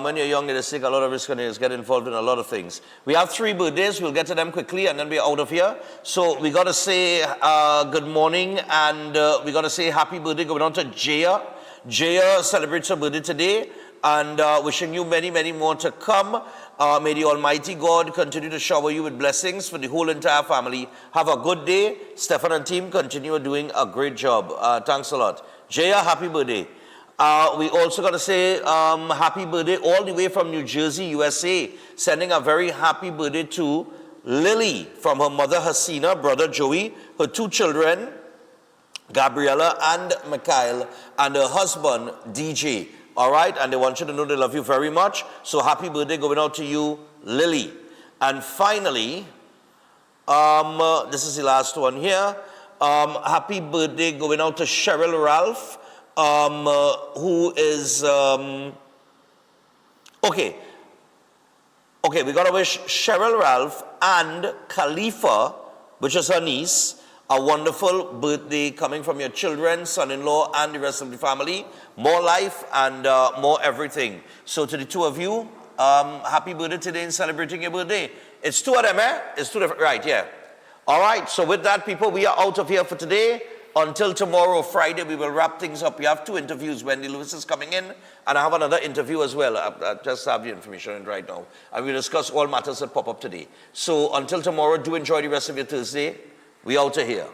S1: When you're young, it take a lot of risk and you get involved in a lot of things. We have 3 birthdays. We'll get to them quickly and then we're out of here. So we got to say good morning and we got to say happy birthday going on to Jaya. Jaya celebrates her birthday today. and wishing you many, many more to come. May the Almighty God continue to shower you with blessings for the whole entire family. Have a good day. Stephan and team continue doing a great job. Thanks a lot. Jaya, happy birthday. We also got to say happy birthday all the way from New Jersey, USA. Sending a very happy birthday to Lily from her mother Hasina, brother Joey, her 2 children, Gabriella and Mikhail, and her husband, DJ. All right, and they want you to know they love you very much. So happy birthday going out to you, Lily. And finally, this is the last one here. Happy birthday going out to Cheryl Ralph, who is, okay, we got to wish Cheryl Ralph and Khalifa, which is her niece, a wonderful birthday coming from your children, son-in-law, and the rest of the family. More life and more everything. So to the 2 of you, happy birthday today and celebrating your birthday. It's 2 of them, eh? It's 2 different, right, yeah. All right, so with that, people, we are out of here for today. Until tomorrow, Friday, we will wrap things up. We have 2 interviews. Wendy Lewis is coming in, and I have another interview as well. I just have the information right now. And we'll discuss all matters that pop up today. So until tomorrow, do enjoy the rest of your Thursday. We out of here.